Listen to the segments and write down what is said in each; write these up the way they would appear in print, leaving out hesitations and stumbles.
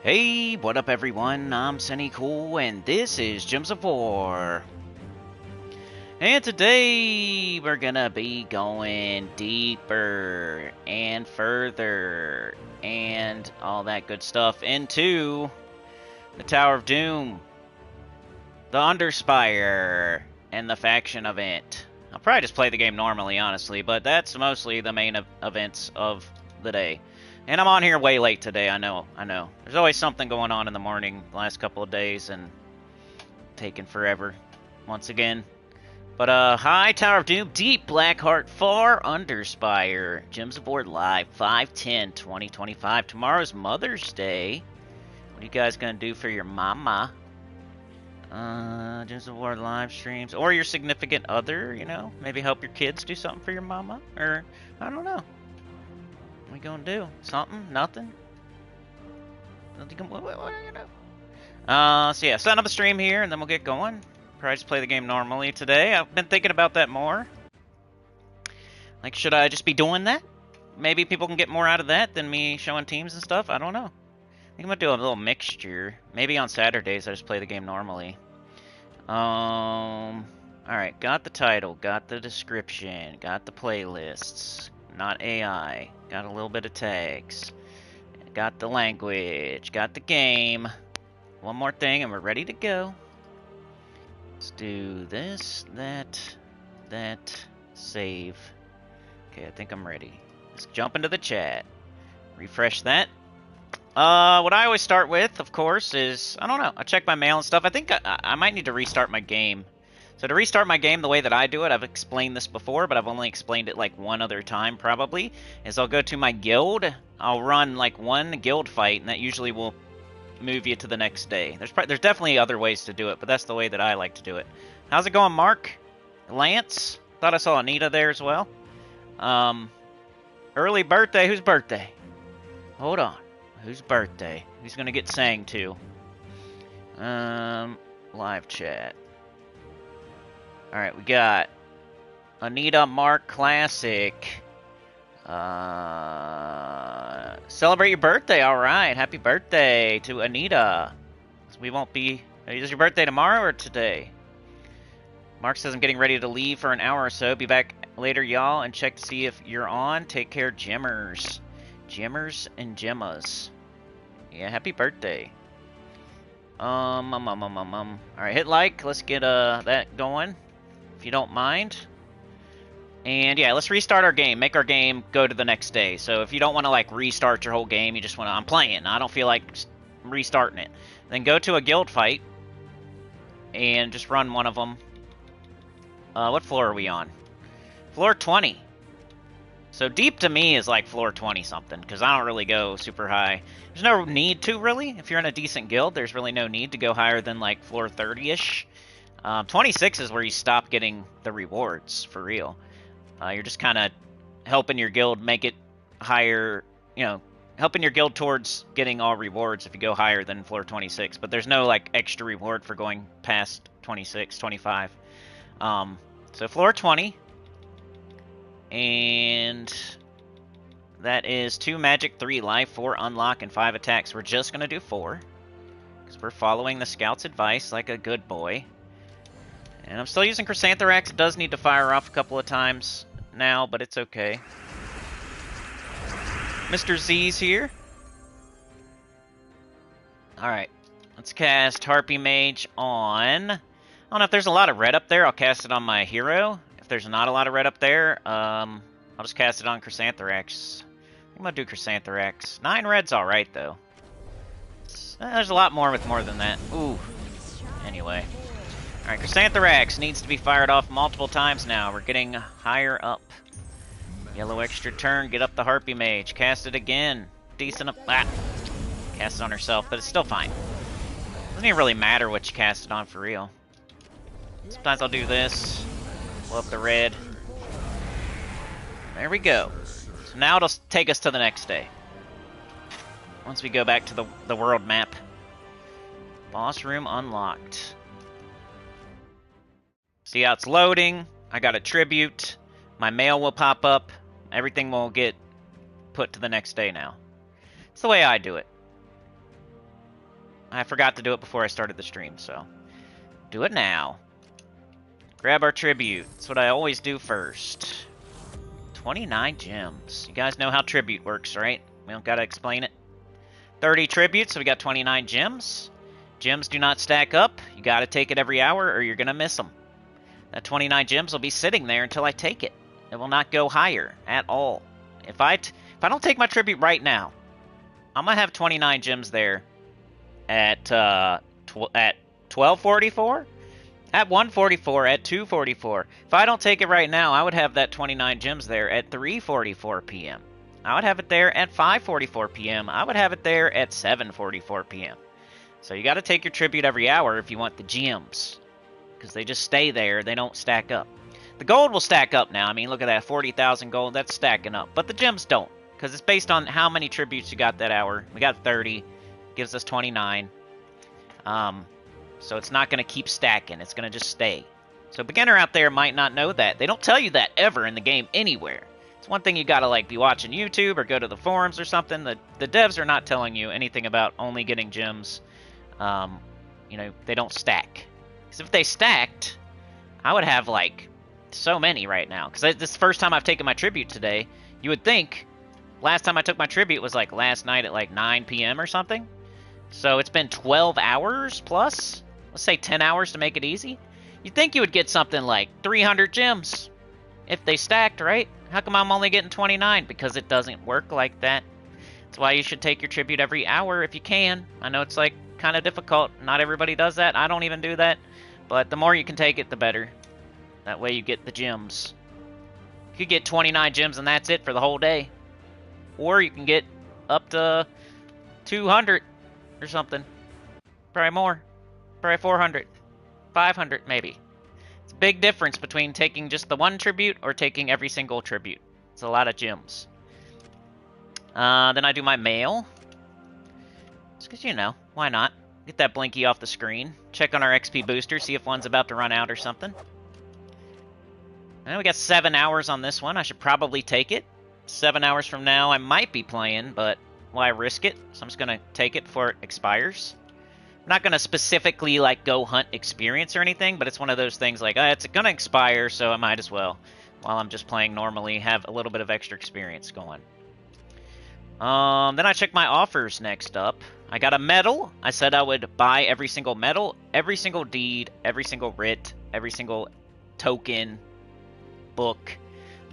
Hey, what up everyone? I'm Sunny Cool and this is Gems of War. And today we're gonna be going deeper and further and all that good stuff into the Tower of Doom, the Underspire, and the faction event. I'll probably just play the game normally, honestly, but that's mostly the main events of the day. And I'm on here way late today, I know. There's always something going on in the morning the last couple of days and taking forever once again. But hi, Tower of Doom, Deep Blackheart, Far Underspire, Gems of War Live, 5/10/2025. Tomorrow's Mother's Day. What are you guys gonna do for your mama? Gems of War live streams, or your significant other, you know, maybe help your kids do something for your mama, or I don't know. What we gonna do? Something? Nothing? What are you gonna do? So yeah, set up a stream here, and then we'll get going. Probably just play the game normally today. I've been thinking about that more. Like, should I just be doing that? Maybe people can get more out of that than me showing teams and stuff. I don't know. I think I'm gonna do a little mixture. Maybe on Saturdays I just play the game normally. Alright, got the title, got the description, got the playlists, not AI, got a little bit of tags, got the language, got the game. One more thing and we're ready to go. Let's do this, that, save. Okay, I think I'm ready. Let's jump into the chat. Refresh that. What I always start with, of course, is, I don't know, I check my mail and stuff. I think I might need to restart my game. So to restart my game the way that I do it, I've explained this before, but I've only explained it like one other time probably, is I'll go to my guild, I'll run like one guild fight, and that usually will move you to the next day. There's definitely other ways to do it, but that's the way that I like to do it. How's it going, Mark? Lance? Thought I saw Anita there as well. Early birthday, whose birthday? Hold on. Whose birthday? Who's gonna get sang to? Live chat. Alright, we got Anita, Mark, Classic. Celebrate your birthday, alright. Happy birthday to Anita. We won't be... Is your birthday tomorrow or today? Mark says I'm getting ready to leave for an hour or so. Be back later, y'all, and check to see if you're on. Take care, Gemmers. Gemmers and Gemmas. Yeah, happy birthday. Alright, hit like. Let's get that going, if you don't mind. And yeah, let's restart our game. Make our game go to the next day. So if you don't want to like restart your whole game, you just want to, I'm playing, I don't feel like restarting it. Then go to a guild fight and just run one of them. What floor are we on? Floor 20. So deep to me is like floor 20 something, because I don't really go super high. There's no need to, really. If you're in a decent guild, there's really no need to go higher than like floor 30-ish. 26 is where you stop getting the rewards, for real. You're just kind of helping your guild make it higher, you know, helping your guild towards getting all rewards if you go higher than floor 26. But there's no like extra reward for going past 26, 25. So floor 20. And that is 2 magic, 3 life, 4 unlock, and 5 attacks. We're just going to do 4, because we're following the scout's advice like a good boy. And I'm still using Chrysantherax. It does need to fire off a couple of times now, but it's okay. Mr. Z's here. Alright, let's cast Harpy Mage on... I don't know if there's a lot of red up there. I'll cast it on my hero. If there's not a lot of red up there, I'll just cast it on Chrysantherax. I'm gonna do Chrysantherax. 9 red's alright, though. There's a lot more with more than that. Ooh. Anyway. Alright, Chrysantherax needs to be fired off multiple times now. We're getting higher up. Yellow extra turn, get up the Harpy Mage. Cast it again. Decent up... Ah. Cast it on herself, but it's still fine. Doesn't even really matter what you cast it on for real. Sometimes I'll do this. Blow up the red. There we go. So now it'll take us to the next day. Once we go back to the world map. Boss room unlocked. See how it's loading. I got a tribute. My mail will pop up. Everything will get put to the next day now. It's the way I do it. I forgot to do it before I started the stream, so do it now. Grab our tribute. That's what I always do first. 29 gems. You guys know how tribute works, right? We don't gotta explain it. 30 tributes, so we got 29 gems. Gems do not stack up. You gotta take it every hour or you're gonna miss them. That 29 gems will be sitting there until I take it. It will not go higher at all. If I don't take my tribute right now, I'm gonna have 29 gems there at 12:44, at 1:44, at 2:44. If I don't take it right now, I would have that 29 gems there at 3:44 p.m. I would have it there at 5:44 p.m. I would have it there at 7:44 p.m. So you got to take your tribute every hour if you want the gems, because they just stay there. They don't stack up. The gold will stack up now. I mean, look at that, 40,000 gold. That's stacking up. But the gems don't, because it's based on how many tributes you got that hour. We got 30. Gives us 29. So it's not going to keep stacking. It's going to just stay. So a beginner out there might not know that. They don't tell you that ever in the game anywhere. It's one thing you got to like be watching YouTube or go to the forums or something. The devs are not telling you anything about only getting gems. You know, they don't stack. Because if they stacked, I would have like so many right now. Because this is the first time I've taken my tribute today. You would think last time I took my tribute was like last night at like 9 p.m. or something. So it's been 12 hours plus. Let's say 10 hours to make it easy. You'd think you would get something like 300 gems if they stacked, right? How come I'm only getting 29? Because it doesn't work like that. That's why you should take your tribute every hour if you can. I know it's like kind of difficult. Not everybody does that. I don't even do that. But the more you can take it, the better. That way you get the gems. You could get 29 gems and that's it for the whole day. Or you can get up to 200 or something. Probably more. Probably 400. 500 maybe. It's a big difference between taking just the one tribute or taking every single tribute. It's a lot of gems. Then I do my mail. Just because, you know, why not? Get that blinky off the screen. Check on our XP booster, see if one's about to run out or something. And we got 7 hours on this one. I should probably take it. 7 hours from now, I might be playing, but why risk it? So I'm just going to take it before it expires. I'm not going to specifically, like, go hunt experience or anything, but it's one of those things like, it's going to expire, so I might as well, while I'm just playing normally, have a little bit of extra experience going. Then I check my offers next up. I got a medal. I said I would buy every single medal, every single deed, every single writ, every single token, book.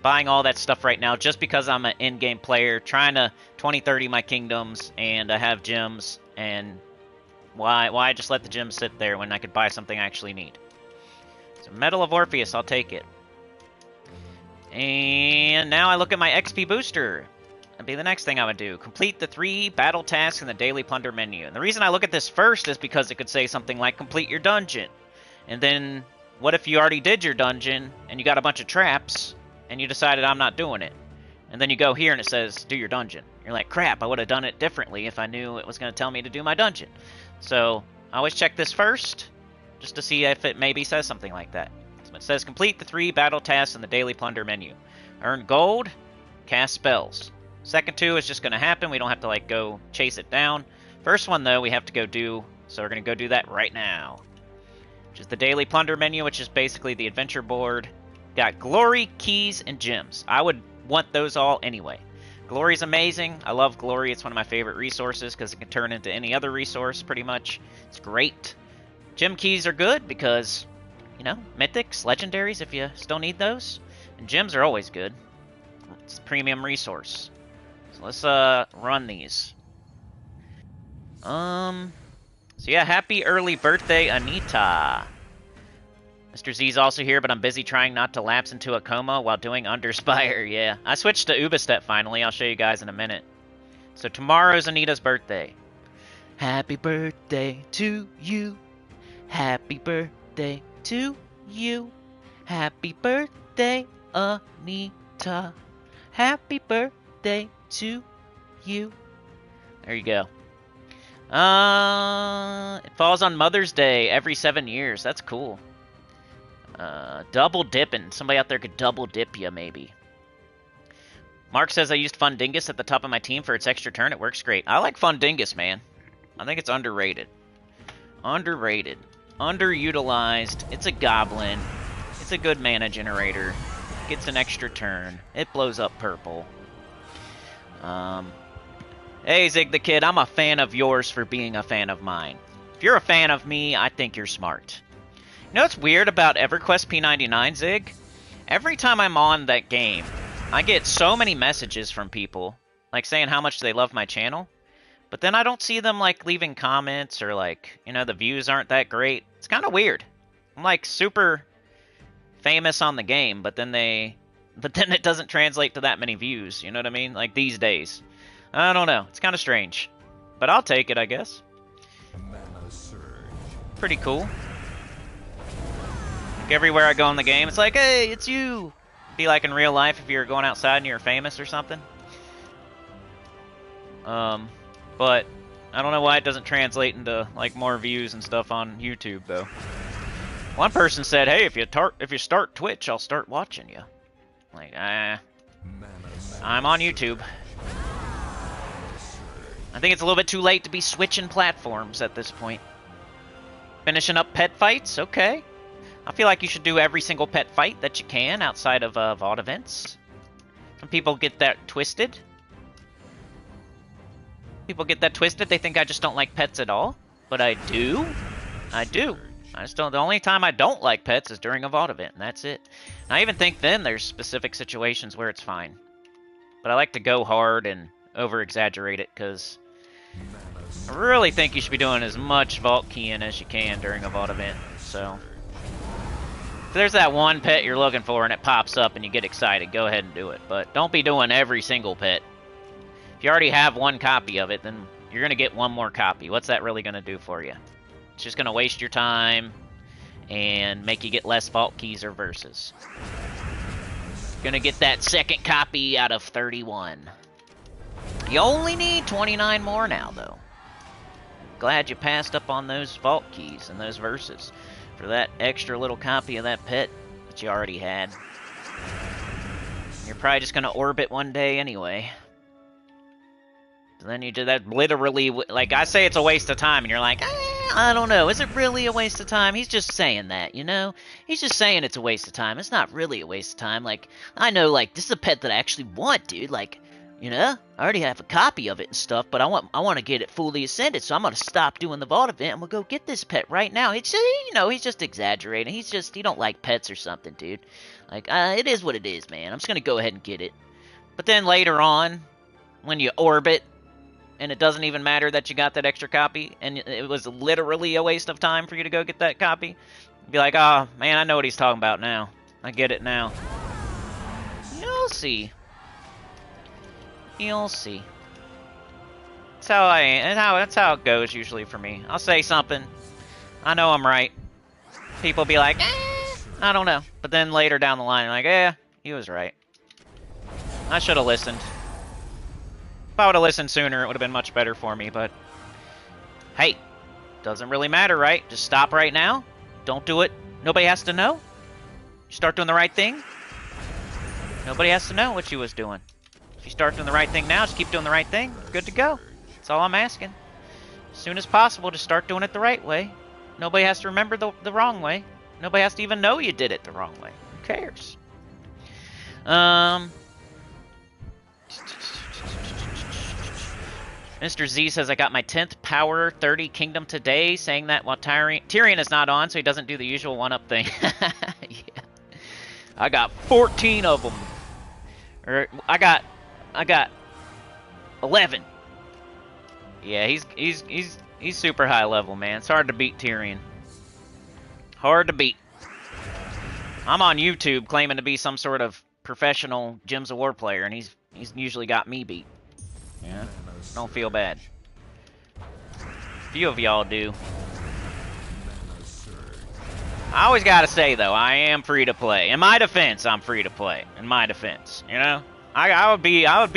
Buying all that stuff right now just because I'm an in-game player, trying to 20-30 my kingdoms, and I have gems, and why just let the gems sit there when I could buy something I actually need? So Medal of Orpheus, I'll take it. And now I look at my XP booster. That'd be the next thing I would do. Complete the 3 battle tasks in the daily plunder menu. And the reason I look at this first is because it could say something like complete your dungeon. And then what if you already did your dungeon and you got a bunch of traps and you decided I'm not doing it? And then you go here and it says do your dungeon. You're like, crap, I would have done it differently if I knew it was going to tell me to do my dungeon. So I always check this first just to see if it maybe says something like that. So it says complete the 3 battle tasks in the daily plunder menu. Earn gold, cast spells. Second 2 is just going to happen. We don't have to like go chase it down. First one though we have to go do, so we're going to go do that right now. Which is the daily plunder menu, which is basically the adventure board. Got glory, keys, and gems. I would want those all anyway. Glory's amazing. I love glory. It's one of my favorite resources because it can turn into any other resource pretty much. It's great. Gem keys are good because, you know, mythics, legendaries if you still need those. And gems are always good. It's a premium resource. So let's run these. So yeah, happy early birthday, Anita. Mr. Z's also here, but I'm busy trying not to lapse into a coma while doing Underspire. Yeah, I switched to Ubistep finally. I'll show you guys in a minute. So tomorrow's Anita's birthday. Happy birthday to you. Happy birthday to you. Happy birthday, Anita. Happy birthday to you. There you go. It falls on Mother's Day every 7 years. That's cool. Double dipping. Somebody out there could double dip you, maybe. Mark says I used Fundingus at the top of my team for its extra turn. It works great. I like Fundingus, man. I think it's underrated. Underrated. Underutilized. It's a goblin. It's a good mana generator. Gets an extra turn. It blows up purple. Hey, Zig the Kid, I'm a fan of yours for being a fan of mine. If you're a fan of me, I think you're smart. You know what's weird about EverQuest P99, Zig? Every time I'm on that game, I get so many messages from people, like saying how much they love my channel, but then I don't see them like leaving comments or like, you know, the views aren't that great. It's kind of weird. I'm like super famous on the game, but then it doesn't translate to that many views, you know what I mean? Like these days. I don't know. It's kind of strange. But I'll take it, I guess. Pretty cool. Like everywhere I go in the game, it's like, hey, it's you. Be like in real life if you're going outside and you're famous or something. But I don't know why it doesn't translate into like more views and stuff on YouTube though. One person said, "Hey, if you start Twitch, I'll start watching you." Like, I'm on YouTube. I think it's a little bit too late to be switching platforms at this point. Finishing up pet fights? Okay. I feel like you should do every single pet fight that you can outside of VOD events. Some people get that twisted. People get that twisted. They think I just don't like pets at all. But I do. I do. I just don't. The only time I don't like pets is during a VOD event, and that's it. And I even think then there's specific situations where it's fine. But I like to go hard and over-exaggerate it, because I really think you should be doing as much vault keying as you can during a VOD event. So, if there's that one pet you're looking for and it pops up and you get excited, go ahead and do it. But don't be doing every single pet. If you already have one copy of it, then you're going to get one more copy. What's that really going to do for you? It's just going to waste your time and make you get less vault keys or verses. Going to get that second copy out of 31. You only need 29 more now, though. Glad you passed up on those vault keys and those verses for that extra little copy of that pet that you already had. You're probably just going to orbit one day anyway. So then you do that literally, like I say it's a waste of time, and you're like, I don't know, is it really a waste of time? He's just saying that, you know? He's just saying it's a waste of time. It's not really a waste of time. Like, I know, like, this is a pet that I actually want, dude. Like, you know, I already have a copy of it and stuff, but I want to get it fully ascended, so I'm going to stop doing the vault event, and we'll go get this pet right now. It's just, you know, he's just exaggerating. He don't like pets or something, dude. Like, it is what it is, man. I'm just going to go ahead and get it. But then later on, when you orbit, and it doesn't even matter that you got that extra copy, and it was literally a waste of time for you to go get that copy, you'd be like, oh, man, I know what he's talking about now. I get it now. You'll see. You'll see. That's how it goes usually for me. I'll say something. I know I'm right. People be like, I don't know. But then later down the line, like, he was right. I should have listened. If I would have listened sooner, it would have been much better for me, but hey, doesn't really matter, right? Just stop right now. Don't do it. Nobody has to know. You start doing the right thing. Nobody has to know what you was doing. If you start doing the right thing now, just keep doing the right thing. Good to go. That's all I'm asking. As soon as possible, just start doing it the right way. Nobody has to remember the wrong way. Nobody has to even know you did it the wrong way. Who cares? Mr. Z says, I got my 10th Power 30 Kingdom today, saying that while Tyrion is not on, so he doesn't do the usual one-up thing. Yeah. I got 14 of them. Or, I got 11. Yeah, he's super high level, man. It's hard to beat Tyrion. Hard to beat. I'm on YouTube claiming to be some sort of professional Gems of War player, and he's usually got me beat. Yeah. Don't feel bad. A few of y'all do. I always gotta say though, I am free to play. In my defense, I'm free to play. In my defense, you know, I would be up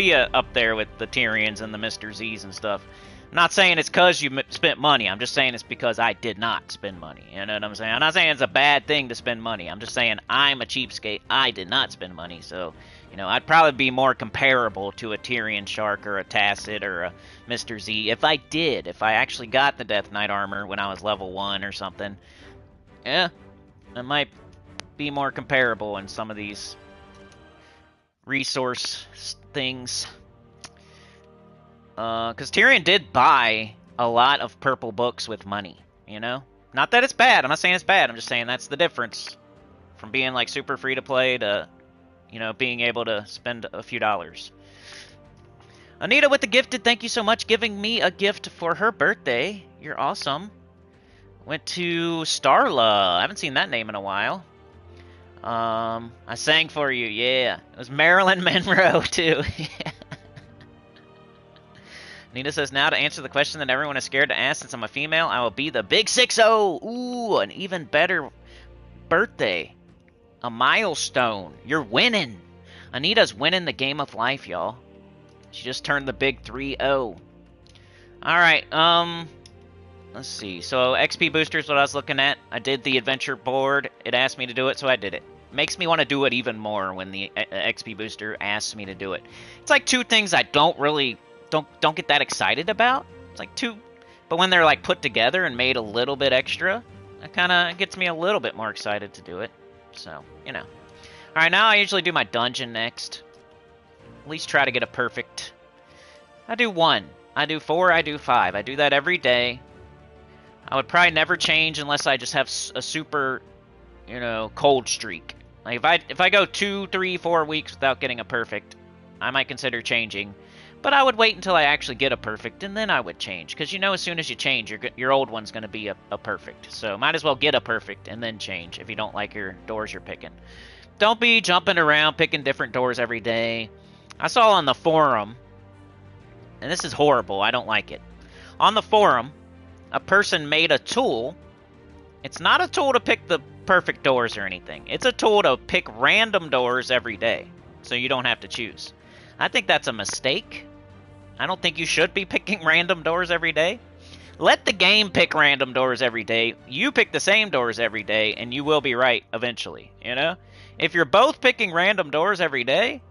there with the Tyrions and the Mr. Z's and stuff. I'm not saying it's because you spent money. I'm just saying it's because I did not spend money. You know what I'm saying? I'm not saying it's a bad thing to spend money. I'm just saying I'm a cheapskate. I did not spend money, so You know, I'd probably be more comparable to a Tyrion Shark or a Tacit or a Mr. Z if I actually got the Death Knight armor when I was level 1 or something. Yeah, it might be more comparable in some of these resource things. Because Tyrion did buy a lot of purple books with money, you know? Not that it's bad, I'm not saying it's bad, I'm just saying that's the difference from being like super free to play to, you know, being able to spend a few dollars. Anita with the gifted, thank you so much, giving me a gift for her birthday. You're awesome. Went to Starla. I haven't seen that name in a while. I sang for you, yeah. It was Marilyn Monroe, too. Nita says, now to answer the question that everyone is scared to ask since I'm a female, I will be the big 6-0. Ooh, an even better birthday. A milestone. You're winning. Anita's winning the game of life, y'all. She just turned the big 3-0. Alright, let's see. So, XP booster is what I was looking at. I did the adventure board. It asked me to do it, so I did it. Makes me want to do it even more when the XP booster asks me to do it. It's like two things I don't really... Don't get that excited about. It's like two... But when they're like put together and made a little bit extra, it kind of gets me a little bit more excited to do it. So, you know. Alright, now I usually do my dungeon next. At least try to get a perfect. I do 1. I do 4. I do 5. I do that every day. I would probably never change unless I just have a super, you know, cold streak. Like if I go 2, 3, 4 weeks without getting a perfect, I might consider changing. But I would wait until I actually get a perfect, and then I would change. Because you know as soon as you change, your old one's going to be a perfect. So might as well get a perfect and then change if you don't like your doors you're picking. Don't be jumping around picking different doors every day. I saw on the forum, and this is horrible, I don't like it. On the forum, a person made a tool. It's not a tool to pick the perfect doors or anything. It's a tool to pick random doors every day, so you don't have to choose. I think that's a mistake. I don't think you should be picking random doors every day. Let the game pick random doors every day. You pick the same doors every day, and you will be right eventually, you know? If you're both picking random doors every day,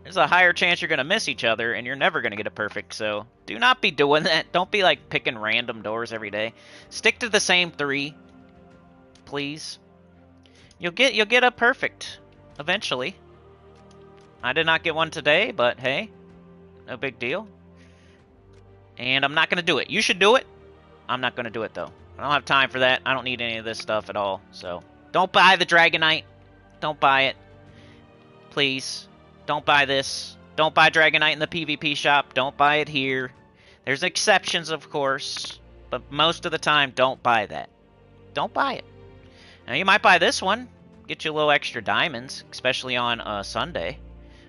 there's a higher chance you're going to miss each other, and you're never going to get a perfect, so do not be doing that. Don't be, like, picking random doors every day. Stick to the same 3, please. You'll get a perfect eventually. I did not get one today, but hey, no big deal. And I'm not going to do it. You should do it. I'm not going to do it, though. I don't have time for that. I don't need any of this stuff at all. So, don't buy the Dragonite. Don't buy it. Please. Don't buy this. Don't buy Dragonite in the PvP shop. Don't buy it here. There's exceptions, of course. But most of the time, don't buy that. Don't buy it. Now, you might buy this one. Get you a little extra diamonds, especially on Sunday.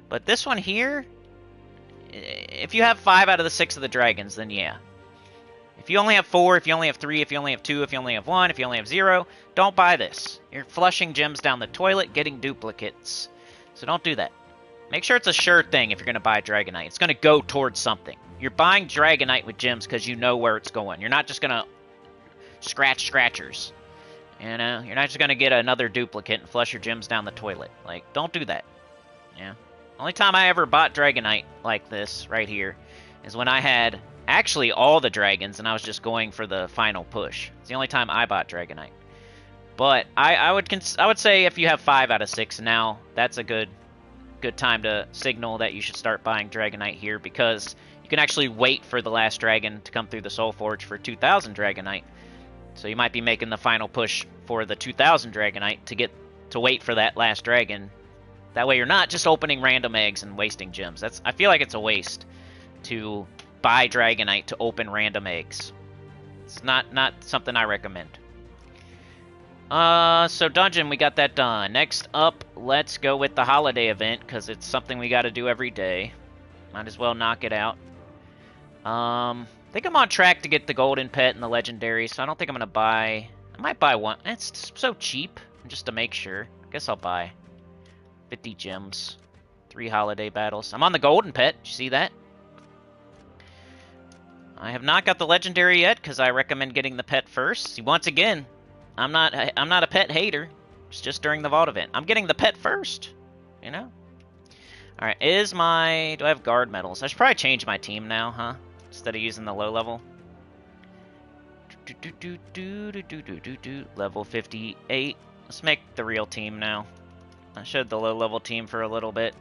But this one here, if you have 5 out of the 6 of the dragons, then yeah. If you only have 4, if you only have 3, if you only have 2, if you only have 1, if you only have 0, don't buy this. You're flushing gems down the toilet, getting duplicates. So don't do that. Make sure it's a sure thing if you're going to buy Dragonite. It's going to go towards something. You're buying Dragonite with gems because you know where it's going. You're not just going to scratch scratchers. You know, you're not just going to get another duplicate and flush your gems down the toilet. Like, don't do that. Yeah. Only time I ever bought Dragonite like this right here is when I had actually all the dragons and I was just going for the final push. It's the only time I bought Dragonite. But I would say if you have 5 out of 6 now, that's a good time to signal that you should start buying Dragonite here, because you can actually wait for the last dragon to come through the Soul Forge for 2,000 Dragonite. So you might be making the final push for the 2,000 Dragonite to wait for that last dragon. That way you're not just opening random eggs and wasting gems. I feel like it's a waste to buy Dragonite to open random eggs. It's not something I recommend. So dungeon, we got that done. Next up, let's go with the holiday event, because it's something we got to do every day. Might as well knock it out. I think I'm on track to get the golden pet and the legendary, so I don't think I'm going to buy... I might buy one. It's so cheap, just to make sure. I guess I'll buy 50 gems. 3 holiday battles. I'm on the golden pet. Did you see that? I have not got the legendary yet, because I recommend getting the pet first. See, once again, I'm not a pet hater. It's just during the vault event. I'm getting the pet first, you know? Alright, do I have guard medals? I should probably change my team now, huh? Instead of using the low level. Level 58. Let's make the real team now. I showed the low level team for a little bit.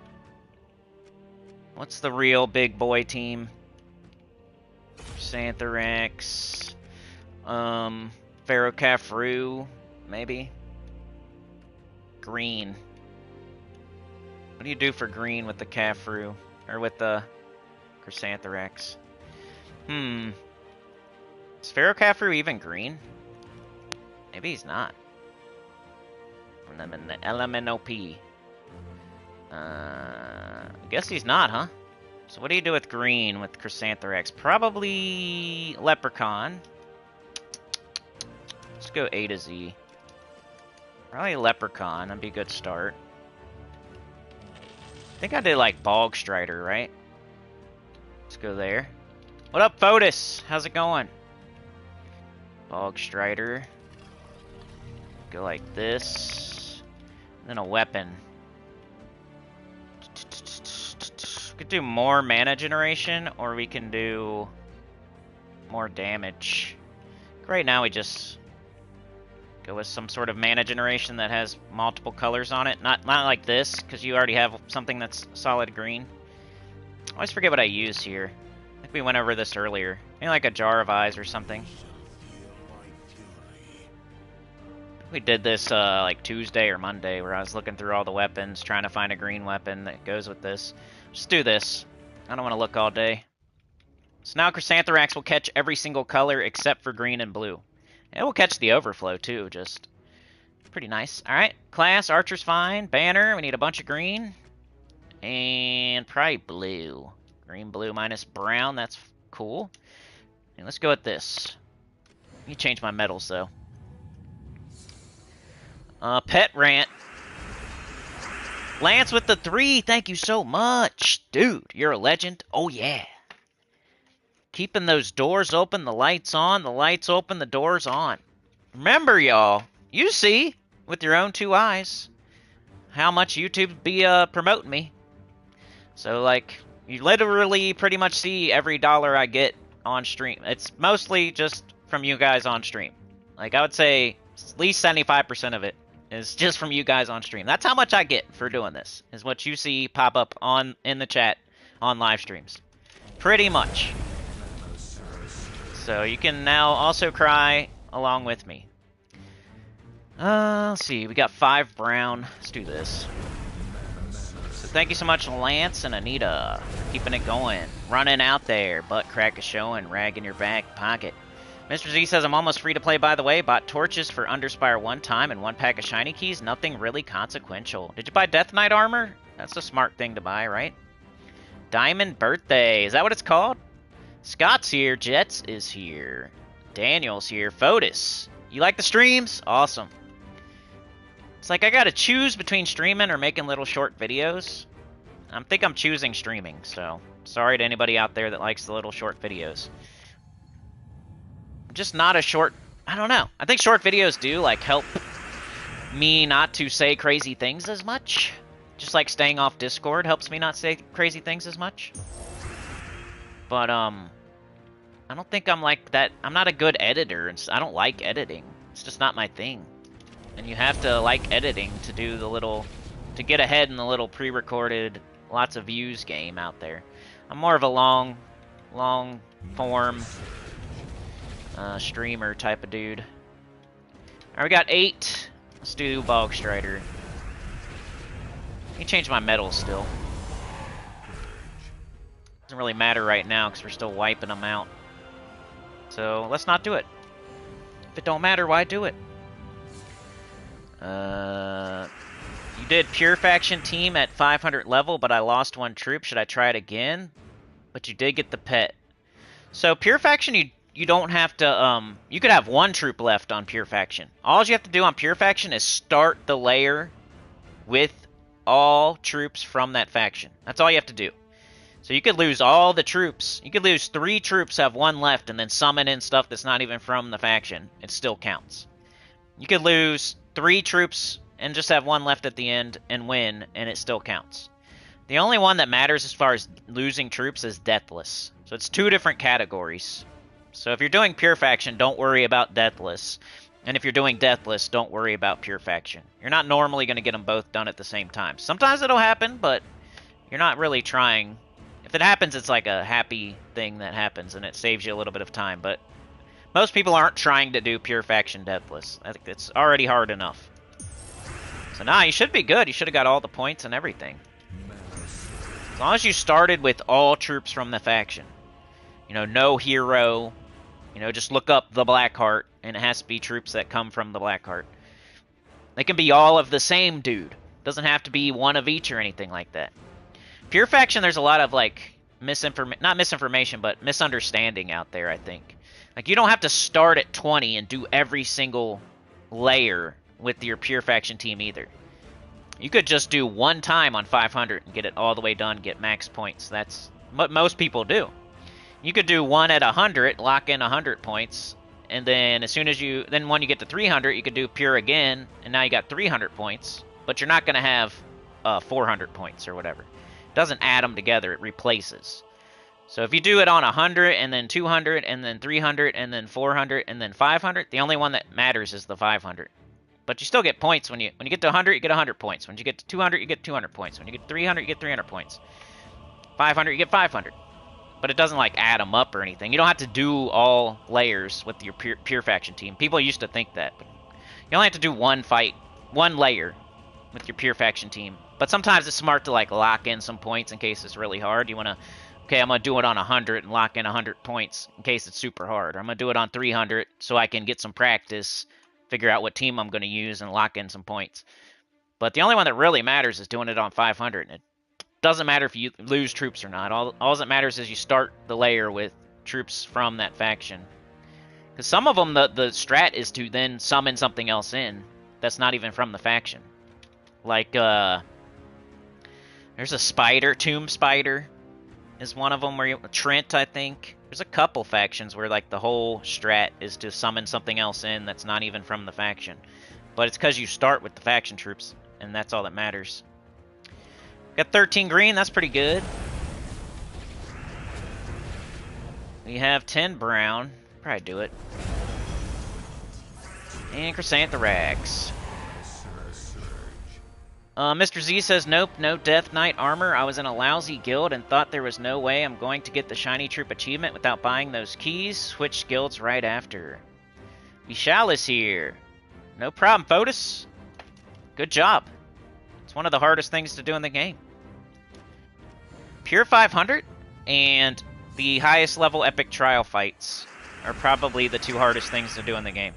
What's the real big boy team? Xanthorax. Ferrocafru, maybe? Green. What do you do for green with the Cafru? Or with the Chrysantherax? Is Ferrocafru even green? Maybe he's not. LMNOP. I guess he's not, huh? So what do you do with green with Chrysantherax? Probably Leprechaun. Let's go A to Z. Probably Leprechaun. That'd be a good start. I think I did like Bog Strider, right? Let's go there. What up, Fotis? How's it going? Bog Strider. Go like this. And then a weapon. We could do more mana generation, or we can do more damage. Right now we just go with some sort of mana generation that has multiple colors on it. Not like this, because you already have something that's solid green. I always forget what I use here. I think we went over this earlier. Maybe like a Jar of Eyes or something. We did this like Tuesday or Monday, where I was looking through all the weapons, trying to find a green weapon that goes with this. Just do this. I don't want to look all day. So now Chrysantherax will catch every single color except for green and blue. It will catch the overflow too, just pretty nice. Alright, class, archer's fine. Banner, we need a bunch of green. And probably blue. Green, blue, minus brown, that's cool. And let's go with this. Let me change my metals though. Pet Rant. Lance with the 3, thank you so much. Dude, you're a legend. Oh yeah. Keeping those doors open, the lights on, the lights open, the doors on. Remember, y'all, you see with your own 2 eyes how much YouTube be promoting me. So, like, you literally pretty much see every dollar I get on stream. It's mostly just from you guys on stream. Like, I would say at least 75% of it is just from you guys on stream. That's how much I get for doing this, is what you see pop up in the chat on live streams. Pretty much. So you can now also cry along with me. Let's see, we got 5 brown. Let's do this. So thank you so much, Lance and Anita, for keeping it going. Running out there, butt crack is showing, rag in your back pocket. Mr. Z says, I'm almost free to play, by the way. Bought torches for Underspire 1 time and 1 pack of shiny keys. Nothing really consequential. Did you buy Death Knight armor? That's a smart thing to buy, right? Diamond Birthday. Is that what it's called? Scott's here. Jets is here. Daniel's here. Fotis. You like the streams? Awesome. It's like I gotta choose between streaming or making little short videos. I think I'm choosing streaming, so sorry to anybody out there that likes the little short videos. I'm just not a short... I don't know. I think short videos do, like, help me not to say crazy things as much. Just like staying off Discord helps me not say crazy things as much. But, I don't think I'm like that. I'm not a good editor, and I don't like editing. It's just not my thing. And you have to like editing to do the little... to get ahead in the little pre-recorded, lots of views game out there. I'm more of a long form streamer type of dude. Alright, we got 8. Let's do Bog Strider. Let me change my metals still. Doesn't really matter right now because we're still wiping them out. So let's not do it. If it don't matter, why do it? You did Pure Faction team at 500 level, but I lost 1 troop. Should I try it again? But you did get the pet. So Pure Faction, you don't have to, you could have 1 troop left on Pure Faction. All you have to do on Pure Faction is start the layer with all troops from that faction. That's all you have to do. So you could lose all the troops. You could lose 3 troops, have 1 left, and then summon in stuff that's not even from the faction. It still counts. You could lose 3 troops and just have 1 left at the end and win, and it still counts. The only one that matters as far as losing troops is Deathless. So it's 2 different categories. So if you're doing Pure Faction, don't worry about Deathless. And if you're doing Deathless, don't worry about Pure Faction. You're not normally going to get them both done at the same time. Sometimes it'll happen, but you're not really trying. If it happens, it's like a happy thing that happens, and it saves you a little bit of time. But most people aren't trying to do Pure Faction Deathless. I think it's already hard enough. So now you should be good. You should have got all the points and everything. As long as you started with all troops from the faction. You know, no hero. You know, just look up the Blackheart, and it has to be troops that come from the Blackheart. They can be all of the same dude. Doesn't have to be one of each or anything like that. Pure Faction, there's a lot of, like, not misinformation, but misunderstanding out there, I think. Like, you don't have to start at 20 and do every single layer with your Pure Faction team either. You could just do one time on 500 and get it all the way done, get max points. That's what most people do. You could do one at 100, lock in 100 points, and then as soon as then when you get to 300, you could do Pure again, and now you got 300 points, but you're not going to have 400 points or whatever. It doesn't add them together, it replaces. So if you do it on 100, and then 200, and then 300, and then 400, and then 500, the only one that matters is the 500. But you still get points when you get to 100, you get 100 points. When you get to 200, you get 200 points. When you get to 300, you get 300 points. 500, you get 500. But it doesn't, like, add them up or anything. You don't have to do all layers with your Pure Faction team. People used to think that. But you only have to do one layer with your Pure Faction team. But sometimes it's smart to, like, lock in some points in case it's really hard. You want to, okay, I'm going to do it on 100 and lock in 100 points in case it's super hard. Or I'm going to do it on 300 so I can get some practice, figure out what team I'm going to use, and lock in some points. But the only one that really matters is doing it on 500. And it doesn't matter if you lose troops or not. All that matters is you start the layer with troops from that faction. Because some of them, the strat is to then summon something else in that's not even from the faction. Like, there's a spider, Tomb Spider is one of them, where Trent, I think. There's a couple factions where, like, the whole strat is to summon something else in that's not even from the faction. But it's because you start with the faction troops, and that's all that matters. Got 13 green, that's pretty good. We have 10 brown. Probably do it. And Chrysantherax. Mr. Z says, nope, no Death Knight armor. I was in a lousy guild and thought there was no way I'm going to get the Shiny Troop achievement without buying those keys. Switched guilds right after. Vishal is here. No problem, Fotis. Good job. It's one of the hardest things to do in the game. Pure 500 and the highest level epic trial fights are probably the 2 hardest things to do in the game.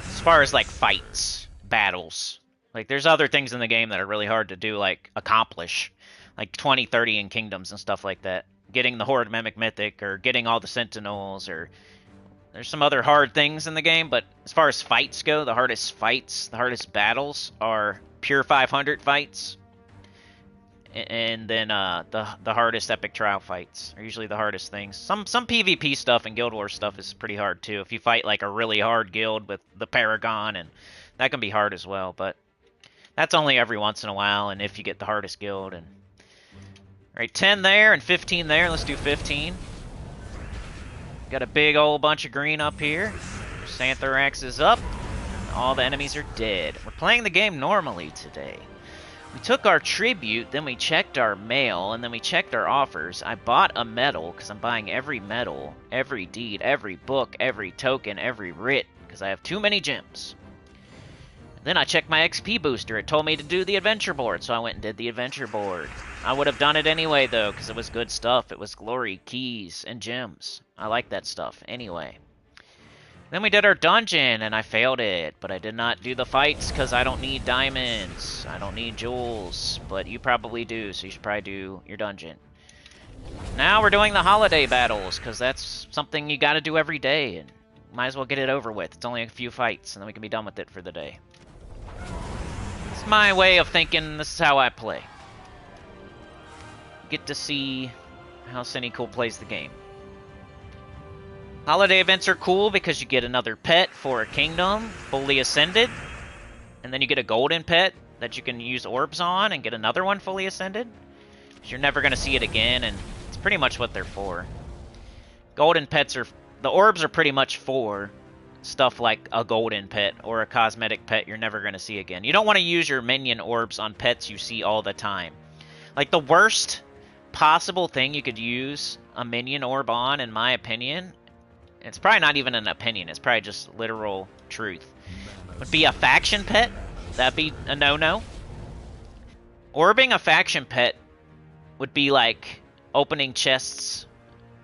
As far as, like, fights, battles. Like, there's other things in the game that are really hard to do, like, accomplish. Like 20, 30 in Kingdoms and stuff like that. Getting the Horde Mimic Mythic, or getting all the Sentinels, or... There's some other hard things in the game, but as far as fights go, the hardest battles are Pure 500 fights. And then the hardest epic trial fights are usually the hardest things. Some PvP stuff and Guild Wars stuff is pretty hard too. If you fight like a really hard guild with the Paragon, and that can be hard as well, but that's only every once in a while, and if you get the hardest guild. And right, 10 there and 15 there. Let's do 15. Got a big old bunch of green up here. Xantharax is up. All the enemies are dead. We're playing the game normally today. We took our tribute, then we checked our mail, and then we checked our offers. I bought a medal, because I'm buying every medal, every deed, every book, every token, every writ, because I have too many gems. Then I checked my XP booster. It told me to do the adventure board, so I went and did the adventure board. I would have done it anyway, though, because it was good stuff. It was glory, keys, and gems. I like that stuff anyway. Then we did our dungeon, and I failed it, but I did not do the fights because I don't need diamonds. I don't need jewels, but you probably do, so you should probably do your dungeon. Now we're doing the holiday battles, because that's something you got to do every day, and might as well get it over with. It's only a few fights, and then we can be done with it for the day. It's my way of thinking. This is how I play. Get to see how Cinecool plays the game. Holiday events are cool because you get another pet for a kingdom, fully ascended, and then you get a golden pet that you can use orbs on and get another one fully ascended. You're never going to see it again, and it's pretty much what they're for. Golden pets are... The orbs are pretty much for stuff like a golden pet or a cosmetic pet you're never going to see again. You don't want to use your minion orbs on pets you see all the time. Like, the worst possible thing you could use a minion orb on, in my opinion, it's probably not even an opinion, it's probably just literal truth, would be a faction pet. That'd be a no-no. Orbing a faction pet would be like opening chests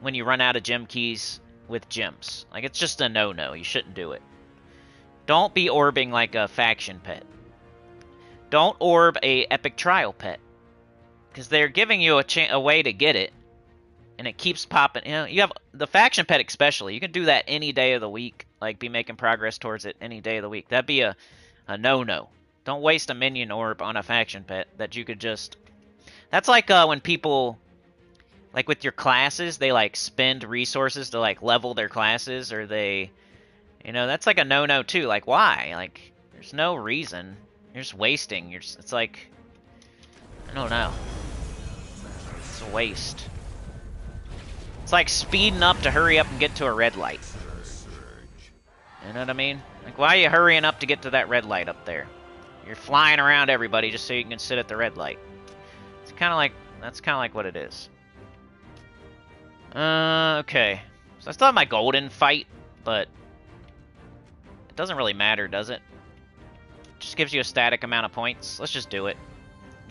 when you run out of gem keys with gems. Like, it's just a no-no. You shouldn't do it. Don't be orbing like a faction pet. Don't orb a epic trial pet, because they're giving you a way to get it, and it keeps popping. You know, you have the faction pet especially. You can do that any day of the week. Like, be making progress towards it any day of the week. That'd be a no-no. Don't waste a minion orb on a faction pet that you could just... That's like when people, like with your classes, they like spend resources to like level their classes, or they, you know, that's like a no-no too. Like, why? Like, there's no reason. You're just wasting. It's like, I don't know. It's a waste. It's like speeding up to hurry up and get to a red light. You know what I mean? Like, why are you hurrying up to get to that red light up there? You're flying around everybody just so you can sit at the red light. It's kind of like, that's kind of like what it is. Okay. So I still have my golden fight, but it doesn't really matter, does it? It just gives you a static amount of points. Let's just do it.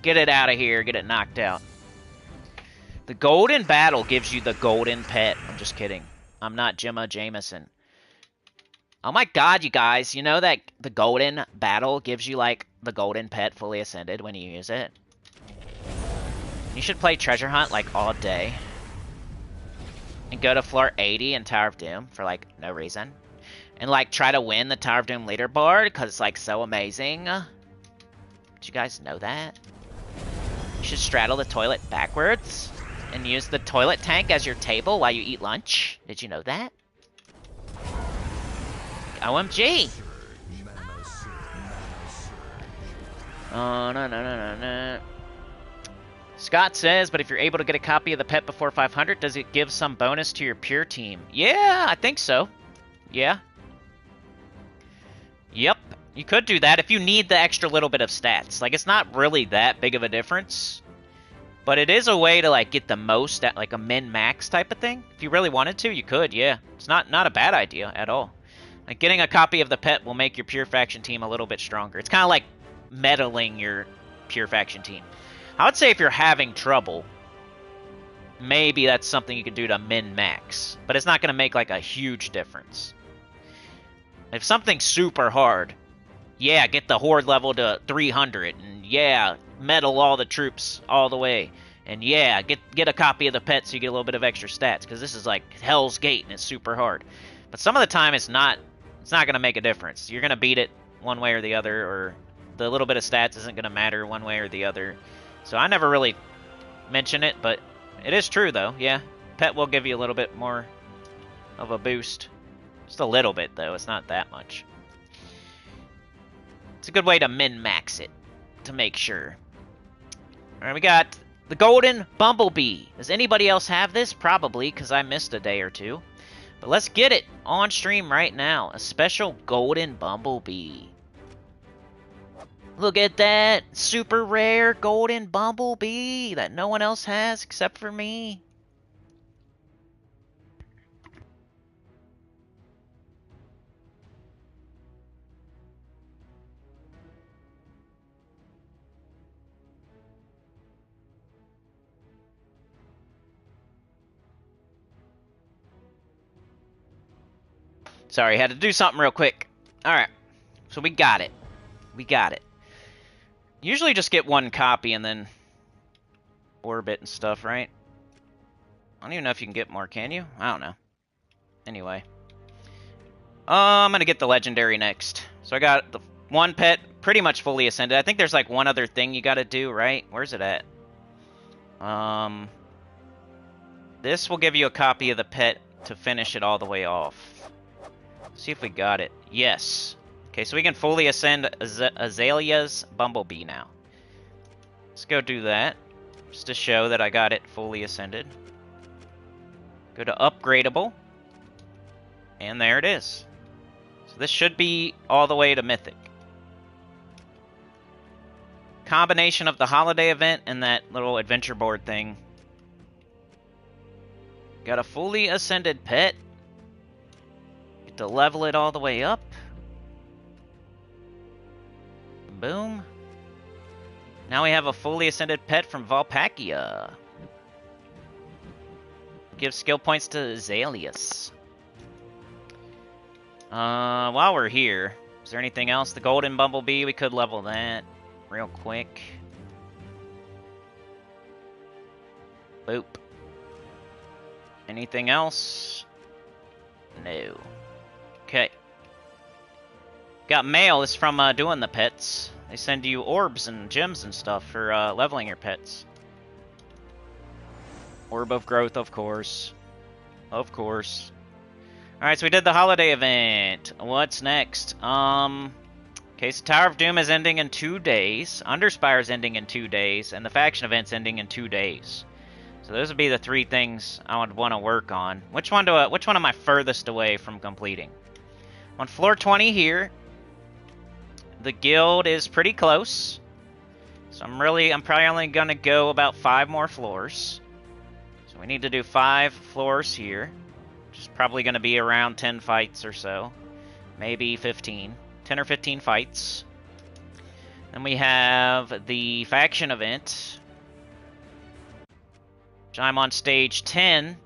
Get it out of here. Get it knocked out. The golden battle gives you the golden pet. I'm just kidding. I'm not Gemma Jameson. Oh my god, you guys. You know that the golden battle gives you, like, the golden pet fully ascended when you use it? You should play Treasure Hunt, like, all day. And go to floor 80 in Tower of Doom for, like, no reason. And, like, try to win the Tower of Doom leaderboard because it's, like, so amazing. Did you guys know that? You should straddle the toilet backwards and use the toilet tank as your table while you eat lunch. Did you know that? OMG! Oh, no. Scott says, but if you're able to get a copy of the pet before 500, does it give some bonus to your pure team? Yeah, I think so. Yeah. Yep. You could do that if you need the extra little bit of stats. Like, it's not really that big of a difference. But it is a way to, like, get the most at, like, a min-max type of thing. If you really wanted to, you could, yeah. It's not a bad idea at all. Like, getting a copy of the pet will make your pure faction team a little bit stronger. It's kind of like meddling your pure faction team. I would say if you're having trouble, maybe that's something you could do to min-max. But it's not going to make, like, a huge difference. If something's super hard, yeah, get the horde level to 300, and yeah, meddle all the troops all the way. And yeah, get a copy of the pet so you get a little bit of extra stats, because this is like Hell's Gate and it's super hard. But some of the time it's not going to make a difference. You're going to beat it one way or the other, or the little bit of stats isn't going to matter one way or the other. So I never really mention it, but it is true though, yeah. Pet will give you a little bit more of a boost. Just a little bit though, it's not that much. It's a good way to min-max it, to make sure. Alright, we got the Golden Bumblebee. Does anybody else have this? Probably, because I missed a day or two. But let's get it on stream right now. A special Golden Bumblebee. Look at that super rare Golden Bumblebee that no one else has except for me. Sorry, had to do something real quick. Alright, so we got it. We got it. Usually just get one copy and then orbit and stuff, right? I don't even know if you can get more, can you? I don't know. Anyway. I'm gonna get the legendary next. So I got the one pet pretty much fully ascended. I think there's like one other thing you gotta do, right? Where's it at? This will give you a copy of the pet to finish it all the way off. See if we got it. Yes. Okay, so we can fully ascend Azalea's Bumblebee now. Let's go do that, just to show that I got it fully ascended. Go to upgradable, and there it is. So this should be all the way to Mythic. Combination of the holiday event and that little adventure board thing. Got a fully ascended pet. Get to level it all the way up. Boom. Now we have a fully ascended pet from Volpakia. Give skill points to Azaleus. While we're here, is there anything else? The Golden Bumblebee, we could level that real quick. Boop. Anything else? No. Okay. Got mail. It's from doing the pets. They send you orbs and gems and stuff for leveling your pets. Orb of Growth, of course. Of course. Alright, so we did the holiday event. What's next? Okay, so Tower of Doom is ending in 2 days. Underspire is ending in 2 days. And the faction event's ending in 2 days. So those would be the 3 things I would want to work on. Which one am I furthest away from completing? On floor 20 here, the guild is pretty close. So I'm probably only gonna go about 5 more floors. So we need to do 5 floors here, which is probably gonna be around 10 fights or so. Maybe 15. 10 or 15 fights. Then we have the faction event, which I'm on stage 10.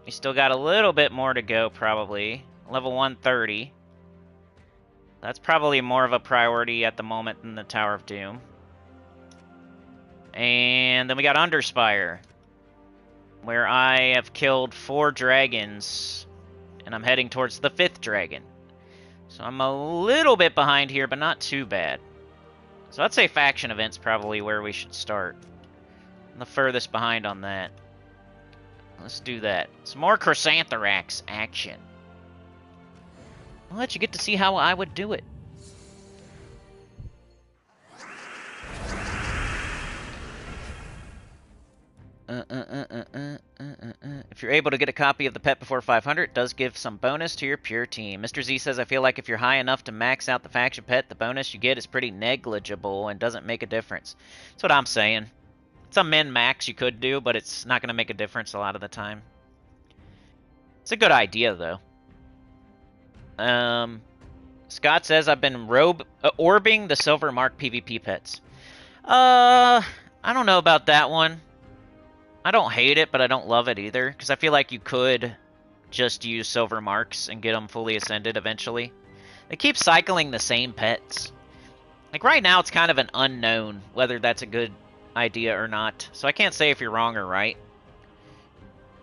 We still got a little bit more to go, probably. Level 130. That's probably more of a priority at the moment than the Tower of Doom. And then we got Underspire, where I have killed 4 dragons, and I'm heading towards the 5th dragon. So I'm a little bit behind here, but not too bad. So I'd say faction event's probably where we should start. I'm the furthest behind on that. Let's do that. Some more Chrysantherax action. I'll let you get to see how I would do it. If you're able to get a copy of the pet before 500, it does give some bonus to your pure team. Mr. Z says, I feel like if you're high enough to max out the faction pet, the bonus you get is pretty negligible and doesn't make a difference. That's what I'm saying. It's a min-max you could do, but it's not going to make a difference a lot of the time. It's a good idea, though. Scott says, I've been orbing the Silver Mark PvP pets. I don't know about that one. I don't hate it, but I don't love it either, because I feel like you could just use Silver Marks and get them fully ascended eventually. They keep cycling the same pets. Like, right now, it's kind of an unknown whether that's a good idea or not, so I can't say if you're wrong or right.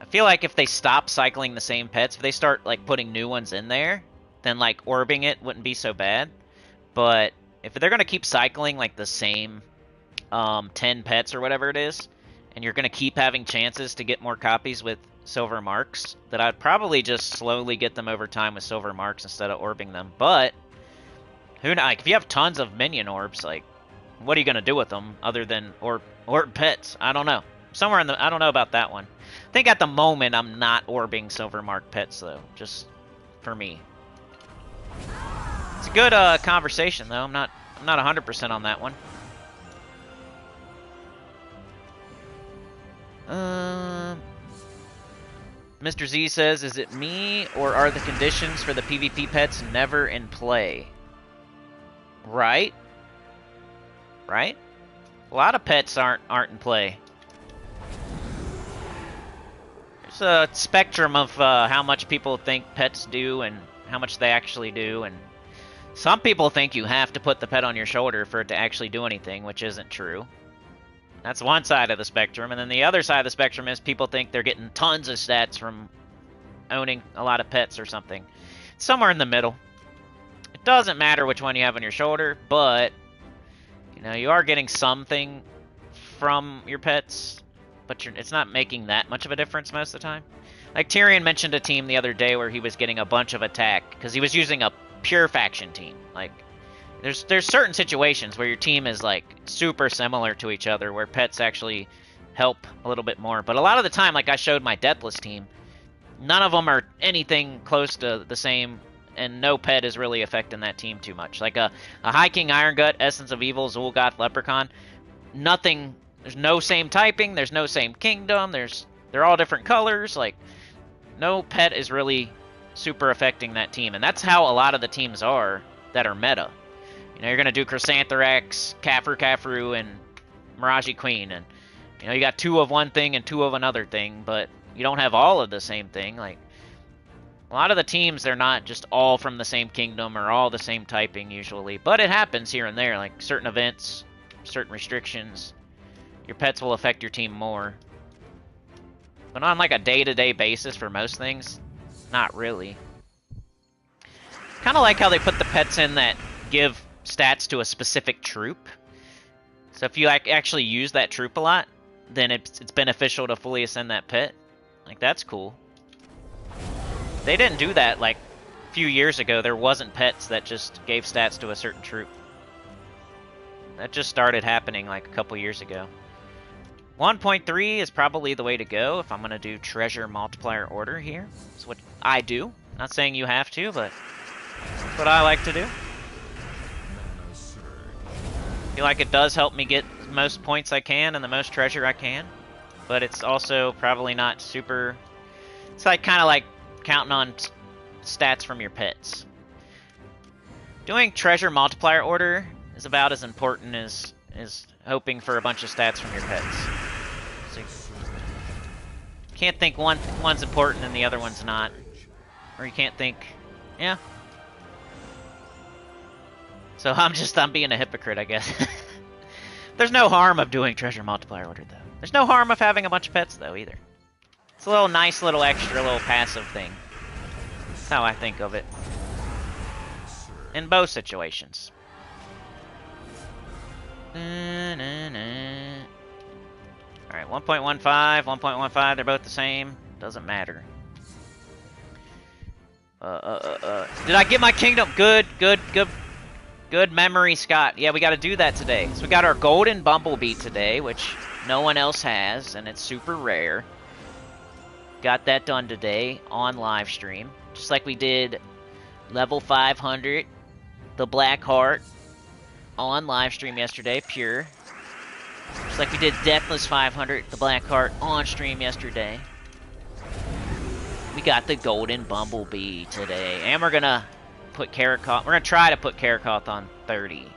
I feel like if they stop cycling the same pets, if they start, like, putting new ones in there, then, like, orbing it wouldn't be so bad. But if they're going to keep cycling, like, the same 10 pets or whatever it is, and you're going to keep having chances to get more copies with Silver Marks, that I'd probably just slowly get them over time with Silver Marks instead of orbing them. But, who knows? Like, if you have tons of minion orbs, like, what are you going to do with them other than orb pets? I don't know. Somewhere in the... I don't know about that one. I think at the moment I'm not orbing Silver Mark pets, though. Just for me. It's a good conversation, though. I'm not 100% on that one. Mr. Z says, is it me, or are the conditions for the PvP pets never in play? Right? Right? A lot of pets aren't in play. There's a spectrum of how much people think pets do and how much they actually do, and some people think you have to put the pet on your shoulder for it to actually do anything, which isn't true. That's one side of the spectrum, and then the other side of the spectrum is people think they're getting tons of stats from owning a lot of pets or something. It's somewhere in the middle. It doesn't matter which one you have on your shoulder, but you know, you are getting something from your pets, but it's not making that much of a difference most of the time. Like Tyrion mentioned a team the other day where he was getting a bunch of attack because he was using a pure faction team. Like, there's certain situations where your team is like super similar to each other, where pets actually help a little bit more. But a lot of the time, like I showed my Deathless team, none of them are anything close to the same, and no pet is really affecting that team too much. Like a High King Iron Gut, Essence of Evil, Zul'Goth, Leprechaun, nothing. There's no same typing. There's no same kingdom. They're all different colors. Like, no pet is really super affecting that team, and that's how a lot of the teams are that are meta. You know, you're gonna do Chrysantherax, Kafru, and Mirage Queen, and you know you got 2 of one thing and 2 of another thing, but you don't have all of the same thing. Like, a lot of the teams, they're not just all from the same kingdom or all the same typing usually, but it happens here and there. Like certain events, certain restrictions, your pets will affect your team more. But on like a day-to-day basis for most things, not really. Kind of like how they put the pets in that give stats to a specific troop. So if you actually use that troop a lot, then it's beneficial to fully ascend that pet. Like, that's cool. They didn't do that like a few years ago. There wasn't pets that just gave stats to a certain troop. That just started happening like a couple years ago. 1.3 is probably the way to go if I'm going to do treasure multiplier order here. That's what I do. Not saying you have to, but that's what I like to do. I feel like it does help me get the most points I can and the most treasure I can. But it's also probably not super... It's like kind of like counting on stats from your pets. Doing treasure multiplier order is about as important as hoping for a bunch of stats from your pets. So you can't think one's important and the other one's not. Or you can't think, yeah. So I'm being a hypocrite, I guess. There's no harm of doing treasure multiplier order, though. There's no harm of having a bunch of pets, though, either. It's a little nice, little extra, little passive thing. That's how I think of it. In both situations. Alright, 1.15, 1.15, they're both the same. Doesn't matter. Did I get my kingdom? Good memory, Scott. Yeah, we gotta do that today. So we got our golden bumblebee today, which no one else has, and it's super rare. Got that done today on live stream. Just like we did level 500, the Black Heart, on live stream yesterday, pure. Just like we did Deathless 500, the Black Heart, on stream yesterday. We got the golden bumblebee today, and we're gonna put Karakoth. We're gonna try to put Karakoth on 30.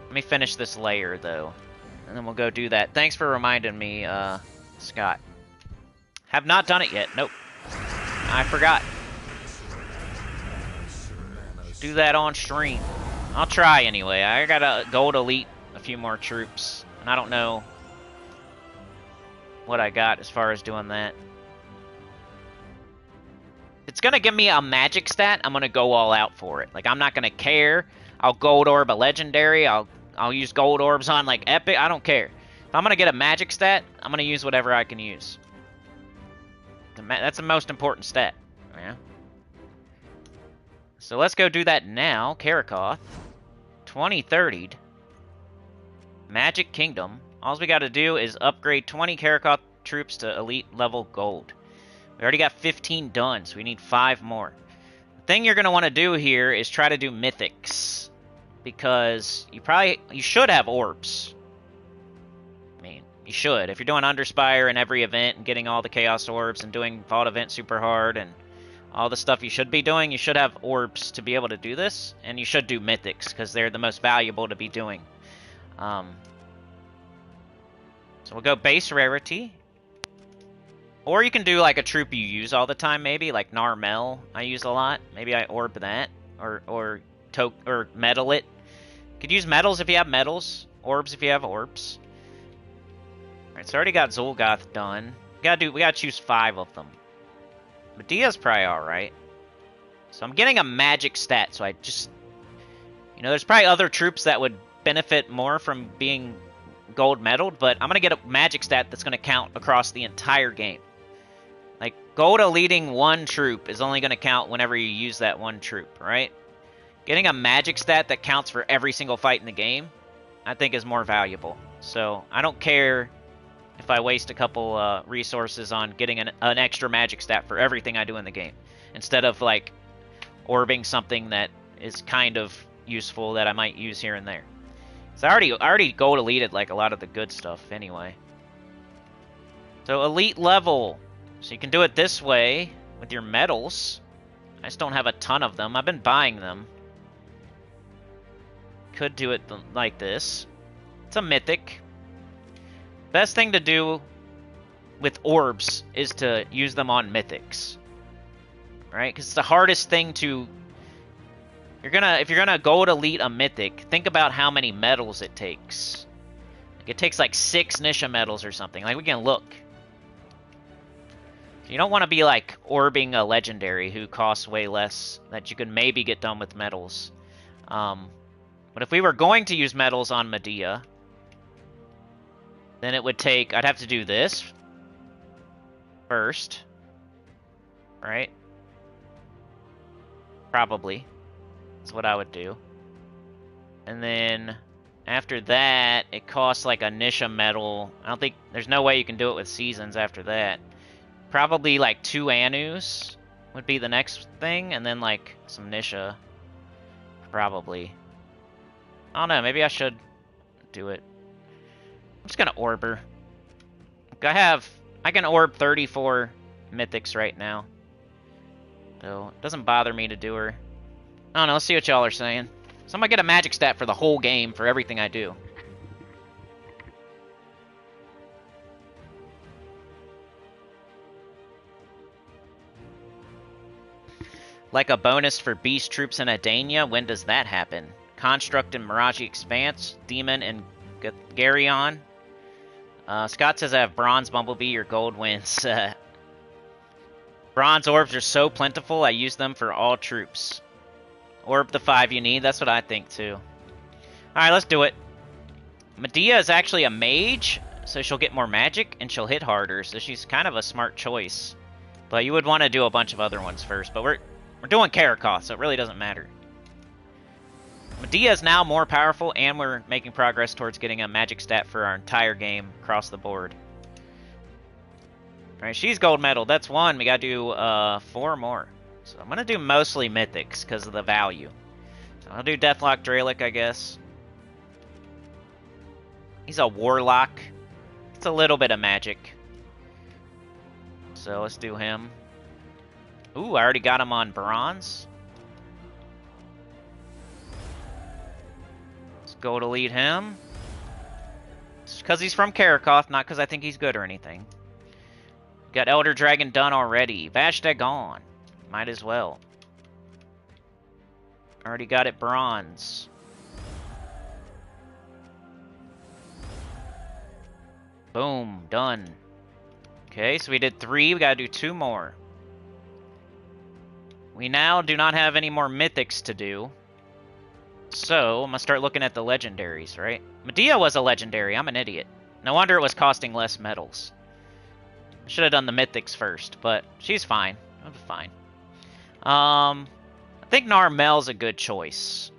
Let me finish this layer though, and then we'll go do that. Thanks for reminding me, Scott. Have not done it yet. Nope, I forgot. Do that on stream. I'll try anyway. I got a gold elite, a few more troops, and I don't know what I got as far as doing that. It's gonna give me a magic stat, I'm gonna go all out for it. Like, I'm not gonna care. I'll gold orb a legendary. I'll use gold orbs on like epic. I don't care. If I'm gonna get a magic stat, I'm gonna use whatever I can use. That's the most important stat. Yeah. So let's go do that now. Karakoth, 2030'd. Magic Kingdom. All we got to do is upgrade 20 Karakoth troops to elite level gold. We already got 15 done, so we need 5 more. The thing you're going to want to do here is try to do mythics, because you should have orbs. I mean, you should. If you're doing Underspire in every event and getting all the Chaos Orbs and doing Vault Event super hard and all the stuff you should be doing, you should have orbs to be able to do this, and you should do mythics, because they're the most valuable to be doing. So we'll go base rarity. Or you can do like a troop you use all the time, maybe like Narmel. I use a lot. Maybe I orb that, or metal it. Could use metals if you have metals. Orbs if you have orbs. All right, so I already got Zul'Goth done. We gotta choose 5 of them. Medea's probably all right. So I'm getting a magic stat. So I just, there's probably other troops that would benefit more from being gold medaled, but I'm gonna get a magic stat that's gonna count across the entire game. Like, gold eliteing one troop is only going to count whenever you use that one troop, right? Getting a magic stat that counts for every single fight in the game, I think is more valuable. So, I don't care if I waste a couple resources on getting an extra magic stat for everything I do in the game. Instead of, like, orbing something that is kind of useful that I might use here and there. So I already gold elited, like, a lot of the good stuff anyway. So, elite level. So you can do it this way with your medals. I just don't have a ton of them. I've been buying them. Could do it like this. It's a mythic. Best thing to do with orbs is to use them on mythics. Right? Because it's the hardest thing to... If you're gonna gold elite a mythic, think about how many medals it takes. Like, it takes like 6 Nisha medals or something. Like, we can look. You don't want to be, like, orbing a legendary who costs way less that you could maybe get done with medals. But if we were going to use medals on Medea, then it would take... I'd have to do this first. Right? Probably. That's what I would do. And then after that, it costs, like, a Nisha medal. I don't think... There's no way you can do it with seasons after that. Probably, like, 2 Anus would be the next thing, and then, like, some Nisha. Probably. I don't know, maybe I should do it. I'm just gonna orb her. I can orb 34 mythics right now. So, it doesn't bother me to do her. I don't know, let's see what y'all are saying. So I'm gonna get a magic stat for the whole game for everything I do. Like a bonus for beast troops in Adania, when does that happen? Construct and Mirage Expanse, Demon and Garyon. Scott says I have Bronze Bumblebee or Gold Wins. Bronze orbs are so plentiful, I use them for all troops. Orb the 5 you need, that's what I think too. Alright, let's do it. Medea is actually a mage, so she'll get more magic and she'll hit harder, so she's kind of a smart choice. But you would want to do a bunch of other ones first, but we're doing Karakoth, so it really doesn't matter. Medea is now more powerful, and we're making progress towards getting a magic stat for our entire game across the board. Alright, she's gold medal. That's 1. We gotta do 4 more. So I'm gonna do mostly mythics because of the value. So I'll do Deathlock Dralic, I guess. He's a warlock. It's a little bit of magic. So let's do him. Ooh, I already got him on bronze. Let's go to lead him. It's because he's from Karakoth, not because I think he's good or anything. Got Elder Dragon done already. Vashtagon. Might as well. Already got it bronze. Boom, done. Okay, so we did 3. We gotta do 2 more. We now do not have any more mythics to do. So, I'm gonna start looking at the legendaries, right? Medea was a legendary. I'm an idiot. No wonder it was costing less medals. I should have done the mythics first, but she's fine. I'll be fine. I think Narmel's a good choice.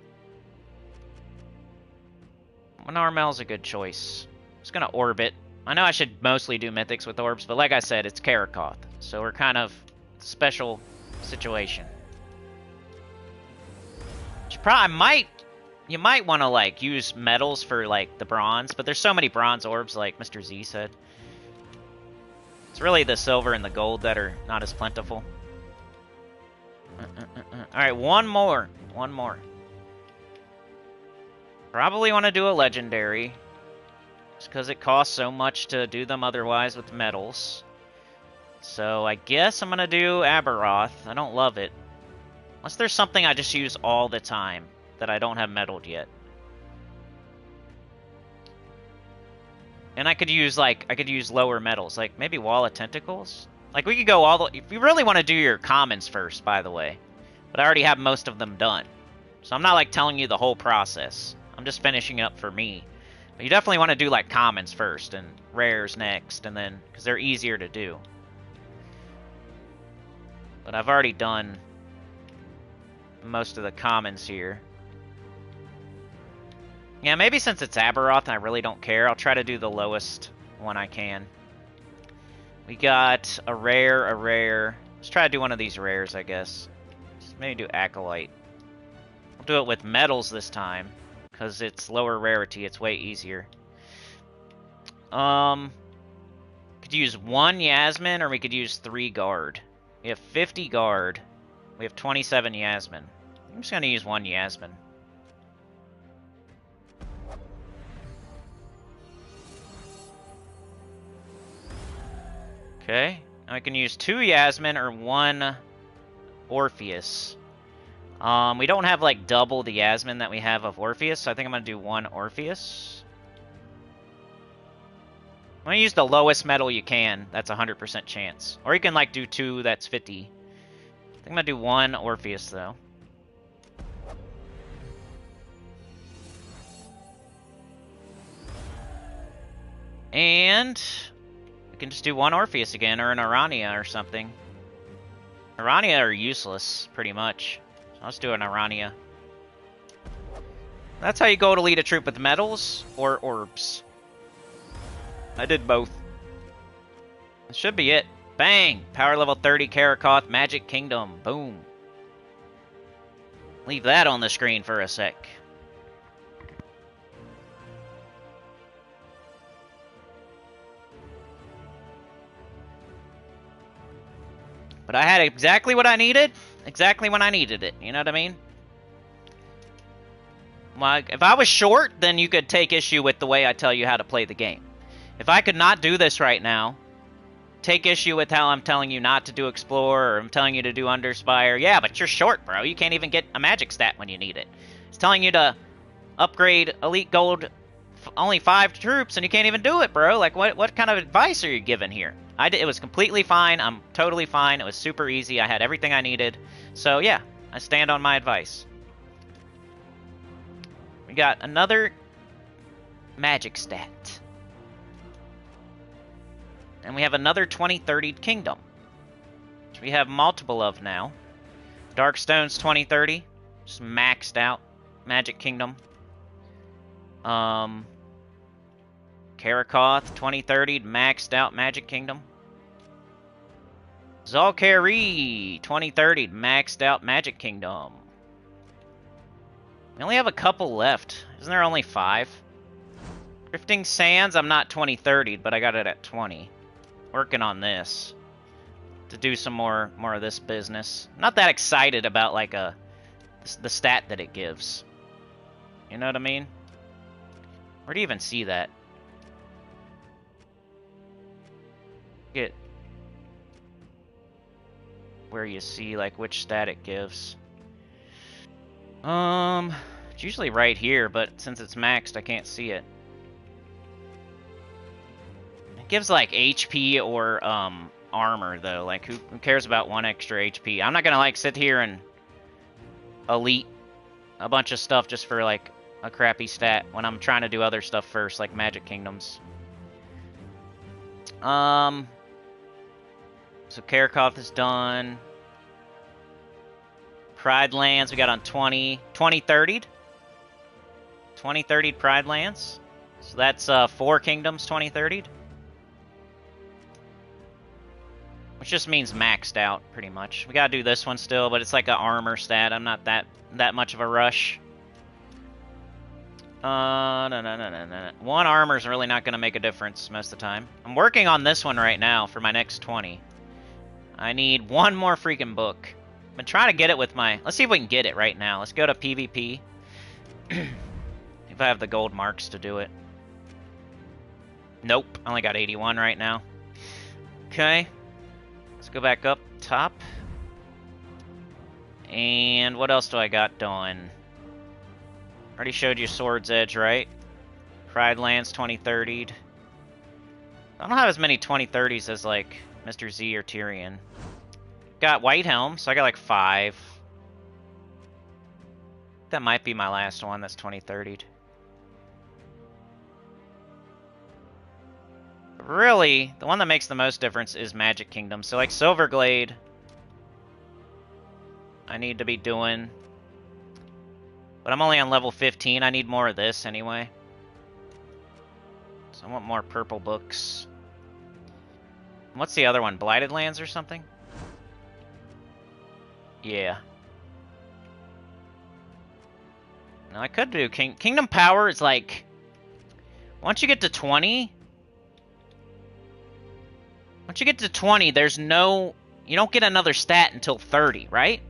Narmel's a good choice. Just gonna orbit. I know I should mostly do mythics with orbs, but like I said, it's Karakoth. So we're kind of special situation. You might want to, like, use metals for, like, the bronze, but there's so many bronze orbs, like Mr. Z said. It's really the silver and the gold that are not as plentiful. Alright, one more. One more. Probably want to do a legendary. Just because it costs so much to do them otherwise with metals. So I guess I'm going to do Aberoth. I don't love it. Unless there's something I just use all the time that I don't have medaled yet. And I could use, like, lower metals. Like, maybe Wall of Tentacles? Like, we could go all the... If you really want to do your commons first, by the way. But I already have most of them done. So I'm not, like, telling you the whole process. I'm just finishing up for me. But you definitely want to do, like, commons first and rares next. And then... Because they're easier to do. But I've already done most of the commons here. Yeah, maybe since it's Aberoth and I really don't care, I'll try to do the lowest one I can. We got a rare, a rare. Let's try to do one of these rares, I guess. Let's maybe do Acolyte. We'll do it with metals this time, because it's lower rarity, it's way easier. Could use 1 Yasmin, or we could use 3 guard. We have 50 guard. We have 27 Yasmin. I'm just gonna use 1 Yasmin. Okay, I can use 2 Yasmin or 1 Orpheus. We don't have like double the Yasmin that we have of Orpheus, so I think I'm gonna do 1 Orpheus. I'm gonna use the lowest metal you can. That's 100% chance. Or you can like do 2. That's 50. I think I'm gonna do 1 Orpheus though. And we can just do 1 Orpheus again, or an Arania or something. Arania are useless, pretty much. So let's do an Arania. That's how you go to lead a troop with metals or orbs. I did both. That should be it. Bang! Power level 30 Karakoth, Magic Kingdom. Boom. Leave that on the screen for a sec. But I had exactly what I needed, exactly when I needed it. You know what I mean? Like, if I was short, then you could take issue with the way I tell you how to play the game. If I could not do this right now, take issue with how I'm telling you not to do Explore, or I'm telling you to do Underspire. Yeah, but you're short, bro. You can't even get a magic stat when you need it. It's telling you to upgrade Elite Gold only 5 troops, and you can't even do it, bro. Like, what kind of advice are you giving here? It was completely fine. I'm totally fine. It was super easy. I had everything I needed. So, yeah, I stand on my advice. We got another magic stat. And we have another 2030 Kingdom, which we have multiple of now. Darkstone's 2030, just maxed out Magic Kingdom. Karakoth 2030, maxed out Magic Kingdom. Zalkari 2030, maxed out Magic Kingdom. We only have a couple left. Isn't there only 5? Drifting Sands, I'm not 2030'd, but I got it at 20. Working on this to do some more of this business. Not that excited about like the stat that it gives. You know what I mean? Where do you even see that? Get where you see like which stat it gives. It's usually right here, but since it's maxed, I can't see it. It gives like HP or armor though. Like who cares about 1 extra HP? I'm not gonna like sit here and elite a bunch of stuff just for like a crappy stat when I'm trying to do other stuff first, like Magic Kingdoms. So Karakoth is done. Pride Lands we got on 2030'd. 2030'd Pride Lands. So that's 4 kingdoms 2030'd. Which just means maxed out, pretty much. We gotta do this one still, but it's like an armor stat. I'm not that much of a rush. No. 1 armor is really not gonna make a difference most of the time. I'm working on this one right now for my next 20. I need 1 more freaking book. I've been trying to get it with my... Let's see if we can get it right now. Let's go to PvP. If I have the gold marks to do it. Nope. I only got 81 right now. Okay. Let's go back up top. And what else do I got done? Already showed you Sword's Edge, right? Pride Lands 2030'd. I don't have as many 2030s as like Mr. Z or Tyrion. Got White Helm, so I got like 5. That might be my last one that's 2030'd. Really, the one that makes the most difference is Magic Kingdom. So like Silverglade, I need to be doing. But I'm only on level 15. I need more of this anyway. So I want more purple books. What's the other one? Blighted Lands or something? Yeah. Now I could do Kingdom Power is like... Once you get to 20... Once you get to 20, there's no... You don't get another stat until 30, right?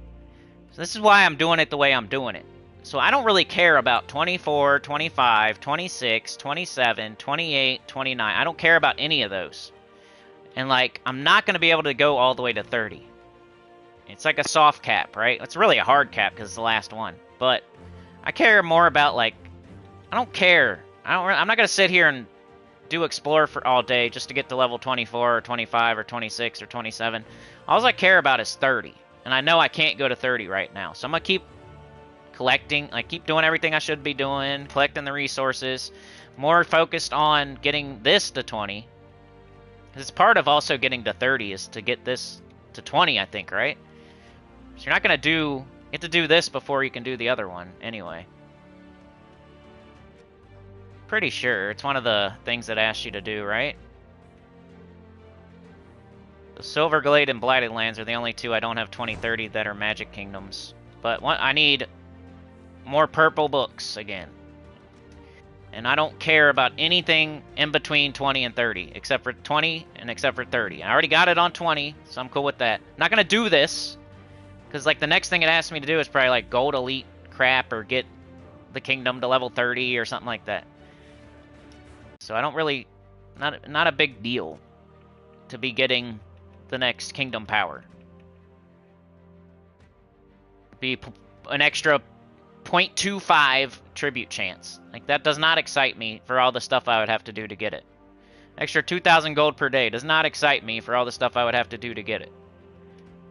So this is why I'm doing it the way I'm doing it. So I don't really care about 24, 25, 26, 27, 28, 29. I don't care about any of those. And, like, I'm not going to be able to go all the way to 30. It's like a soft cap, right? It's really a hard cap because it's the last one. But I care more about, like... I don't care. I'm not going to sit here and do Explore for all day just to get to level 24 or 25 or 26 or 27. All I care about is 30. And I know I can't go to 30 right now. So I'm going to keep collecting, like keep doing everything I should be doing, collecting the resources, more focused on getting this to 20. Because it's part of also getting to 30 is to get this to 20, I think, right? So you're not going to do, you have to do this before you can do the other one, anyway. Pretty sure it's one of the things that asks you to do, right? The Silverglade and Blighted Lands are the only two I don't have 2030 that are Magic Kingdoms. But I need more purple books again. And I don't care about anything in between 20 and 30, except for 20 and except for 30. I already got it on 20, so I'm cool with that. I'm not going to do this, because like the next thing it asks me to do is probably like Gold Elite crap or get the kingdom to level 30 or something like that. So I don't really, not a big deal to be getting the next Kingdom Power. Be an extra 0.25 tribute chance. Like, that does not excite me for all the stuff I would have to do to get it. Extra 2,000 gold per day does not excite me for all the stuff I would have to do to get it.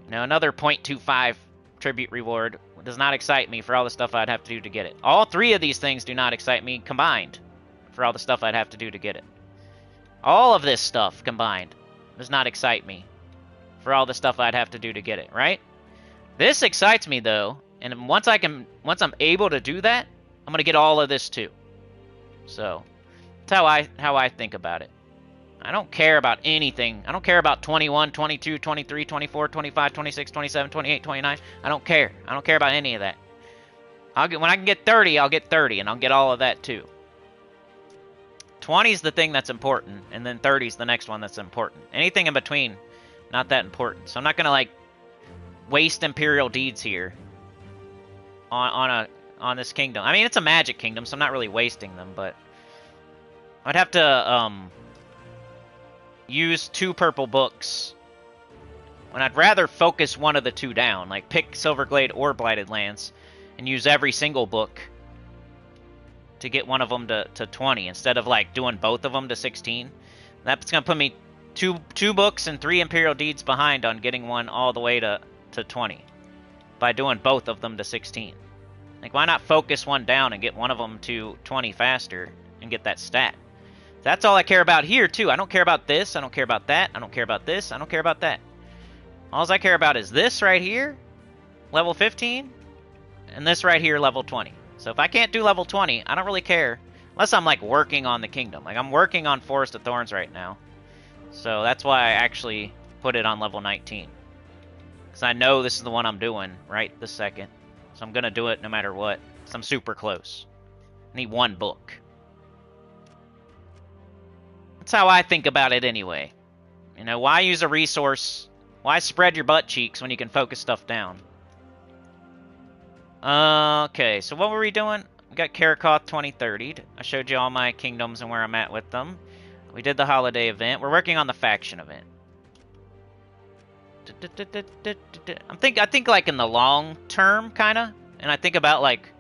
You know, another 0.25 tribute reward does not excite me for all the stuff I'd have to do to get it. All three of these things do not excite me combined for all the stuff I'd have to do to get it. All of this stuff combined does not excite me for all the stuff I'd have to do to get it, right? This excites me, though, and once I'm able to do that, I'm gonna get all of this too. So that's how I think about it. I don't care about anything. I don't care about 21, 22, 23, 24, 25, 26, 27, 28, 29. I don't care. I don't care about any of that. When I can get 30, I'll get 30, and I'll get all of that too. 20 is the thing that's important, and then 30 is the next one that's important. Anything in between, not that important. So I'm not gonna like waste Imperial Deeds here on this kingdom. I mean, it's a Magic Kingdom, so I'm not really wasting them, but I'd have to use 2 purple books when I'd rather focus one of the 2 down, like pick Silverglade or Blighted Lands and use every single book to get one of them to 20 instead of like doing both of them to 16. That's gonna put me two books and 3 Imperial Deeds behind on getting one all the way to 20 by doing both of them to 16. Like, why not focus one down and get one of them to 20 faster and get that stat? That's all I care about here, too. I don't care about this. I don't care about that. I don't care about this. I don't care about that. All I care about is this right here, level 15, and this right here, level 20. So if I can't do level 20, I don't really care. Unless I'm, like, working on the kingdom. Like, I'm working on Forest of Thorns right now. So that's why I actually put it on level 19. Because I know this is the one I'm doing right this second. So I'm going to do it no matter what. Because I'm super close. I need 1 book. That's how I think about it anyway. You know, why use a resource? Why spread your butt cheeks when you can focus stuff down? Okay, so what were we doing? We got Karakoth 2030'd. I showed you all my kingdoms and where I'm at with them. We did the holiday event. We're working on the faction event. I think like in the long term, kind of. And I think about like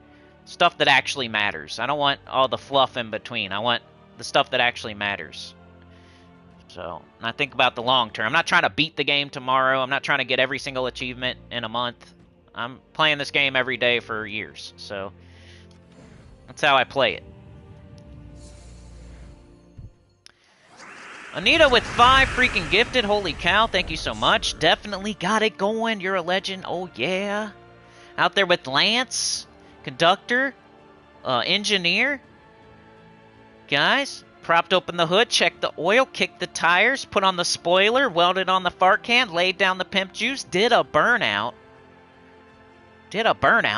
stuff that actually matters. I don't want all the fluff in between. I want the stuff that actually matters. So, I think about the long term. I'm not trying to beat the game tomorrow. I'm not trying to get every single achievement in a month. I'm playing this game every day for years. So, that's how I play it. Anita with 5 freaking gifted. Holy cow, thank you so much. Definitely got it going. You're a legend. Oh, yeah. Out there with Lance, conductor, engineer. Guys, propped open the hood, checked the oil, kicked the tires, put on the spoiler, welded on the fart can, laid down the pimp juice, did a burnout.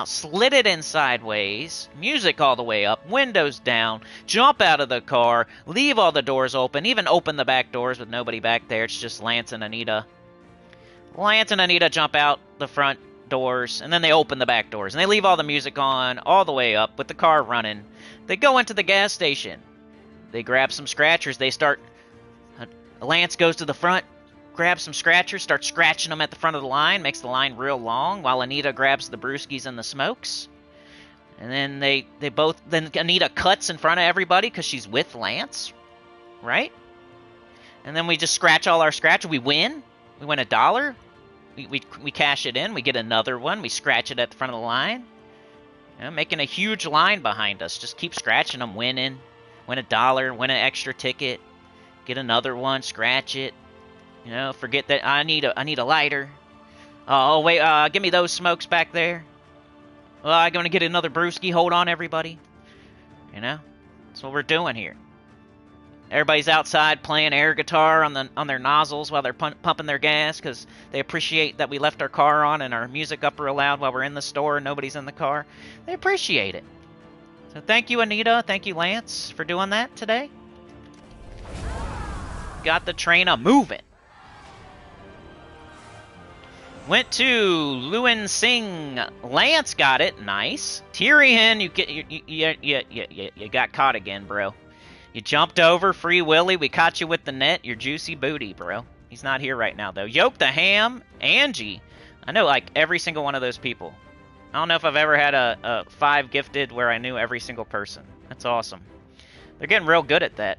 Slid it in sideways, music all the way up, windows down, jump out of the car, leave all the doors open, even open the back doors with nobody back there. It's just Lance and Anita. Lance and Anita jump out the front doors, and then they open the back doors, and they leave all the music on all the way up with the car running. They go into the gas station. They grab some scratchers. They start... Lance goes to the front, grabs some scratchers, starts scratching them at the front of the line, makes the line real long, while Anita grabs the brewskis and the smokes. And then then Anita cuts in front of everybody because she's with Lance, right? And then we just scratch all our scratches. We win. We win $1. We cash it in. We get another one. We scratch it at the front of the line. You know, making a huge line behind us. Just keep scratching them, winning. Win $1, win an extra ticket. Get another one, scratch it. You know, forget that I need a lighter. Oh, wait, give me those smokes back there. Well, I'm going to get another brewski. Hold on, everybody. You know, that's what we're doing here. Everybody's outside playing air guitar on their nozzles while they're pumping their gas because they appreciate that we left our car on and our music up real loud while we're in the store and nobody's in the car. They appreciate it. So thank you, Anita. Thank you, Lance, for doing that today. Got the train a-moving. Went to Lewin Singh. Lance got it. Nice. Tyrion, you got caught again, bro. You jumped over. Free Willy. We caught you with the net. Your juicy booty, bro. He's not here right now, though. Yoke the Ham. Angie. I know, like, every single one of those people. I don't know if I've ever had a 5 gifted where I knew every single person. That's awesome. They're getting real good at that.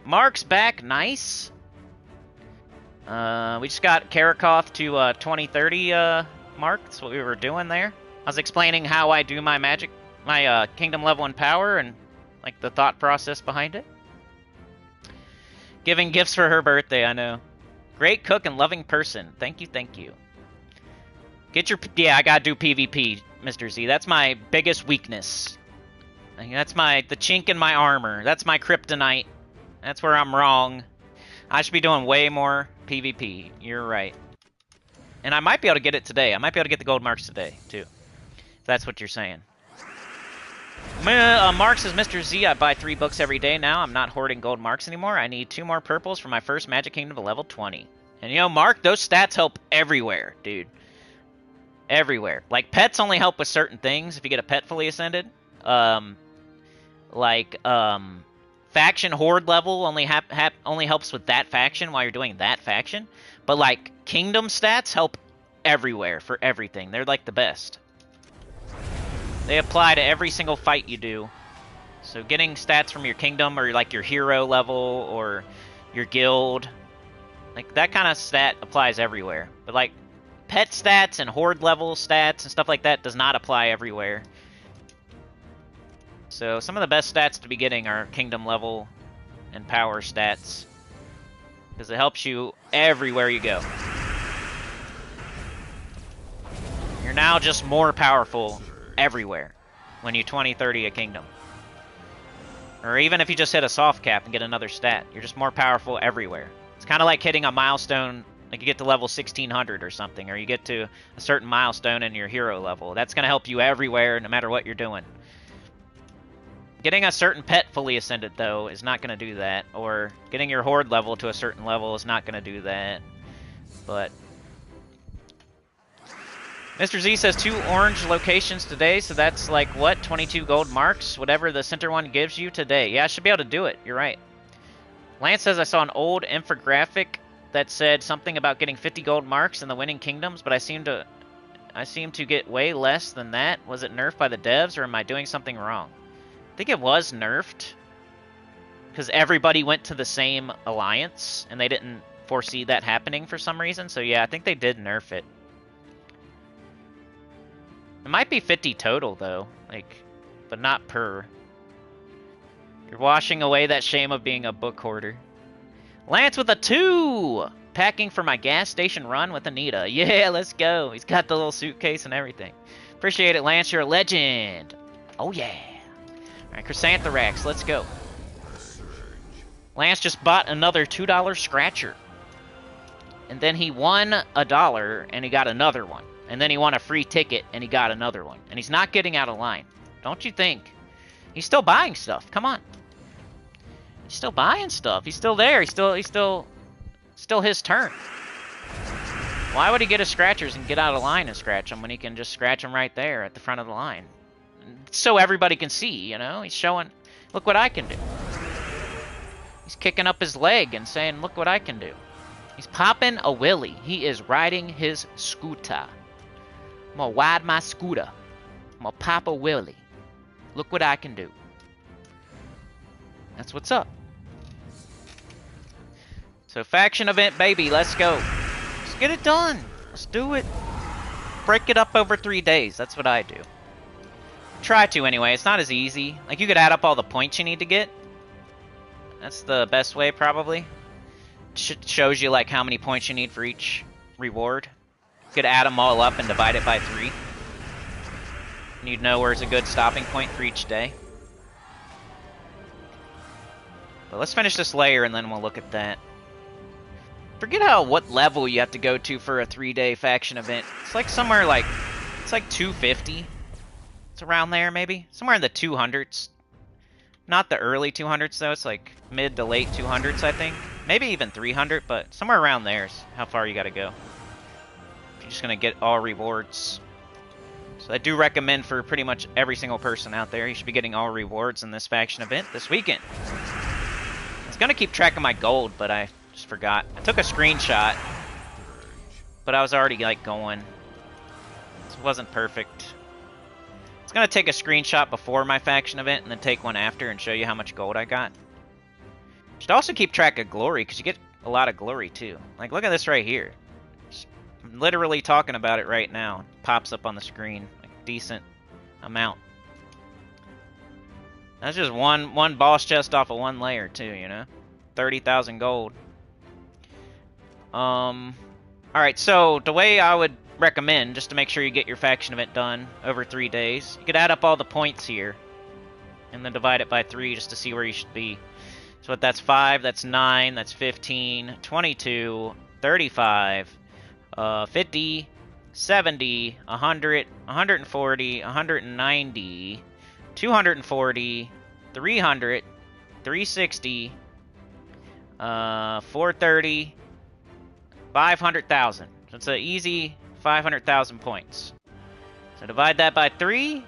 Mark's back. Nice. We just got Karakov to 2030 mark. That's what we were doing there. I was explaining how I do my magic, my kingdom level and power, and like the thought process behind it. Giving gifts for her birthday, I know. Great cook and loving person. Thank you, thank you. Get your... Yeah, I gotta do PvP, Mr. Z. That's my biggest weakness. That's the chink in my armor. That's my kryptonite. That's where I'm wrong. I should be doing way more PvP. You're right. And I might be able to get it today. I might be able to get the gold marks today, too. If that's what you're saying. Mark says, Mr. Z, I buy 3 books every day now. I'm not hoarding gold marks anymore. I need 2 more purples for my first Magic Kingdom to level 20. And you know, Mark, those stats help everywhere, dude. Everywhere. Like, pets only help with certain things if you get a pet fully ascended. Faction horde level only helps with that faction while you're doing that faction. But, like, kingdom stats help everywhere for everything. They're, like, the best. They apply to every single fight you do. So getting stats from your kingdom or, like, your hero level or your guild, like, that kind of stat applies everywhere. But, like, pet stats and horde level stats and stuff like that does not apply everywhere. So some of the best stats to be getting are kingdom level and power stats, because it helps you everywhere you go. You're now just more powerful everywhere when you 20-30 a kingdom. Or even if you just hit a soft cap and get another stat, you're just more powerful everywhere. It's kind of like hitting a milestone, like you get to level 1600 or something, or you get to a certain milestone in your hero level. That's going to help you everywhere no matter what you're doing. Getting a certain pet fully ascended, though, is not going to do that. Or getting your horde level to a certain level is not going to do that. But Mr. Z says 2 orange locations today, so that's like, what, 22 gold marks? Whatever the center one gives you today. Yeah, I should be able to do it. You're right. Lance says I saw an old infographic that said something about getting 50 gold marks in the winning kingdoms, but I seem to get way less than that. Was it nerfed by the devs, or am I doing something wrong? I think it was nerfed, because everybody went to the same alliance, and they didn't foresee that happening for some reason. So yeah, I think they did nerf it. It might be 50 total, though, like, but not per. You're washing away that shame of being a book hoarder. Lance with a 2! Packing for my gas station run with Anita. Yeah, let's go. He's got the little suitcase and everything. Appreciate it, Lance. You're a legend. Oh, yeah. All right, Chrysanthrax, let's go. Lance just bought another $2 scratcher. And then he won $1, and he got another one. And then he won a free ticket, and he got another one. And he's not getting out of line. Don't you think? He's still buying stuff. Come on. He's still buying stuff. He's still there. He's still his turn. Why would he get his scratchers and get out of line and scratch them when he can just scratch them right there at the front of the line? So everybody can see, you know? He's showing, look what I can do. He's kicking up his leg and saying, look what I can do. He's popping a willy. He is riding his scooter. I'm gonna ride my scooter. I'm gonna pop a willy. Look what I can do. That's what's up. So faction event, baby, let's go. Let's get it done. Let's do it. Break it up over 3 days. That's what I do. Try to anyway. It's not as easy. Like, you could add up all the points you need to get. That's the best way, probably. Shows you, like, how many points you need for each reward. You could add them all up and divide it by 3. And you'd know where's a good stopping point for each day. But let's finish this layer and then we'll look at that. Forget what level you have to go to for a 3-day faction event. It's like somewhere like, it's like 250. It's around there maybe. Somewhere in the 200s. Not the early 200s though, it's like mid to late 200s I think. Maybe even 300, but somewhere around there is how far you gotta go. If you're just gonna get all rewards. So I do recommend for pretty much every single person out there, you should be getting all rewards in this faction event this weekend. I was gonna keep track of my gold, but I just forgot. I took a screenshot, but I was already like going. This wasn't perfect. It's gonna take a screenshot before my faction event and then take one after and show you how much gold I got. Should also keep track of glory because you get a lot of glory too. Like, look at this right here. I'm literally talking about it right now. It pops up on the screen, like decent amount. That's just one boss chest off of one layer too, you know? 30,000 gold. Alright, so the way I would recommend, just to make sure you get your faction event done over 3 days, you could add up all the points here and then divide it by 3 just to see where you should be. So that's 5, that's 9, that's 15, 22, 35, 50, 70, 100, 140, 190, 240, 300, 360, 430, 500,000. So it's an easy 500,000 points. So divide that by 3,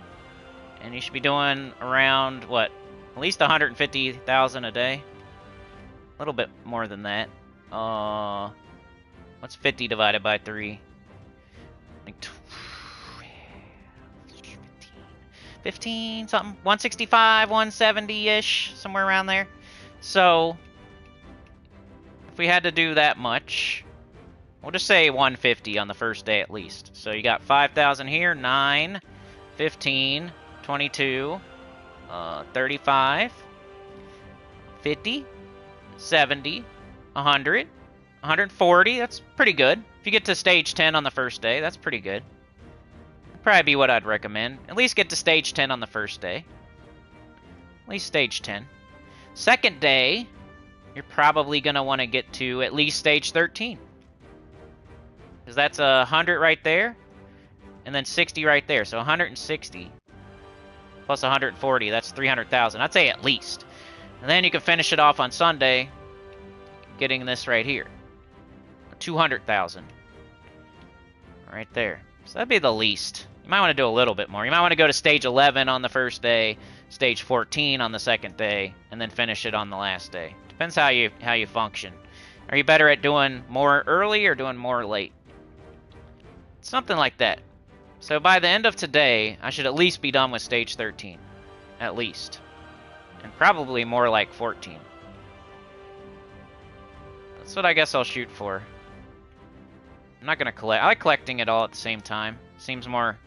and you should be doing around, what, at least 150,000 a day. A little bit more than that. What's 50 divided by 3? Like 15 something, 165, 170-ish, somewhere around there. So if we had to do that much, we'll just say 150 on the first day at least. So you got 5,000 here, 9, 15, 22, 35, 50, 70, 100, 140. That's pretty good. If you get to stage 10 on the first day, that's pretty good. That'd probably be what I'd recommend. At least get to stage 10 on the first day. At least stage 10. Second day, you're probably going to want to get to at least stage 13. Because that's 100 right there, and then 60 right there. So 160 plus 140, that's 300,000. I'd say at least. And then you can finish it off on Sunday, getting this right here. 200,000. Right there. So that'd be the least. You might want to do a little bit more. You might want to go to stage 11 on the first day, stage 14 on the second day, and then finish it on the last day. Depends how you function. Are you better at doing more early or doing more late? Something like that. So by the end of today, I should at least be done with stage 13. At least. And probably more like 14. That's what I guess I'll shoot for. I'm not going to collect. I like collecting it all at the same time. Seems more...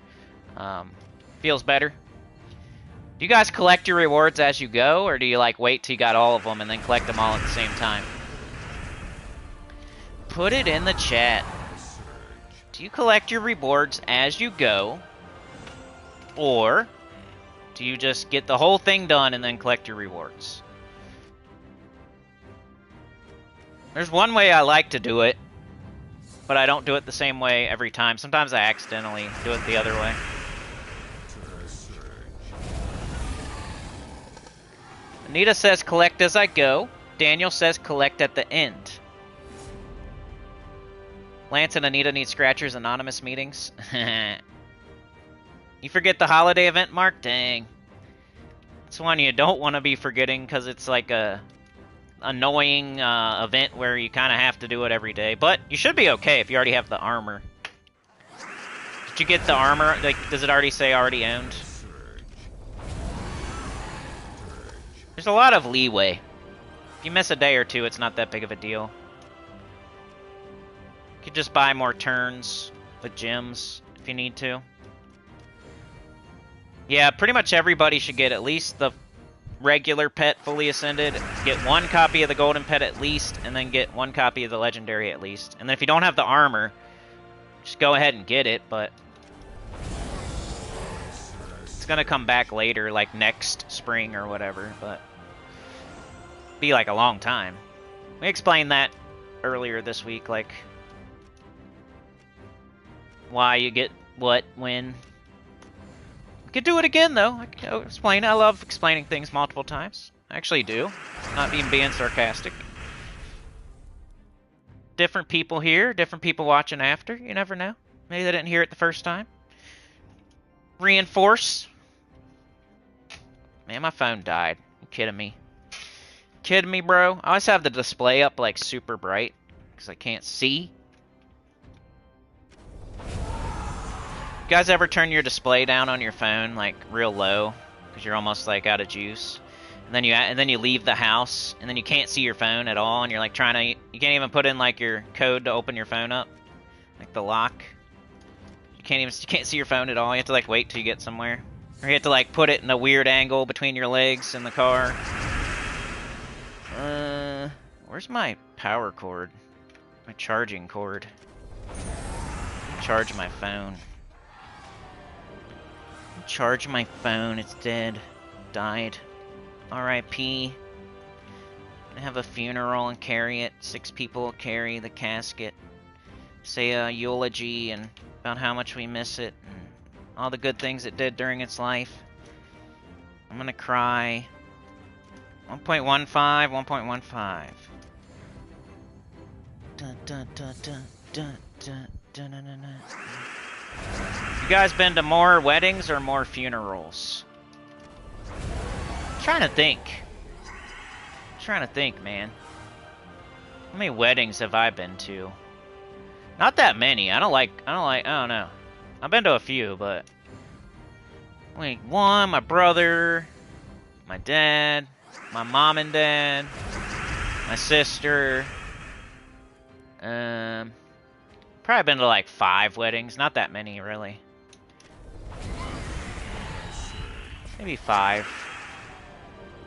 feels better. Do you guys collect your rewards as you go? Or do you like wait till you got all of them and then collect them all at the same time? Put it in the chat. Do you collect your rewards as you go? Or do you just get the whole thing done and then collect your rewards? There's one way I like to do it, but I don't do it the same way every time. Sometimes I accidentally do it the other way. Anita says collect as I go. Daniel says collect at the end. Lance and Anita need Scratchers Anonymous meetings. You forget the holiday event, Mark? Dang. It's one you don't want to be forgetting because it's like a annoying event where you kind of have to do it every day. But you should be okay if you already have the armor. Did you get the armor? Like, does it already say already owned? There's a lot of leeway. If you miss a day or two, it's not that big of a deal. You could just buy more turns with gems if you need to. Yeah, pretty much everybody should get at least the regular pet fully ascended, get one copy of the golden pet at least, and then get one copy of the legendary at least. And then if you don't have the armor, just go ahead and get it, but it's gonna come back later, like next spring or whatever, but be like a long time. We explained that earlier this week, like why you get what, when. We could do it again, though. I can explain. I love explaining things multiple times. I actually do. Not even being sarcastic. Different people here, different people watching after. You never know. Maybe they didn't hear it the first time. Reinforce. Man, my phone died. You kidding me? Kidding me, bro? I always have the display up, like, super bright. Because I can't see. You guys ever turn your display down on your phone, like, real low? Because you're almost, like, out of juice. And then you leave the house, and then you can't see your phone at all, and you're, like, trying to... You can't even put in, like, your code to open your phone up. Like, the lock. You can't see your phone at all. You have to, like, wait till you get somewhere. Or you have to, like, put it in a weird angle between your legs in the car. Where's my power cord? My charging cord. Charge my phone. Charge my phone, it's dead. Died. R.I.P. Gonna have a funeral and carry it. 6 people will carry the casket. Say a eulogy and about how much we miss it and all the good things it did during its life. I'm gonna cry. 1.15, 1.15. Dun dun dun dun dun dun dun dun dun dun. You guys been to more weddings or more funerals? I'm trying to think. Man. How many weddings have I been to? Not that many. I don't know. I've been to a few, but wait, one, my brother, my dad, my mom and dad, my sister. Probably been to like 5 weddings. Not that many, really. Maybe 5.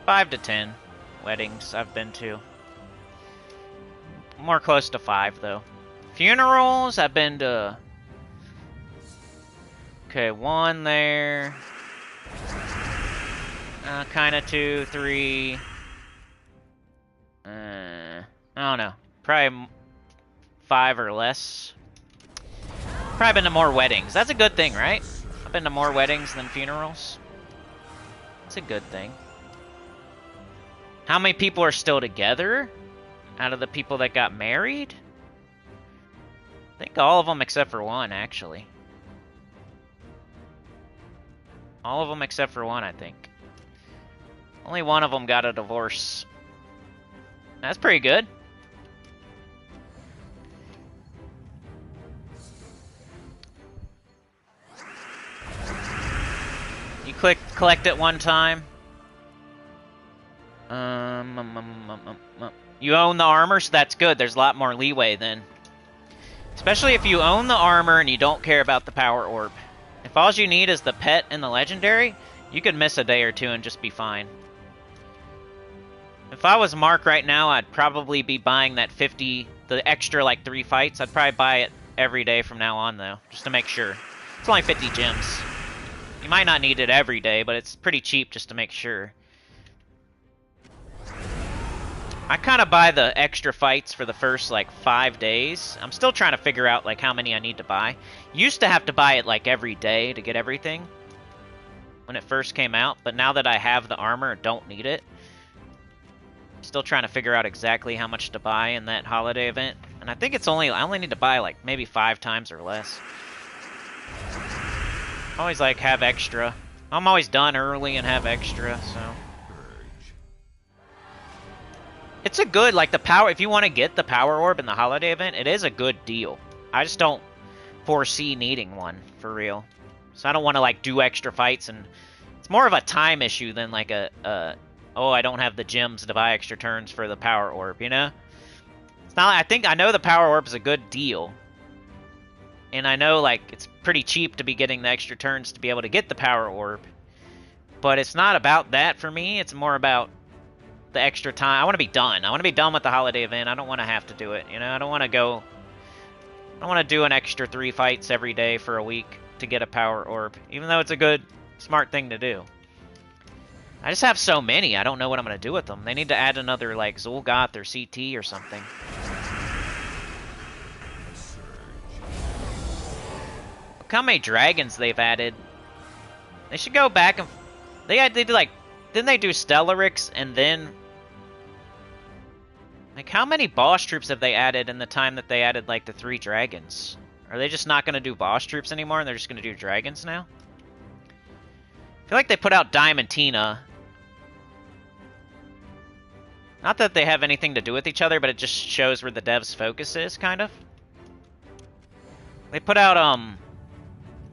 5 to 10 weddings I've been to. More close to 5, though. Funerals, I've been to... Okay, 1 there. Kinda 2, 3. I don't know. Probably 5 or less. Probably been to more weddings. That's a good thing, right? I've been to more weddings than funerals. That's a good thing. How many people are still together? Out of the people that got married? I think all of them except for 1, actually. All of them except for 1, I think. Only 1 of them got a divorce. That's pretty good. You collect it 1 time. You own the armor, so that's good. There's a lot more leeway then. Especially if you own the armor and you don't care about the power orb. If all you need is the pet and the legendary, you could miss a day or 2 and just be fine. If I was Mark right now, I'd probably be buying that 50, the extra like 3 fights. I'd probably buy it every day from now on though, just to make sure. It's only 50 gems. You might not need it every day, but it's pretty cheap just to make sure. I kind of buy the extra fights for the first like 5 days. I'm still trying to figure out like how many I need to buy. Used to have to buy it like every day to get everything when it first came out, but now that I have the armor, don't need it. Still trying to figure out exactly how much to buy in that holiday event. And I think I only need to buy like maybe 5 times or less. Always like have extra. I'm always done early and have extra, so. It's a good, like the power, if you want to get the power orb in the holiday event, it is a good deal. I just don't foresee needing one, for real. So I don't want to like do extra fights, and it's more of a time issue than like oh, I don't have the gems to buy extra turns for the power orb, you know? It's not, I know the power orb is a good deal. And I know like it's pretty cheap to be getting the extra turns to be able to get the power orb. But it's not about that for me, it's more about the extra time. I want to be done. I want to be done with the holiday event. I don't want to have to do it, you know? I don't want to do an extra 3 fights every day for a week to get a power orb, even though it's a good, smart thing to do. I just have so many, I don't know what I'm going to do with them. They need to add another, like, Zul'Goth or CT or something. Look how many dragons they've added. They should go back and... They did, like... Didn't they do Stellarix and then... Like, how many boss troops have they added in the time that they added, like, the 3 dragons? Are they just not going to do boss troops anymore and they're just going to do dragons now? I feel like they put out Diamantina. Not that they have anything to do with each other, but it just shows where the devs' focus is, kind of. They put out, I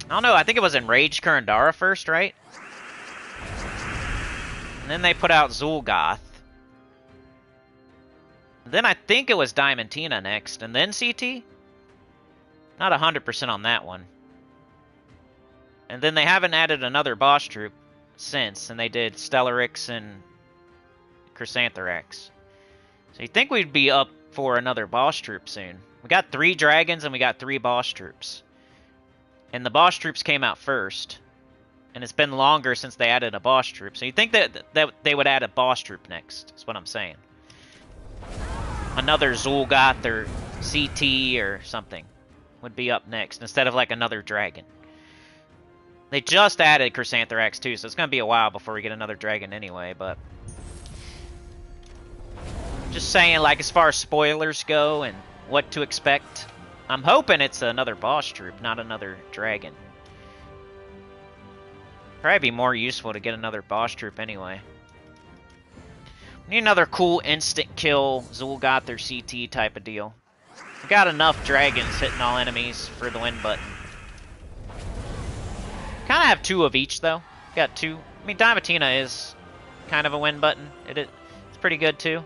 don't know, I think it was Enraged Kurandara first, right? And then they put out Zul'Goth. Then I think it was Diamantina next, and then CT? Not 100% on that one. And then they haven't added another boss troop since, and they did Stellarix and Chrysantherax. So you'd think we'd be up for another boss troop soon. We got 3 dragons and we got 3 boss troops. And the boss troops came out first. And it's been longer since they added a boss troop. So you'd think that they would add a boss troop next, is what I'm saying. Another Zul'Goth or CT or something would be up next, instead of like another dragon. They just added Chrysantherax too, so it's going to be a while before we get another dragon anyway, but... Just saying, like, as far as spoilers go and what to expect, I'm hoping it's another boss troop, not another dragon. Probably be more useful to get another boss troop anyway. We need another cool instant kill Zul'Goth or CT type of deal. We got enough dragons hitting all enemies for the win button. Kind of have 2 of each though. Got 2. I mean, Diamantina is kind of a win button. It's pretty good too.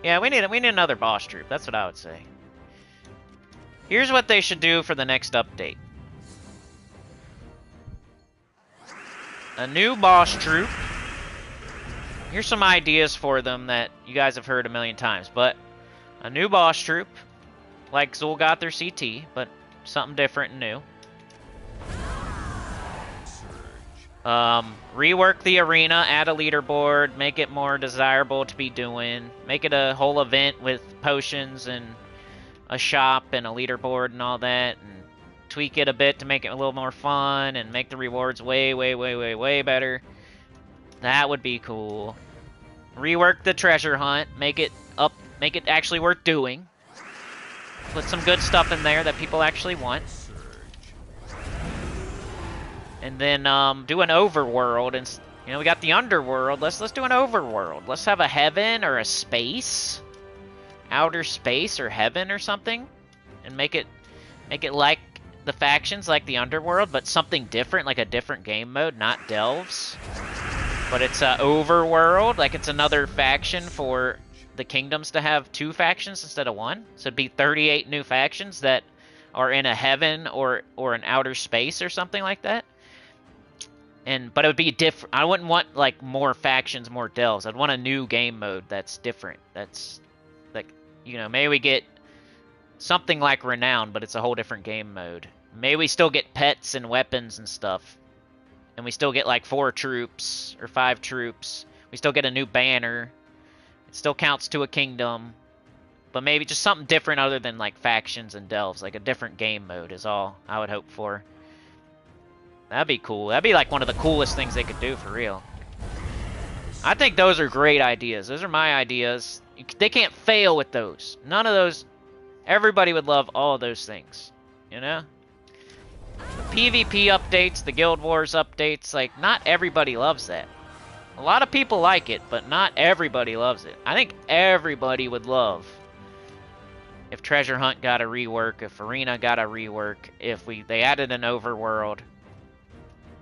Yeah, we need another boss troop. That's what I would say. Here's what they should do for the next update. A new boss troop. Here's some ideas for them that you guys have heard a million times, but a new boss troop, like Zul'Goth or CT, but something different and new. Rework the arena, add a leaderboard, make it more desirable to be doing, make it a whole event with potions and a shop and a leaderboard and all that, and tweak it a bit to make it a little more fun and make the rewards way, way, way, way, way better. That would be cool. Rework the treasure hunt, make it actually worth doing. Put some good stuff in there that people actually want. And then do an overworld, and you know, we got the underworld. Let's do an overworld. Let's have a heaven or a space, outer space or heaven or something, and make it like the factions, like the underworld, but something different, like a different game mode, not delves. But it's a overworld, like it's another faction for the kingdoms to have 2 factions instead of 1. So it'd be 38 new factions that are in a heaven or an outer space or something like that. But it would be different. I wouldn't want like more factions, more delves. I'd want a new game mode that's different. That's like, you know, maybe we get something like Renown, but it's a whole different game mode. Maybe we still get pets and weapons and stuff, and we still get like 4 troops or 5 troops. We still get a new banner. It still counts to a kingdom, but maybe just something different other than like factions and delves. Like a different game mode is all I would hope for. That'd be cool. That'd be like one of the coolest things they could do for real. I think those are great ideas. Those are my ideas. They can't fail with those. None of those. Everybody would love all of those things. You know? The PvP updates, the Guild Wars updates, like, not everybody loves that. A lot of people like it, but not everybody loves it. I think everybody would love if Treasure Hunt got a rework, if Arena got a rework, if they added an overworld.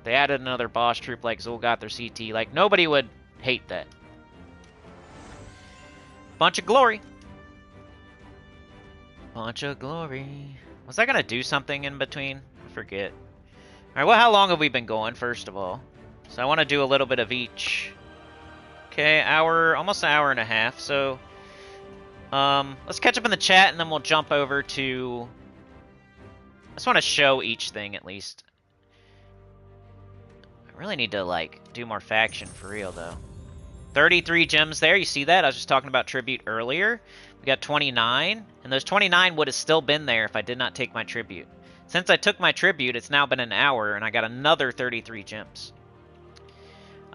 They added another boss troop like Zul got their CT. Like, nobody would hate that. Bunch of glory. Bunch of glory. Was I going to do something in between? I forget. Alright, well, how long have we been going, first of all? So I want to do a little bit of each. Okay, almost an hour and a half. So, let's catch up in the chat, and then we'll jump over to... I just want to show each thing, at least. I really need to, like, do more faction for real, though. 33 gems there, you see that? I was just talking about tribute earlier. We got 29, and those 29 would have still been there if I did not take my tribute. Since I took my tribute, it's now been an hour, and I got another 33 gems.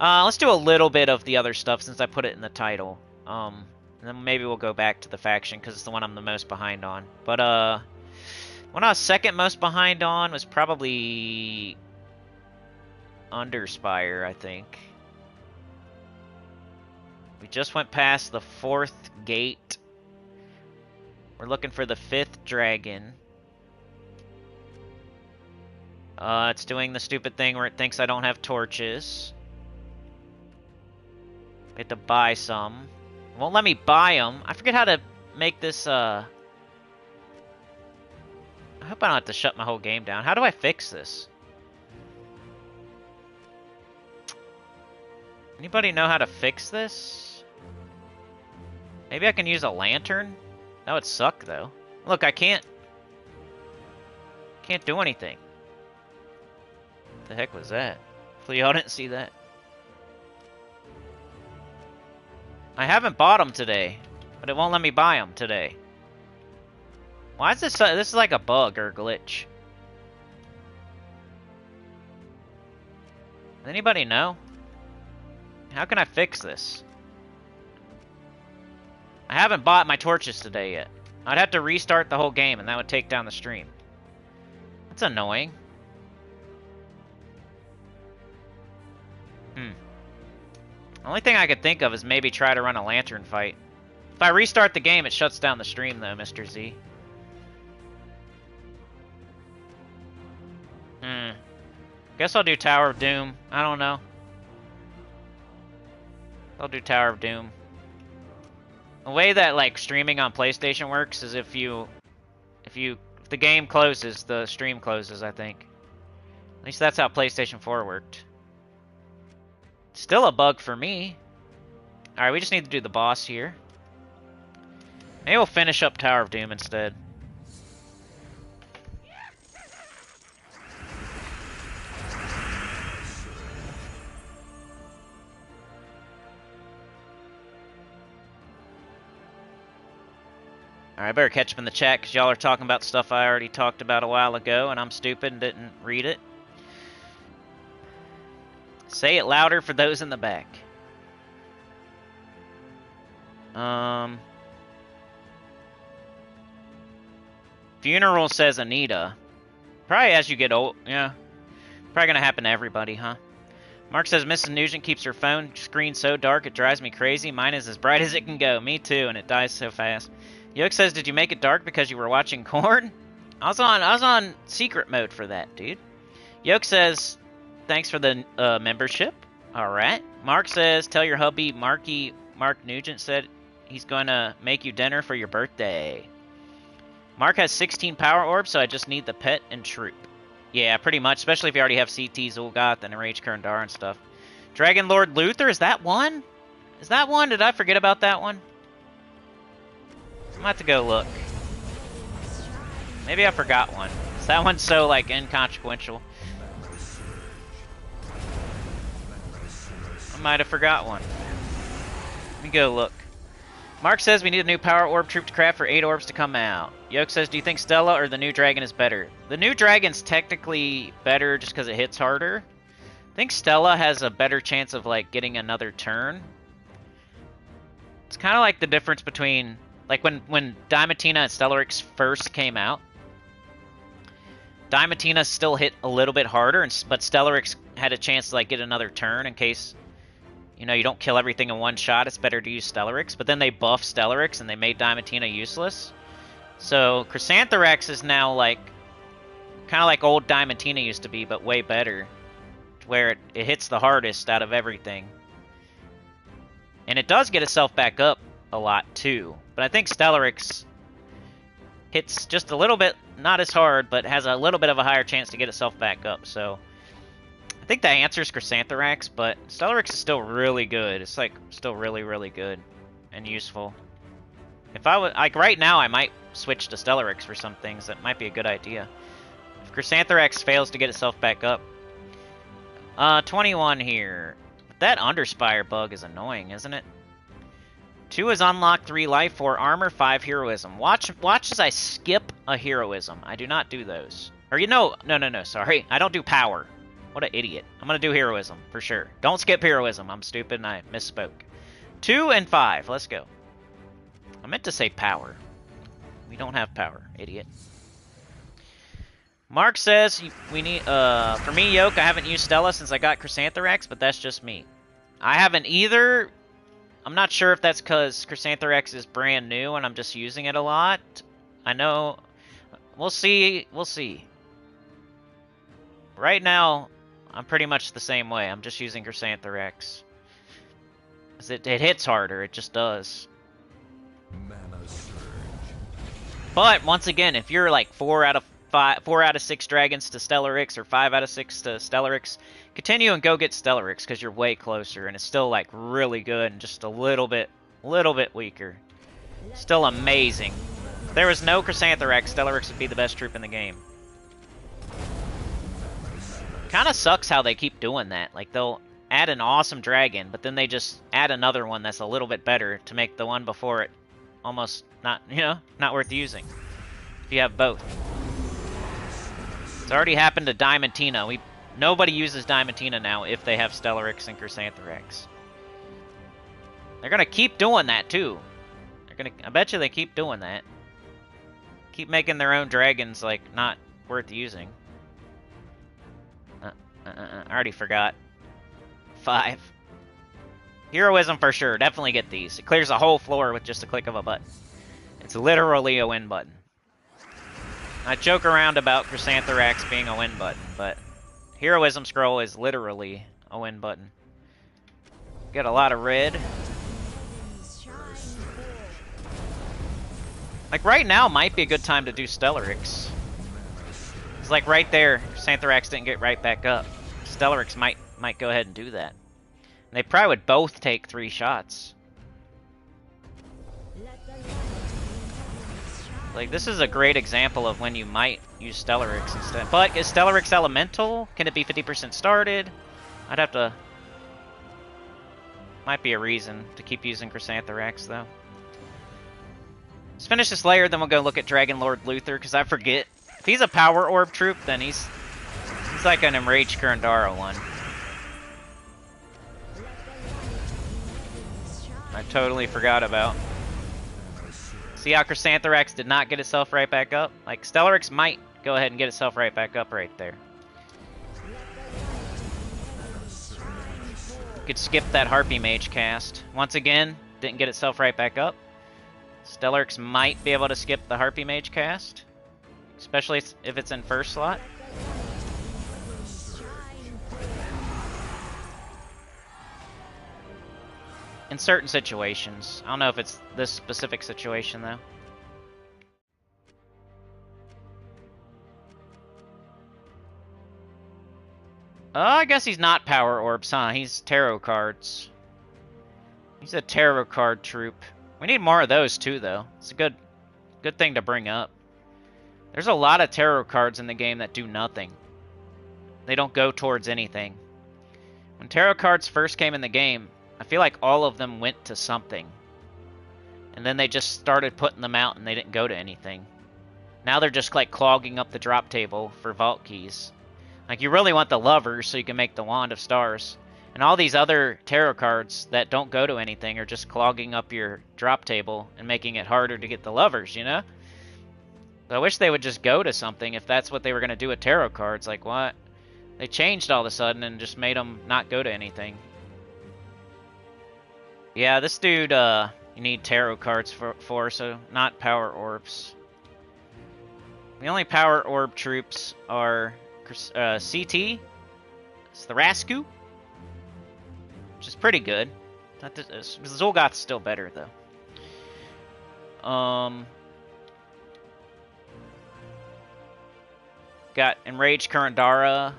Let's do a little bit of the other stuff since I put it in the title. And then maybe we'll go back to the faction, because it's the one I'm the most behind on. But, one I was second most behind on was probably... Underspire, I think. We just went past the 4th gate. We're looking for the 5th dragon. It's doing the stupid thing where it thinks I don't have torches. We have to buy some. It won't let me buy them. I forget how to make this, I hope I don't have to shut my whole game down. How do I fix this? Anybody know how to fix this? Maybe I can use a lantern? That would suck, though. Look, I can't do anything. What the heck was that? Hopefully y'all didn't see that. I haven't bought them today, but it won't let me buy them today. Why is this? This is like a bug or a glitch. Does anybody know? How can I fix this? I haven't bought my torches today yet. I'd have to restart the whole game, and that would take down the stream. That's annoying. The only thing I could think of is maybe try to run a lantern fight. If I restart the game, it shuts down the stream, though, Mr. Z. Guess I'll do Tower of Doom. I don't know. I'll do Tower of Doom. The way that like streaming on PlayStation works is if the game closes, the stream closes, I think. At least that's how PlayStation 4 worked. Still a bug for me. Alright, we just need to do the boss here. Maybe we'll finish up Tower of Doom instead. Alright, I better catch up in the chat because y'all are talking about stuff I already talked about a while ago and I'm stupid and didn't read it. Say it louder for those in the back. Funeral says Anita. Probably as you get old, yeah. Probably gonna happen to everybody, huh? Mark says Mrs. Nugent keeps her phone screen so dark it drives me crazy. Mine is as bright as it can go. Me too, and it dies so fast. Yoke says, did you make it dark because you were watching Korn? I was on secret mode for that, dude. Yoke says, thanks for the membership. Alright. Mark says, tell your hubby Mark Nugent said he's going to make you dinner for your birthday. Mark has 16 power orbs, so I just need the pet and troop. Yeah, pretty much, especially if you already have CT Zul'Goth and Enraged Kurndar and stuff. Dragon Lord Luther, is that one? Is that one? Did I forget about that one? I'm gonna have to go look. Maybe I forgot one. Is that one so, like, inconsequential? I might have forgot one. Let me go look. Mark says we need a new power orb troop to craft for 8 orbs to come out. Yoke says, do you think Stella or the new dragon is better? The new dragon's technically better just because it hits harder. I think Stella has a better chance of, like, getting another turn. It's kind of like the difference between, like, when Diamantina and Stellarix first came out. Diamantina still hit a little bit harder, but Stellarix had a chance to, like, get another turn in case, you know, you don't kill everything in one shot. It's better to use Stellarix. But then they buffed Stellarix and they made Diamantina useless. So Chrysantherax is now, like, kind of like old Diamantina used to be, but way better. Where it hits the hardest out of everything. And it does get itself back up a lot, too. But I think Stellarix hits just a little bit, not as hard, but has a little bit of a higher chance to get itself back up. So I think that answers Chrysantherax, but Stellarix is still really good. It's, like, still really, really good and useful. If I would, like, right now, I might switch to Stellarix for some things. That might be a good idea. If Chrysantherax fails to get itself back up. 21 here. That Underspire bug is annoying, isn't it? 2 is unlock, 3 life, 4 armor, 5 heroism. Watch as I skip a heroism. I do not do those. Or, you know, no, sorry. I don't do power. What an idiot. I'm going to do heroism, for sure. Don't skip heroism. I'm stupid and I misspoke. 2 and 5. Let's go. I meant to say power. We don't have power, idiot. Mark says we need, for me, Yoke, I haven't used Stella since I got Chrysantherax, but that's just me. I haven't either. I'm not sure if that's because Chrysantherax is brand new and I'm just using it a lot. I know. We'll see. We'll see. Right now, I'm pretty much the same way. I'm just using Chrysantherax. It hits harder. It just does. But, once again, if you're like 4 out of 6 dragons to Stellarix or 5 out of 6 to Stellarix, continue and go get Stellarix because you're way closer and it's still like really good and just a little bit weaker. Still amazing. If there was no Chrysantherax, Stellarix would be the best troop in the game. Kind of sucks how they keep doing that. Like, they'll add an awesome dragon, but then they just add another one that's a little bit better to make the one before it almost not, you know, not worth using. If you have both. It's already happened to Diamantina. Nobody uses Diamantina now if they have Stellarix and Chrysantherax. They're gonna keep doing that too. I bet you they keep doing that. Keep making their own dragons like not worth using. I already forgot. 5. Heroism for sure. Definitely get these. It clears a whole floor with just a click of a button. It's literally a win button. I joke around about Chrysantherax being a win button, but Heroism Scroll is literally a win button. Get a lot of red. Like, right now might be a good time to do Stellarix. It's like right there, Chrysantherax didn't get right back up. Stellarix might go ahead and do that. And they probably would both take 3 shots. Like, this is a great example of when you might use Stellarix instead. But is Stellarix elemental? Can it be 50% started? I'd have to... Might be a reason to keep using Chrysantherax, though. Let's finish this layer, then we'll go look at Dragon Lord Luther, because I forget. If he's a power orb troop, then he's like an Enraged Kurndara one. I totally forgot about. See how Chrysantherax did not get itself right back up? Like, Stellarix might go ahead and get itself right back up right there. Could skip that Harpy Mage cast. Once again, didn't get itself right back up. Stellarix might be able to skip the Harpy Mage cast. Especially if it's in first slot. In certain situations. I don't know if it's this specific situation, though. I guess he's not power orbs, huh? He's tarot cards. He's a tarot card troop. We need more of those too, though. It's a good thing to bring up. There's a lot of tarot cards in the game that do nothing. They don't go towards anything. When tarot cards first came in the game, I feel like all of them went to something. And then they just started putting them out and they didn't go to anything. Now they're just like clogging up the drop table for vault keys. Like, you really want the lovers so you can make the Wand of Stars. And all these other tarot cards that don't go to anything are just clogging up your drop table and making it harder to get the lovers, you know? So I wish they would just go to something if that's what they were going to do with tarot cards. Like, what? They changed all of a sudden and just made them not go to anything. Yeah, this dude, you need tarot cards for, so not power orbs. The only power orb troops are CT, it's the Rasku, which is pretty good. Zolgoth's still better, though. Got Enraged Kurandara.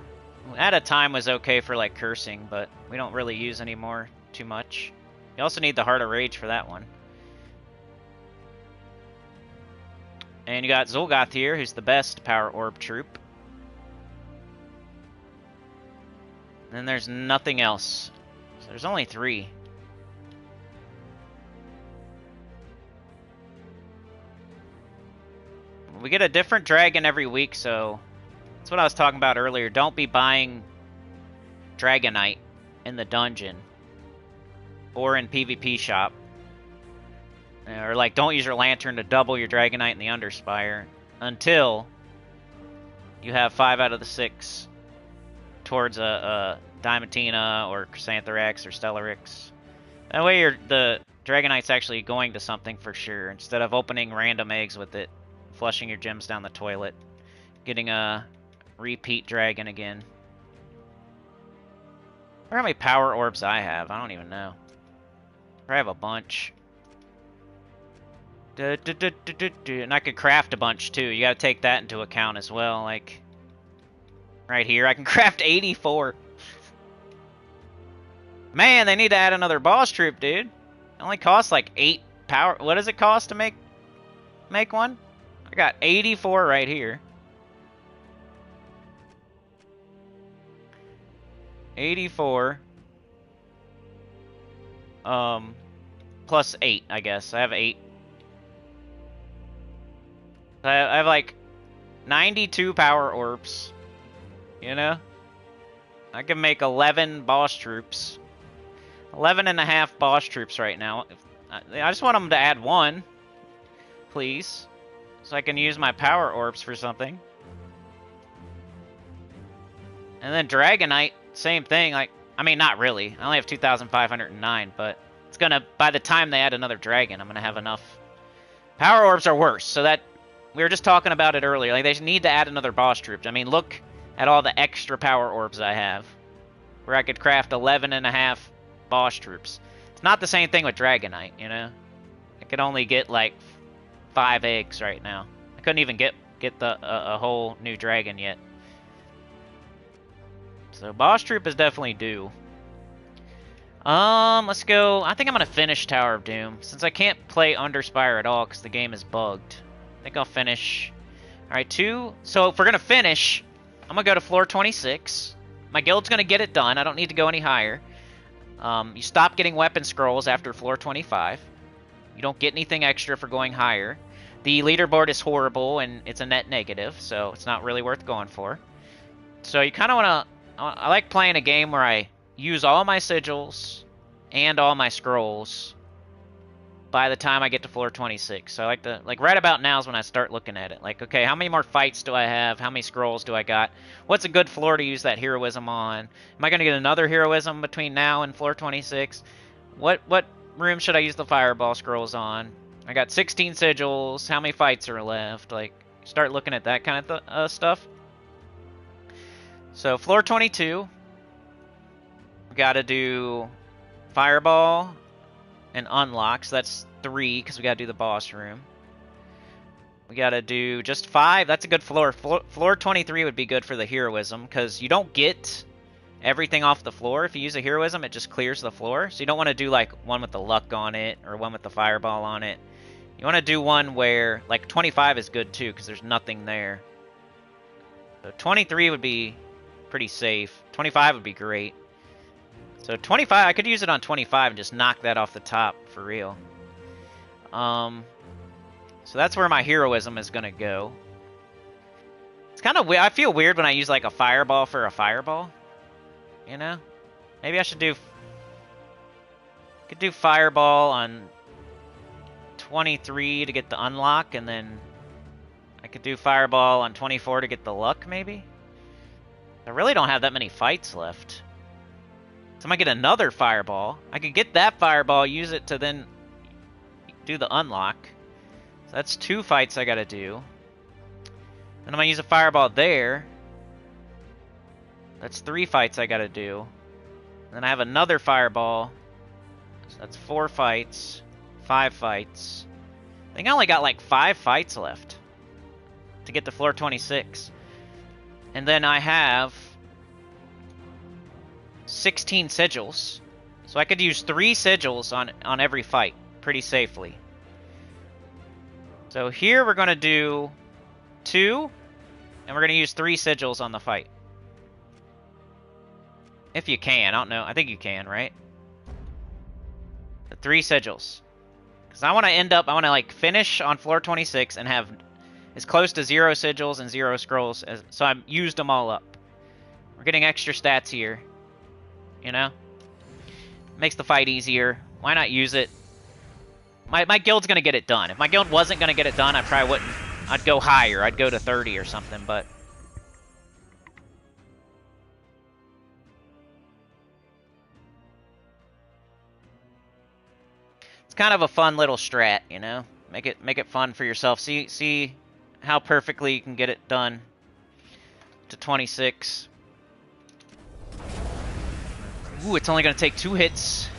At a time was okay for, like, cursing, but we don't really use anymore too much. You also need the Heart of Rage for that one. And you got Zolgoth here, who's the best power orb troop. And then there's nothing else. So there's only 3. We get a different dragon every week, so that's what I was talking about earlier. Don't be buying Dragonite in the dungeon or in PvP shop. Or, like, don't use your lantern to double your Dragonite in the Underspire until you have 5 out of the 6 towards a Diamantina or Chrysantherax or Stellarix. That way the Dragonite's actually going to something for sure, instead of opening random eggs with it, flushing your gems down the toilet, getting a repeat dragon again. I wonder how many power orbs I have. I don't even know. I have a bunch. And I could craft a bunch too. You gotta take that into account as well. Like, right here, I can craft 84. Man, they need to add another boss troop, dude. It only costs like 8 power. What does it cost to make one? I got 84 right here. 84. Plus 8, I guess. I have 8. I have like 92 power orbs. You know? I can make 11 boss troops. 11 and a half boss troops right now. I just want them to add 1. Please. So I can use my power orbs for something. And then Dragonite, same thing. Like, I mean, not really. I only have 2,509, but it's gonna, by the time they add another dragon, I'm gonna have enough. Power orbs are worse, so that, we were just talking about it earlier. Like, they need to add another boss troop. I mean, look at all the extra power orbs I have, where I could craft 11 and a half boss troops. It's not the same thing with Dragonite, you know? I could only get, like, 5 eggs right now. I couldn't even get a whole new dragon yet. So, boss troop is definitely due. Let's go. I think I'm going to finish Tower of Doom, since I can't play Underspire at all because the game is bugged. I think I'll finish. Alright, 2. So, if we're going to finish, I'm going to go to floor 26. My guild's going to get it done. I don't need to go any higher. You stop getting weapon scrolls after floor 25. You don't get anything extra for going higher. The leaderboard is horrible, and it's a net negative, so it's not really worth going for. So you kind of want to... I like playing a game where I use all my sigils and all my scrolls by the time I get to floor 26. So I like to... Like, right about now is when I start looking at it. Like, okay, how many more fights do I have? How many scrolls do I got? What's a good floor to use that heroism on? Am I going to get another heroism between now and floor 26? What room should I use the fireball scrolls on? I got 16 sigils. How many fights are left? Like, start looking at that kind of stuff. So, floor 22. We got to do fireball and unlock. So that's 3 because we got to do the boss room. We got to do just 5. That's a good floor. Floor 23 would be good for the heroism because you don't get everything off the floor. If you use a heroism, it just clears the floor. So you don't want to do like one with the luck on it or one with the fireball on it. You want to do one where like 25 is good too because there's nothing there. So 23 would be pretty safe. 25 would be great. So 25, I could use it on 25 and just knock that off the top for real. So that's where my heroism is going to go. It's kind of weird. I feel weird when I use like a fireball for a fireball. You know? Maybe I should do... Could do fireball on 23 to get the unlock, and then I could do fireball on 24 to get the luck, maybe? I really don't have that many fights left. So I might get another fireball. I could get that fireball, use it to then do the unlock. So that's 2 fights I gotta do. Then I'm gonna use a fireball there. That's 3 fights I gotta do. And then I have another fireball. So that's 4 fights. 5 fights. I think I only got like 5 fights left to get to floor 26. And then I have 16 sigils. So I could use 3 sigils on every fight pretty safely. So here we're going to do 2, and we're going to use 3 sigils on the fight. If you can, I don't know. I think you can, right? The 3 sigils. Because I want to I want to like finish on floor 26 and have as close to 0 sigils and 0 scrolls, so I've used them all up. We're getting extra stats here. You know? Makes the fight easier. Why not use it? My guild's going to get it done. If my guild wasn't going to get it done, I probably wouldn't. I'd go higher. I'd go to 30 or something, but... It's kind of a fun little strat, you know? Make it fun for yourself. See how perfectly you can get it done to 26. Ooh, it's only going to take 2 hits.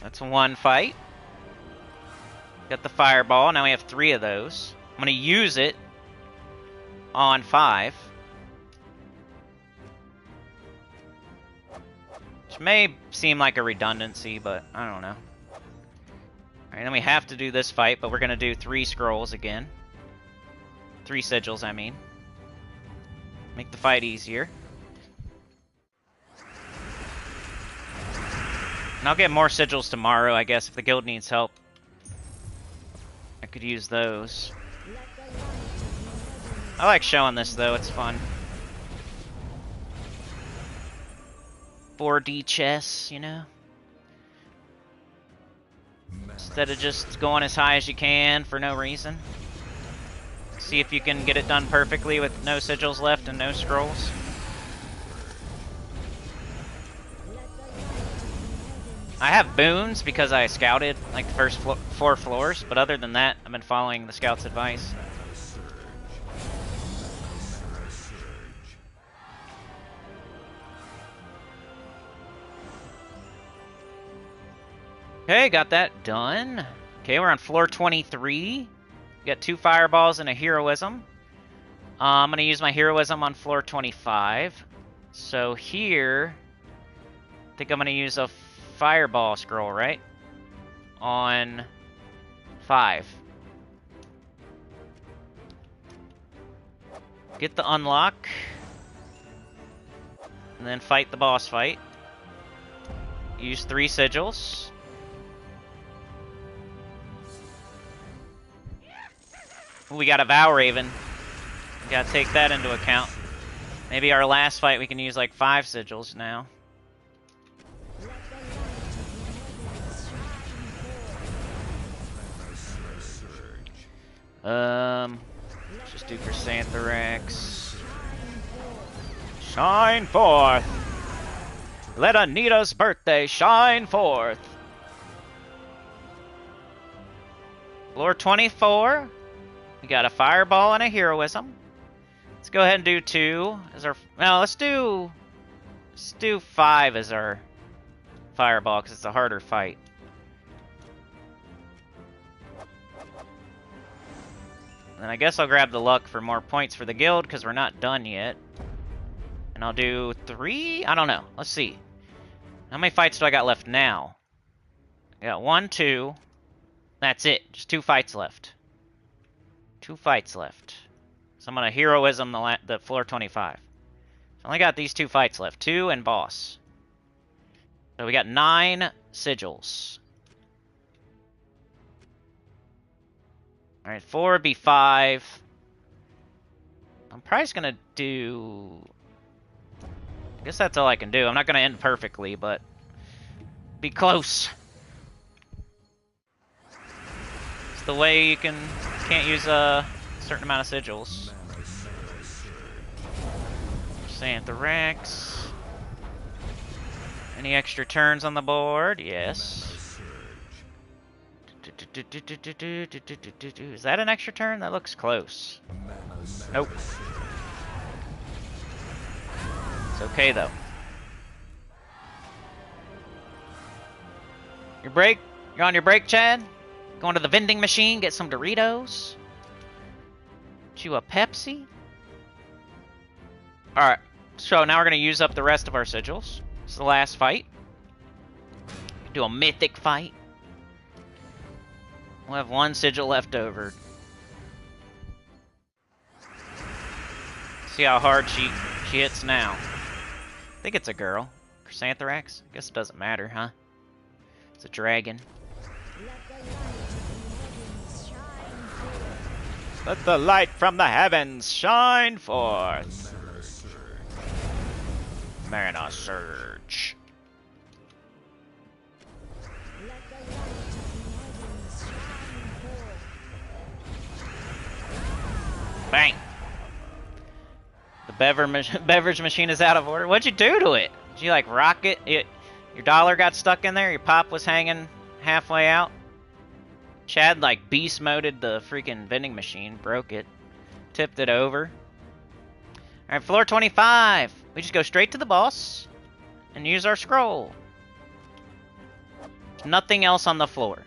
That's 1 fight. Got the fireball. Now we have 3 of those. I'm going to use it on 5. Which may seem like a redundancy, but I don't know. Alright, then we have to do this fight, but we're going to do 3 scrolls again. 3 sigils, I mean. Make the fight easier. And I'll get more sigils tomorrow, I guess, if the guild needs help. I could use those. I like showing this, though. It's fun. 4D chess, you know? Instead of just going as high as you can for no reason. See if you can get it done perfectly with no sigils left and no scrolls. I have boons because I scouted like the first 4 floors, but other than that, I've been following the scout's advice. Okay, got that done. Okay, we're on floor 23. We got 2 fireballs and a heroism. I'm going to use my heroism on floor 25. So here, I think I'm going to use a fireball scroll, right? On 5. Get the unlock. And then fight the boss fight. Use 3 sigils. We got a Vow Raven. We gotta take that into account. Maybe our last fight we can use like 5 sigils now. Let's just do Chrysanthrax. Shine forth! Let Anita's birthday shine forth! Floor 24. We got a fireball and a heroism. Let's go ahead and do 2 as our... No, let's do 5 as our fireball because it's a harder fight. And I guess I'll grab the luck for more points for the guild because we're not done yet. And I'll do 3? I don't know. Let's see. How many fights do I got left now? I got 1, 2. That's it. Just 2 fights left. 2 fights left. So I'm gonna heroism the floor 25. So I only got these 2 fights left. 2 and boss. So we got 9 sigils. Alright, 4 would be 5. I'm probably just gonna do... I guess that's all I can do. I'm not gonna end perfectly, but... be close. It's the way you can't use a certain amount of sigils. Xanthrax. Any extra turns on the board? Yes. Is that an extra turn? That looks close. Nope. It's okay though. Your break? You're on your break, Chad? Going to the vending machine, get some Doritos? Get you a Pepsi? Alright, so now we're going to use up the rest of our sigils. It's the last fight. Do a mythic fight. We'll have 1 sigil left over. See how hard she hits now. I think it's a girl. Xanthrax? I guess it doesn't matter, huh? It's a dragon. Let the light from the heavens shine forth. Mana Surge. Bang! The beverage machine is out of order. What'd you do to it? Did you like rock it? Your dollar got stuck in there? Your pop was hanging halfway out? Chad like beast moded the freaking vending machine, broke it, tipped it over. Alright, floor 25. We just go straight to the boss and use our scroll. There's nothing else on the floor.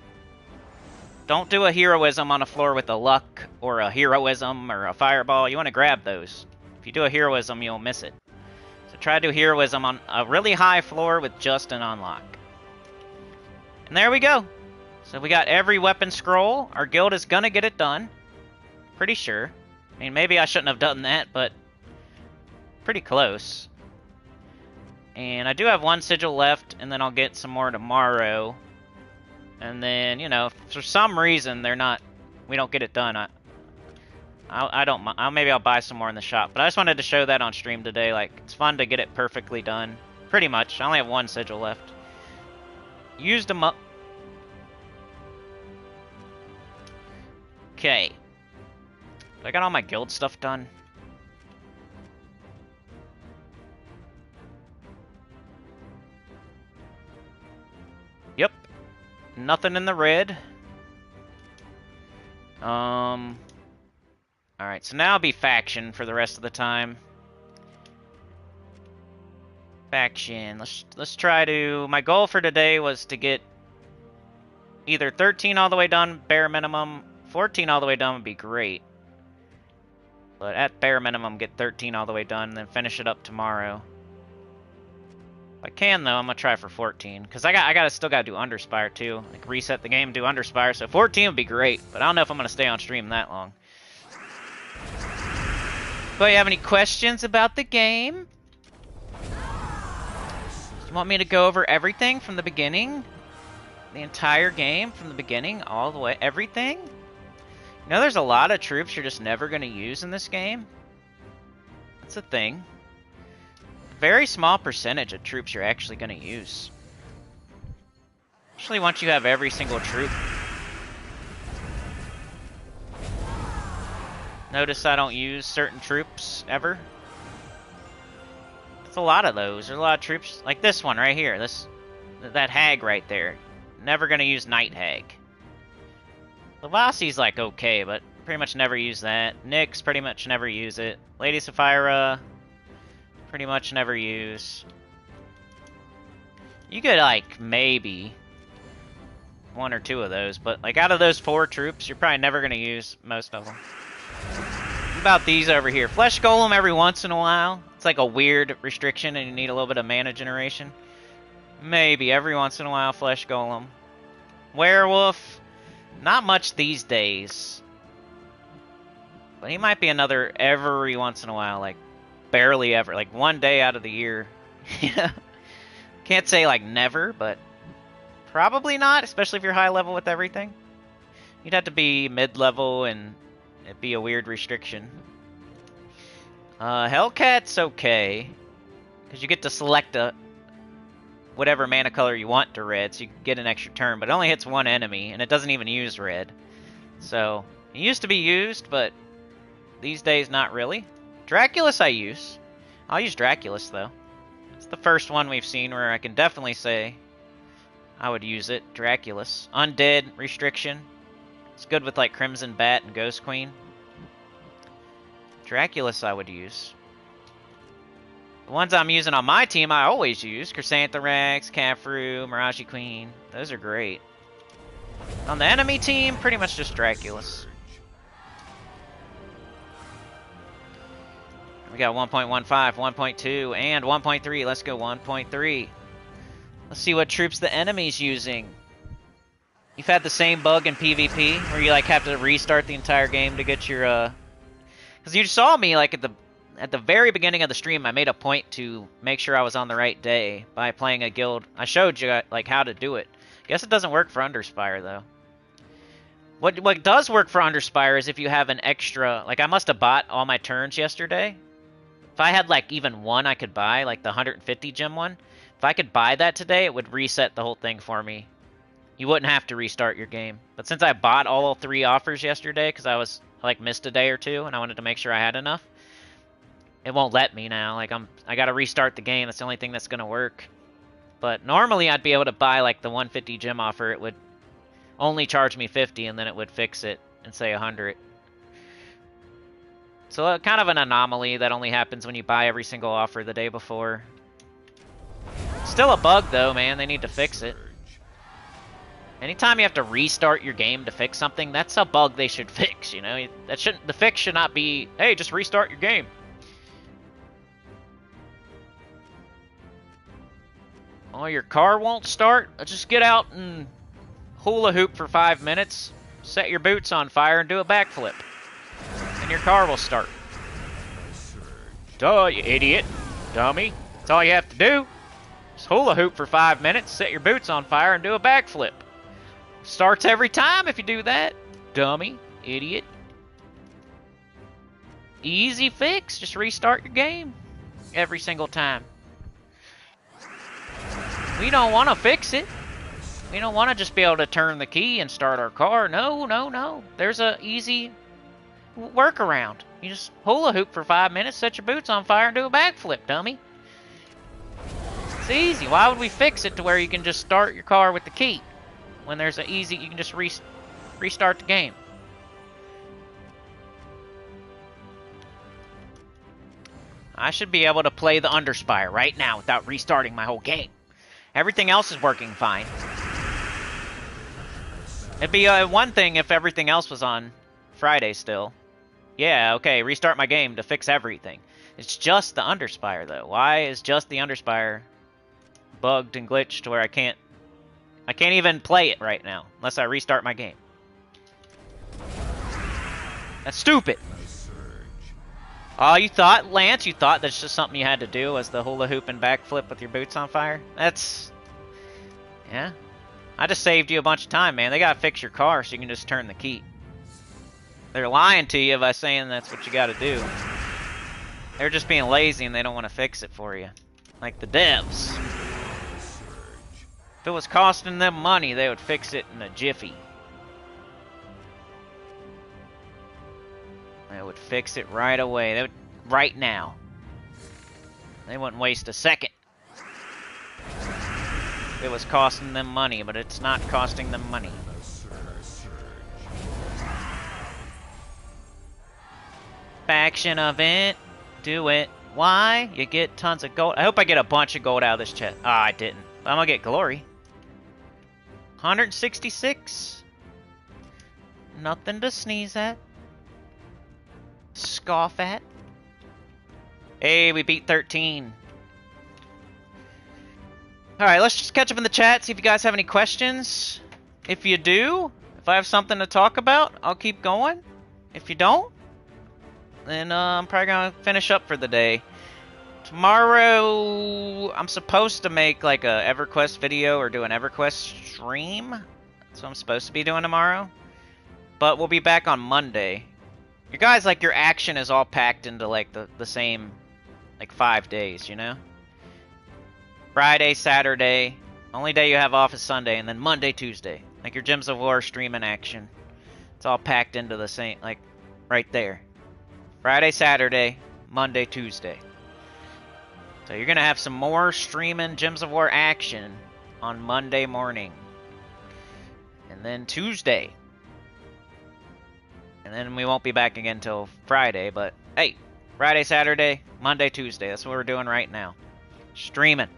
Don't do a heroism on a floor with a luck or a heroism or a fireball. You want to grab those. If you do a heroism, you'll miss it. So try to do heroism on a really high floor with just an unlock. And there we go. So we got every weapon scroll. Our guild is gonna get it done. Pretty sure. I mean, maybe I shouldn't have done that, but pretty close. And I do have 1 sigil left, and then I'll get some more tomorrow. And then, you know, if for some reason we don't get it done, I don't mind. Maybe I'll buy some more in the shop. But I just wanted to show that on stream today. Like, it's fun to get it perfectly done. Pretty much. I only have 1 sigil left. Used them up. Okay. I got all my guild stuff done. Yep. Nothing in the red. Alright, so now I'll be faction for the rest of the time. Faction. Let's try to... My goal for today was to get either 13 all the way done, bare minimum. 14 all the way done would be great. But at bare minimum, get 13 all the way done, and then finish it up tomorrow. If I can, though, I'm going to try for 14. Because I still got to do Underspire, too. Like, reset the game, do Underspire. So 14 would be great. But I don't know if I'm going to stay on stream that long. Do you have any questions about the game? Do you want me to go over everything from the beginning? The entire game from the beginning all the way? Everything? You know there's a lot of troops you're just never going to use in this game? That's a thing. Very small percentage of troops you're actually going to use. Especially once you have every single troop. Notice I don't use certain troops ever. It's a lot of those. There's a lot of troops. Like this one right here. That hag right there. Never going to use Night Hag. Lavasi's like okay, but pretty much never use that. Nyx, pretty much never use it. Lady Sapphira, pretty much never use. You could like maybe 1 or 2 of those, but like out of those 4 troops, you're probably never going to use most of them. about these over here? Flesh Golem every once in a while. It's like a weird restriction and you need a little bit of mana generation. Maybe every once in a while, Flesh Golem. Werewolf, not much these days. But he might be another every once in a while, like barely ever. Like one day out of the year. Can't say like never, but probably not, especially if you're high level with everything. You'd have to be mid-level and it'd be a weird restriction. Hellcat's okay, because you get to select whatever mana color you want to red, so you can get an extra turn, but it only hits one enemy, and it doesn't even use red. So, it used to be used, but these days not really. Draculus I use. I'll use Draculus, though. It's the first one we've seen where I can definitely say I would use it. Draculus. Undead restriction. It's good with, like, Crimson Bat and Ghost Queen. Draculus I would use. The ones I'm using on my team I always use. Chrysantherax, Caffrey, Mirage Queen. Those are great. On the enemy team, pretty much just Draculus. We got 1.15, 1.2, and 1.3. Let's go 1.3. Let's see what troops the enemy's using. You've had the same bug in PvP, where you like have to restart the entire game to get your because you saw me like at the very beginning of the stream, I made a point to make sure I was on the right day by playing a guild. I showed you like how to do it. Guess it doesn't work for Underspire though. What does work for Underspire is if you have an extra, like I must have bought all my turns yesterday. If I had like even one I could buy, like the 150 gem one, if I could buy that today, it would reset the whole thing for me. You wouldn't have to restart your game. But since I bought all 3 offers yesterday, because I was like missed a day or two, and I wanted to make sure I had enough, it won't let me now. Like I got to restart the game. That's the only thing that's gonna work. But normally I'd be able to buy like the 150 gem offer. It would only charge me 50, and then it would fix it and say 100. So kind of an anomaly that only happens when you buy every single offer the day before. Still a bug though, man. They need to fix it. Anytime you have to restart your game to fix something, that's a bug they should fix, you know? The fix should not be, hey, just restart your game. Oh, your car won't start? Just get out and hula hoop for 5 minutes, set your boots on fire, and do a backflip. And your car will start. Duh, you idiot. Dummy. That's all you have to do. Just hula hoop for 5 minutes, set your boots on fire, and do a backflip. Starts every time if you do that. Dummy. Idiot. Easy fix. Just restart your game. Every single time. We don't want to fix it. We don't want to just be able to turn the key and start our car. No, no, no. There's a easy workaround. You just hula hoop for 5 minutes, set your boots on fire, and do a backflip, dummy. It's easy. Why would we fix it to where you can just start your car with the key? When there's an easy, you can just restart the game. I should be able to play the Underspire right now without restarting my whole game. Everything else is working fine. It'd be one thing if everything else was on Friday still. Yeah, okay, restart my game to fix everything. It's just the Underspire, though. Why is just the Underspire bugged and glitched to where I can't even play it right now unless I restart my game? That's stupid. Oh, you thought, Lance, you thought that's just something you had to do was the hula hoop and backflip with your boots on fire? That's... yeah. I just saved you a bunch of time, man. They gotta fix your car so you can just turn the key. They're lying to you by saying that's what you gotta do. They're just being lazy and they don't want to fix it for you. Like the devs. If it was costing them money, they would fix it in a jiffy. They would fix it right away. They would, right now. They wouldn't waste a second. It was costing them money, but it's not costing them money. Faction event. Do it. Why? You get tons of gold. I hope I get a bunch of gold out of this chest. Ah, I didn't. I'm gonna get glory. 166. Nothing to sneeze at. scoff at. Hey, we beat 13. Alright, let's just catch up in the chat, see if you guys have any questions. If you do, if I have something to talk about, I'll keep going. If you don't, then I'm probably gonna finish up for the day. Tomorrow, I'm supposed to make like a EverQuest video or do an EverQuest stream. That's what I'm supposed to be doing tomorrow. But we'll be back on Monday. You guys, like, your action is all packed into like the same, like, 5 days, you know? Friday, Saturday, only day you have off is Sunday, and then Monday, Tuesday. Like your Gems of War streaming action. It's all packed into the same, like, right there. Friday, Saturday, Monday, Tuesday. So you're going to have some more streaming Gems of War action on Monday morning. And then Tuesday. And then we won't be back again until Friday, but hey, Friday, Saturday, Monday, Tuesday. That's what we're doing right now. Streaming.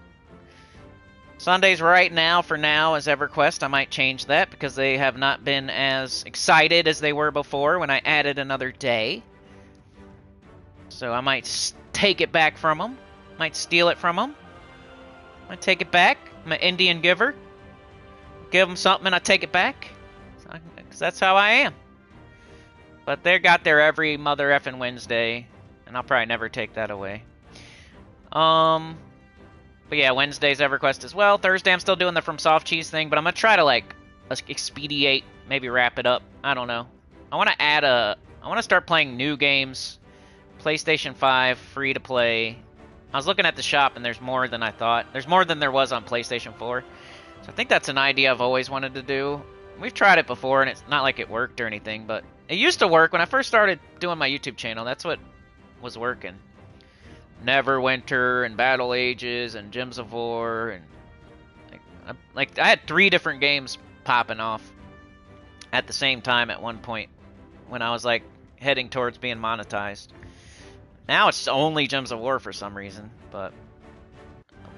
Sundays right now, for now, is EverQuest. I might change that because they have not been as excited as they were before when I added another day. So I might take it back from them. Might steal it from them. I take it back. I'm an Indian giver. Give them something and I take it back. Because that's how I am. But they got there every mother effing Wednesday. And I'll probably never take that away. But yeah, Wednesday's EverQuest as well. Thursday I'm still doing the From Soft Cheese thing. But I'm going to try to like expedite. Maybe wrap it up. I don't know. I want to add a... I want to start playing new games. PlayStation 5, free to play. I was looking at the shop and there's more than I thought. There's more than there was on PlayStation 4. So I think that's an idea I've always wanted to do. We've tried it before and it's not like it worked or anything, but it used to work when I first started doing my YouTube channel. That's what was working. Neverwinter and Battle Ages and Gems of War and like I had 3 different games popping off at the same time at one point when I was like heading towards being monetized. Now it's only Gems of War for some reason, but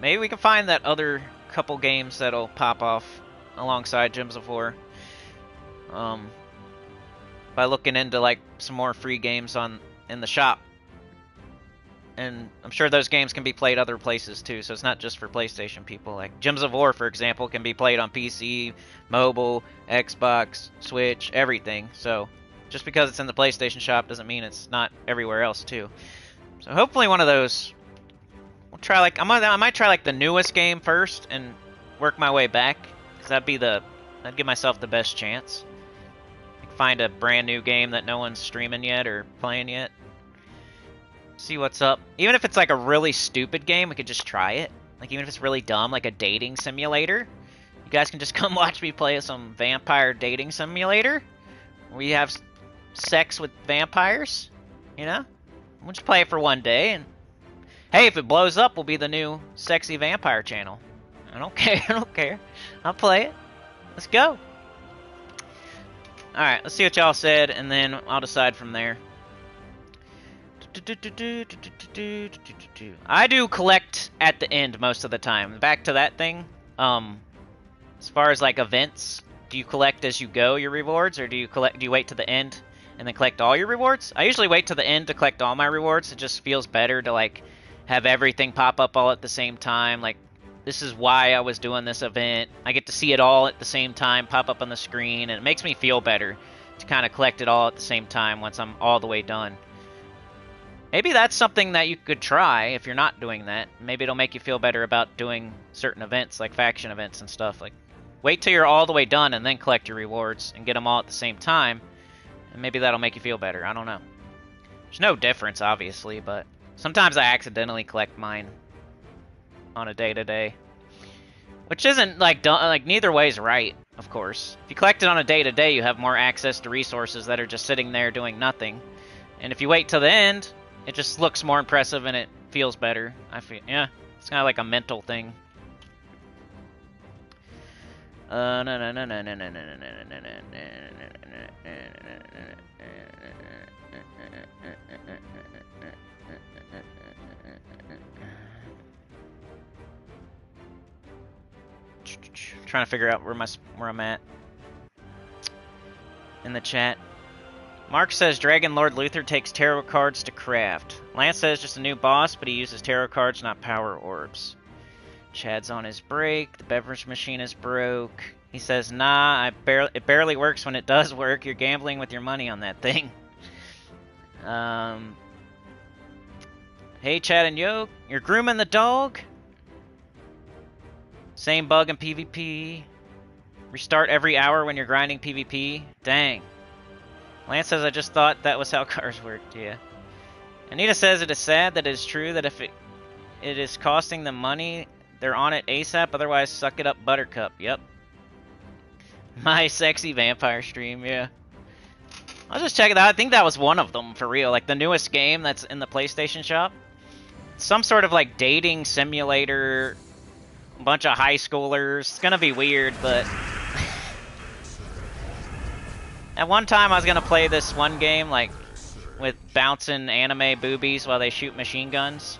maybe we can find that other couple games that'll pop off alongside Gems of War. By looking into like some more free games in the shop. And I'm sure those games can be played other places too, so it's not just for PlayStation people. Like Gems of War, for example, can be played on PC, mobile, Xbox, Switch, everything. So just because it's in the PlayStation shop doesn't mean it's not everywhere else too. So hopefully one of those. We'll try like I might try like the newest game first and work my way back, because that'd give myself the best chance. Like find a brand new game that no one's streaming yet or playing yet. See what's up. Even if it's like a really stupid game, we could just try it. Like even if it's really dumb, like a dating simulator. You guys can just come watch me play some vampire dating simulator. We have sex with vampires, you know? We'll just play it for one day, and hey, if it blows up, we'll be the new sexy vampire channel. I don't care, I don't care. I'll play it. Let's go. Alright, let's see what y'all said, and then I'll decide from there. I do collect at the end most of the time. Back to that thing. As far as like events, do you collect as you go your rewards, or do you wait to the end and then collect all your rewards? I usually wait to the end to collect all my rewards. It just feels better to like have everything pop up all at the same time. Like, this is why I was doing this event. I get to see it all at the same time pop up on the screen, and it makes me feel better to kind of collect it all at the same time once I'm all the way done. Maybe that's something that you could try if you're not doing that. Maybe it'll make you feel better about doing certain events, like faction events and stuff. Like, wait till you're all the way done and then collect your rewards and get them all at the same time. And maybe that'll make you feel better. I don't know. There's no difference, obviously, but sometimes I accidentally collect mine on a day-to-day. Which isn't, like, neither way is right, of course. If you collect it on a day-to-day, you have more access to resources that are just sitting there doing nothing. And if you wait till the end, it just looks more impressive and it feels better. Yeah, it's kind of like a mental thing. Trying to figure out where I'm at in the chat. Mark says Dragon Lord Luther takes tarot cards to craft. Lance says just a new boss, but he uses tarot cards, not power orbs. Chad's on his break. The beverage machine is broke. He says, nah, it barely works when it does work. You're gambling with your money on that thing. Hey, Chad and Yo, you're grooming the dog? Same bug in PvP. Restart every hour when you're grinding PvP. Dang. Lance says, I just thought that was how cars worked. Yeah. Anita says it is sad that it is true that if it is costing them money, they're on it ASAP. Otherwise, suck it up, Buttercup. Yep. My sexy vampire stream, yeah. I'll just check it out. I think that was one of them, for real. Like, the newest game that's in the PlayStation Shop. Some sort of, like, dating simulator. A bunch of high schoolers. It's gonna be weird, but... At one time, I was gonna play this one game, like, with bouncing anime boobies while they shoot machine guns.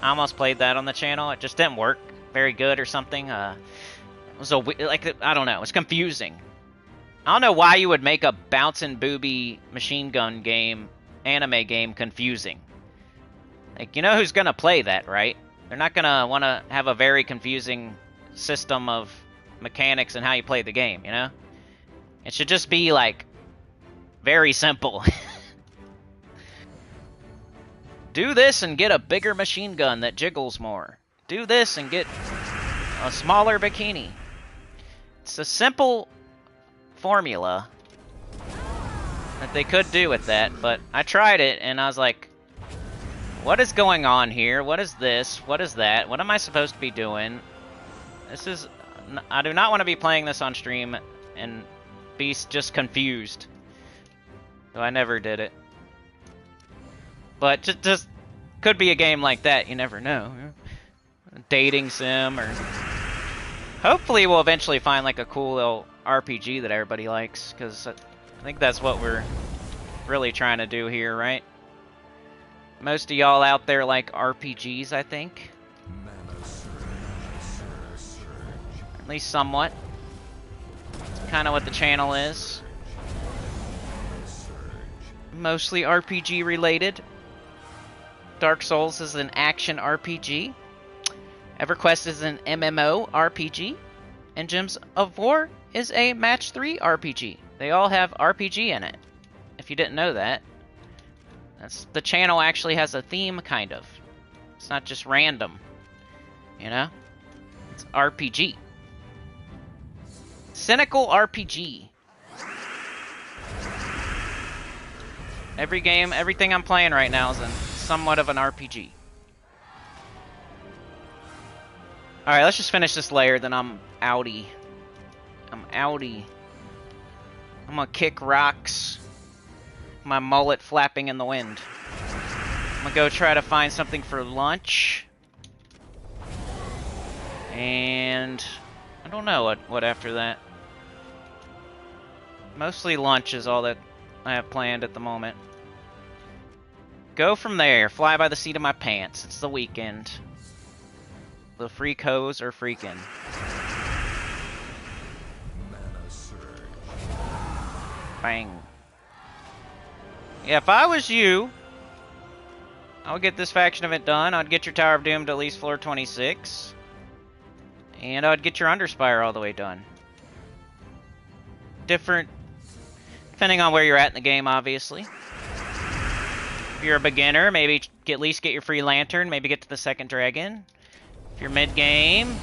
I almost played that on the channel. It just didn't work very good or something. It was I don't know. It's confusing. I don't know why you would make a bouncing booby machine gun game, anime game, confusing. Like, you know who's gonna play that, right? They're not gonna want to have a very confusing system of mechanics and how you play the game, you know? It should just be, like, very simple. Do this and get a bigger machine gun that jiggles more. Do this and get a smaller bikini. It's a simple formula that they could do with that, but I tried it and I was like, what is going on here? What is this? What is that? What am I supposed to be doing? This is... I do not want to be playing this on stream and be just confused. So I never did it. But just could be a game like that. You never know. Dating sim or... Hopefully we'll eventually find like a cool little RPG that everybody likes. Because I think that's what we're really trying to do here, right? Most of y'all out there like RPGs, I think. At least somewhat. That's kind of what the channel is. Mostly RPG related. Dark Souls is an action RPG. EverQuest is an MMO RPG. And Gems of War is a Match 3 RPG. They all have RPG in it. If you didn't know that. The channel actually has a theme, kind of. It's not just random. You know? It's RPG. Cynical RPG. Everything I'm playing right now is somewhat of an RPG. Alright, let's just finish this layer, then I'm outie. I'm outie. I'm gonna kick rocks. My mullet flapping in the wind. I'm gonna go try to find something for lunch. And... I don't know what after that. Mostly lunch is all that I have planned at the moment. Go from there. Fly by the seat of my pants. It's the weekend. The freak hoes are freaking. Bang. Yeah, if I was you, I would get this faction event done. I'd get your Tower of Doom to at least floor 26. And I would get your Underspire all the way done. Different, depending on where you're at in the game, obviously. If you're a beginner, maybe at least get your free lantern, maybe get to the second dragon. If you're mid-game,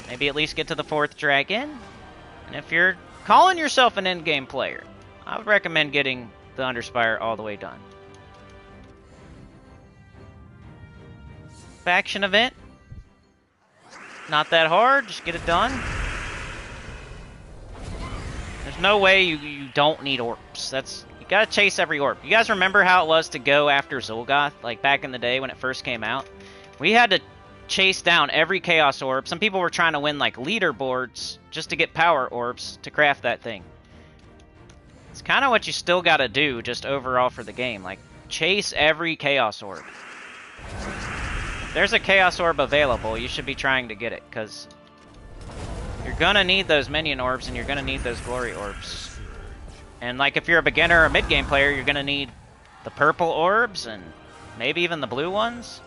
maybe at least get to the fourth dragon. And if you're calling yourself an end-game player, I would recommend getting the Underspire all the way done. Faction event. Not that hard, just get it done. There's no way you don't need orbs. You gotta chase every orb. You guys remember how it was to go after Zolgoth, like back in the day when it first came out? We had to chase down every Chaos Orb. Some people were trying to win like leaderboards just to get power orbs to craft that thing. It's kind of what you still gotta do just overall for the game. Like, chase every Chaos Orb. If there's a Chaos Orb available, you should be trying to get it, because you're gonna need those minion orbs and you're gonna need those glory orbs. And like if you're a beginner or mid-game player, you're gonna need the purple orbs and maybe even the blue ones.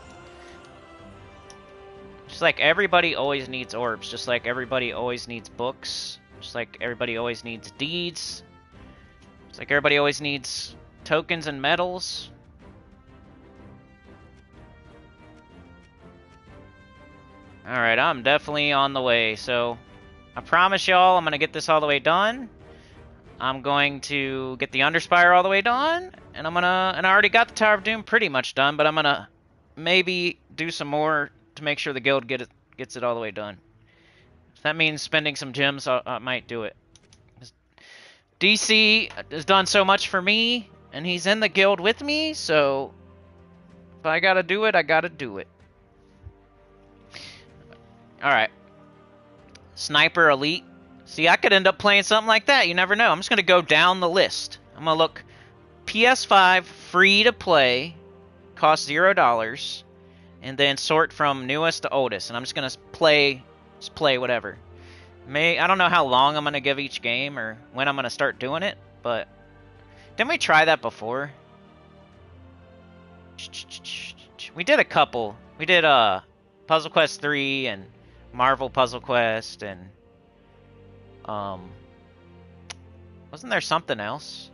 Just like everybody always needs orbs, just like everybody always needs books, just like everybody always needs deeds, just like everybody always needs tokens and medals. Alright, I'm definitely on the way, so I promise y'all I'm gonna get this all the way done. I'm going to get the Underspire all the way done, and I already got the Tower of Doom pretty much done, but I'm gonna maybe do some more to make sure the guild gets it all the way done. If that means spending some gems, I might do it. DC has done so much for me, and he's in the guild with me, so if I gotta do it, I gotta do it. Alright. Sniper Elite. See, I could end up playing something like that. You never know. I'm just going to go down the list. I'm going to look PS5 free to play, costs $0, and then sort from newest to oldest. And I'm just going to play whatever. I don't know how long I'm going to give each game or when I'm going to start doing it, but didn't we try that before? We did a couple. We did Puzzle Quest 3 and Marvel Puzzle Quest and wasn't there something else?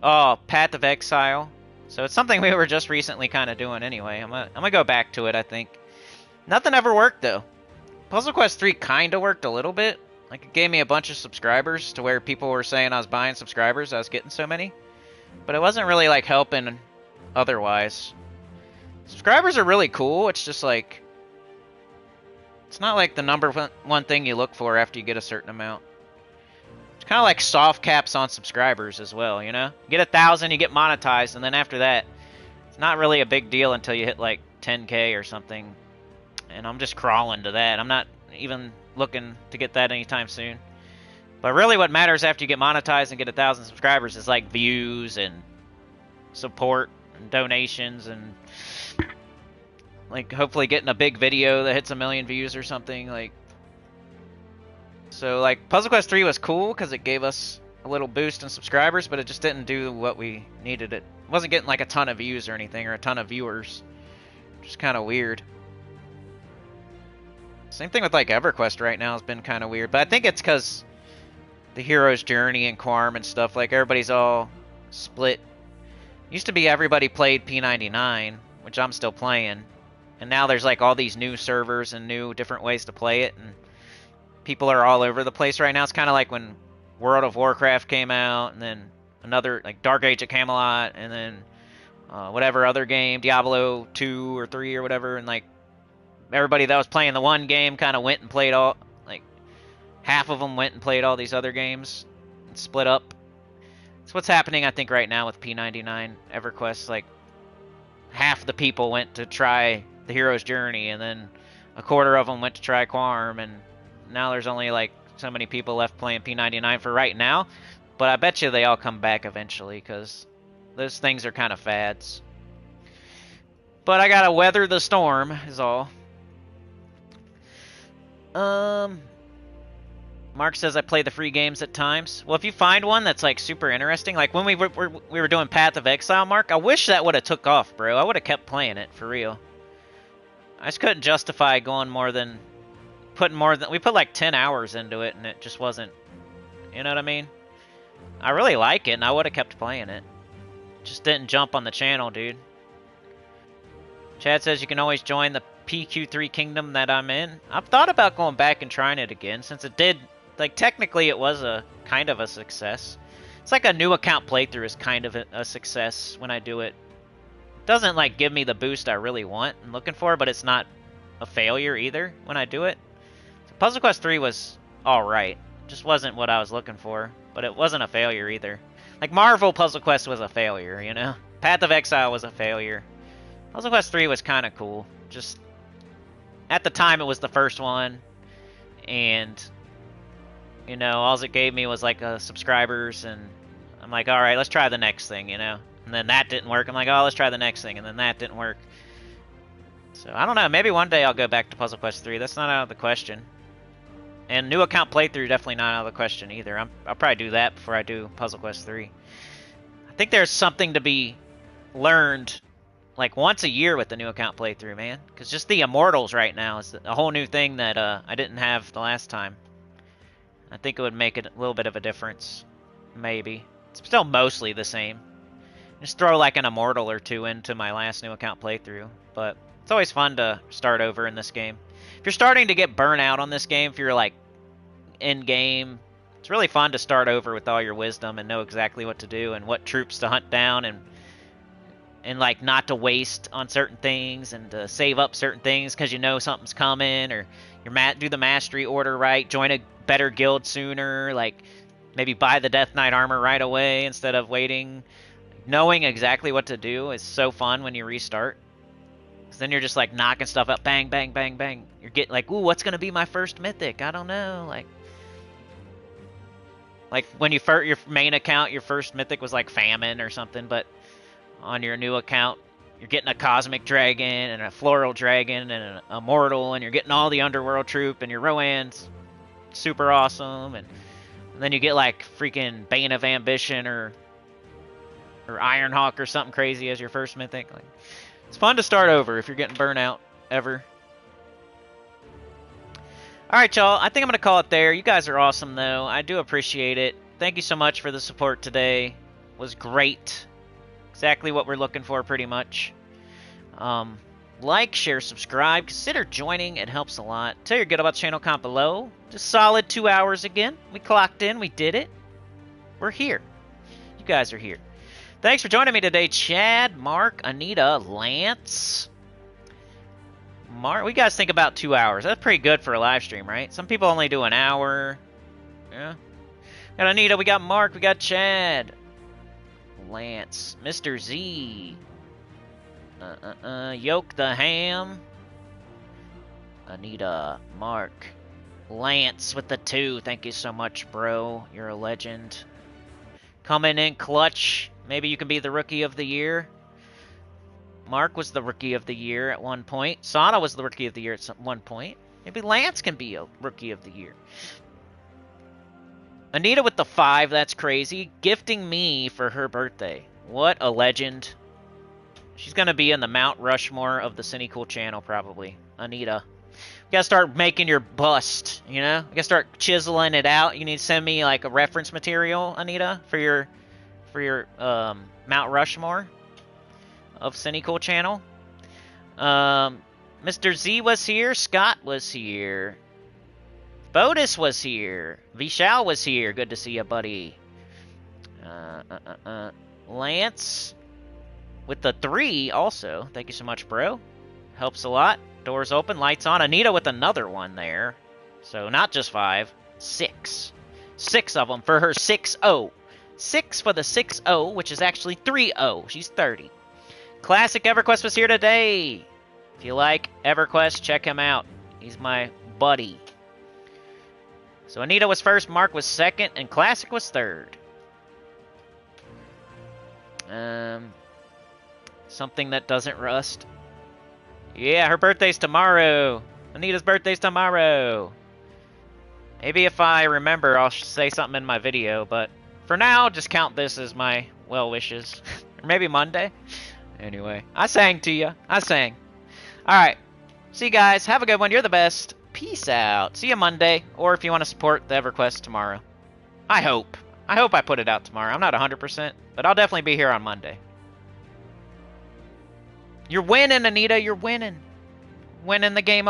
Oh, Path of Exile. So it's something we were just recently kind of doing anyway. I'm gonna go back to it, I think. Nothing ever worked though. Puzzle Quest 3 kind of worked a little bit. Like it gave me a bunch of subscribers to where people were saying I was buying subscribers. I was getting so many. But it wasn't really like helping otherwise. Subscribers are really cool. It's just like it's not like the number one thing you look for after you get a certain amount. It's kind of like soft caps on subscribers as well, you know? You get 1,000, you get monetized, and then after that, it's not really a big deal until you hit like 10K or something. And I'm just crawling to that. I'm not even looking to get that anytime soon. But really what matters after you get monetized and get 1,000 subscribers is like views and support and donations and like hopefully getting a big video that hits 1 million views or something. Like, so like Puzzle Quest 3 was cool because it gave us a little boost in subscribers, but it just didn't do what we needed. It wasn't getting like a ton of views or anything or a ton of viewers. Just kind of weird. Same thing with like EverQuest right now has been kind of weird, but I think it's because the hero's journey and Quarm and stuff, like everybody's all split. Used to be everybody played P99, which I'm still playing. And now there's like all these new servers and new different ways to play it, and people are all over the place right now. It's kind of like when World of Warcraft came out, and then another like Dark Age of Camelot, and then whatever other game, Diablo 2 or 3 or whatever, and like everybody that was playing the one game kind of went and played all, like half of them went and played all these other games and split up. That's what's happening, I think, right now with P99 EverQuest. Like half the people went to try the hero's journey, and then a quarter of them went to try Quarm, and now there's only like so many people left playing P99 for right now. But I bet you they all come back eventually, because those things are kind of fads. But I gotta weather the storm, is all. Mark says I play the free games at times. Well, if you find one that's like super interesting, like when we were doing Path of Exile, Mark, I wish that would have took off, bro. I would have kept playing it for real. I just couldn't justify going we put like 10 hours into it, and it just wasn't, you know what I mean? I really like it, and I would have kept playing it. Just didn't jump on the channel, dude. Chad says you can always join the PQ3 kingdom that I'm in. I've thought about going back and trying it again, since it did, like, technically it was a kind of a success. It's like a new account playthrough is kind of a success when I do it. It doesn't, like, give me the boost I really want and looking for, but it's not a failure either when I do it. So Puzzle Quest 3 was alright. Just wasn't what I was looking for, but it wasn't a failure either. Like, Marvel Puzzle Quest was a failure, you know? Path of Exile was a failure. Puzzle Quest 3 was kind of cool. Just, at the time, it was the first one, and, you know, all it gave me was, like, subscribers, and I'm like, alright, let's try the next thing, you know? And then that didn't work. I'm like, oh, let's try the next thing, and then that didn't work. So, I don't know, maybe one day I'll go back to Puzzle Quest 3. That's not out of the question. And new account playthrough, definitely not out of the question either. I'll probably do that before I do Puzzle Quest 3. I think there's something to be learned like once a year with the new account playthrough, man. Because just the Immortals right now is a whole new thing that I didn't have the last time. I think it would make a little bit of a difference. Maybe. It's still mostly the same. Just throw like an Immortal or two into my last new account playthrough. But it's always fun to start over in this game. If you're starting to get burnt out on this game, if you're like in-game, it's really fun to start over with all your wisdom and know exactly what to do and what troops to hunt down and like not to waste on certain things and to save up certain things because you know something's coming, or do the mastery order right, join a better guild sooner, like maybe buy the Death Knight armor right away instead of waiting. Knowing exactly what to do is so fun when you restart. Because then you're just like knocking stuff up, bang, bang, bang, bang. You're getting like, ooh, what's going to be my first mythic? I don't know. Like when your main account, your first mythic was like Famine or something, but on your new account, you're getting a Cosmic Dragon and a Floral Dragon and an Immortal, and you're getting all the Underworld troop, and your Rowan's super awesome, and then you get like freaking Bane of Ambition or Ironhawk or something crazy as your first mythic. Like, it's fun to start over if you're getting burnt out ever. Alright, y'all. I think I'm going to call it there. You guys are awesome, though. I do appreciate it. Thank you so much for the support today. It was great. Exactly what we're looking for, pretty much. Like, share, subscribe. Consider joining. It helps a lot. Tell your good about the channel, comment below. Just solid 2 hours again. We clocked in. We did it. We're here. You guys are here. Thanks for joining me today, Chad, Mark, Anita, Lance. Mark, we guys think about 2 hours. That's pretty good for a live stream, right? Some people only do an hour. Yeah. Got Anita, we got Mark, we got Chad. Lance, Mr. Z. Yoke the Ham. Anita, Mark. Lance with the 2. Thank you so much, bro. You're a legend. Coming in clutch. Maybe you can be the Rookie of the Year. Mark was the Rookie of the Year at one point. Sana was the Rookie of the Year at one point. Maybe Lance can be a Rookie of the Year. Anita with the 5, that's crazy. Gifting me for her birthday. What a legend. She's going to be in the Mount Rushmore of the Cinecool channel, probably. Anita. You got to start making your bust, you know? You got to start chiseling it out. You need to send me, like, a reference material, Anita, for your Mount Rushmore of Cinecool channel. Mr. Z was here. Scott was here. Bodis was here. Vishal was here. Good to see you, buddy. Lance with the 3 also. Thank you so much, bro. Helps a lot. Doors open, lights on. Anita with another one there. So not just 5, 6. 6 of them for her 6-0. 6 for the 6-0, which is actually 3-0. She's 30. Classic EverQuest was here today. If you like EverQuest, check him out. He's my buddy. So Anita was first, Mark was second, and Classic was third. Something that doesn't rust. Yeah, her birthday's tomorrow. Anita's birthday's tomorrow. Maybe if I remember, I'll say something in my video, but for now, just count this as my well wishes. Or maybe Monday. Anyway, I sang to you. I sang. Alright. See you guys. Have a good one. You're the best. Peace out. See you Monday. Or if you want to support the EverQuest tomorrow. I hope. I hope I put it out tomorrow. I'm not 100%, but I'll definitely be here on Monday. You're winning, Anita. You're winning. Winning the game.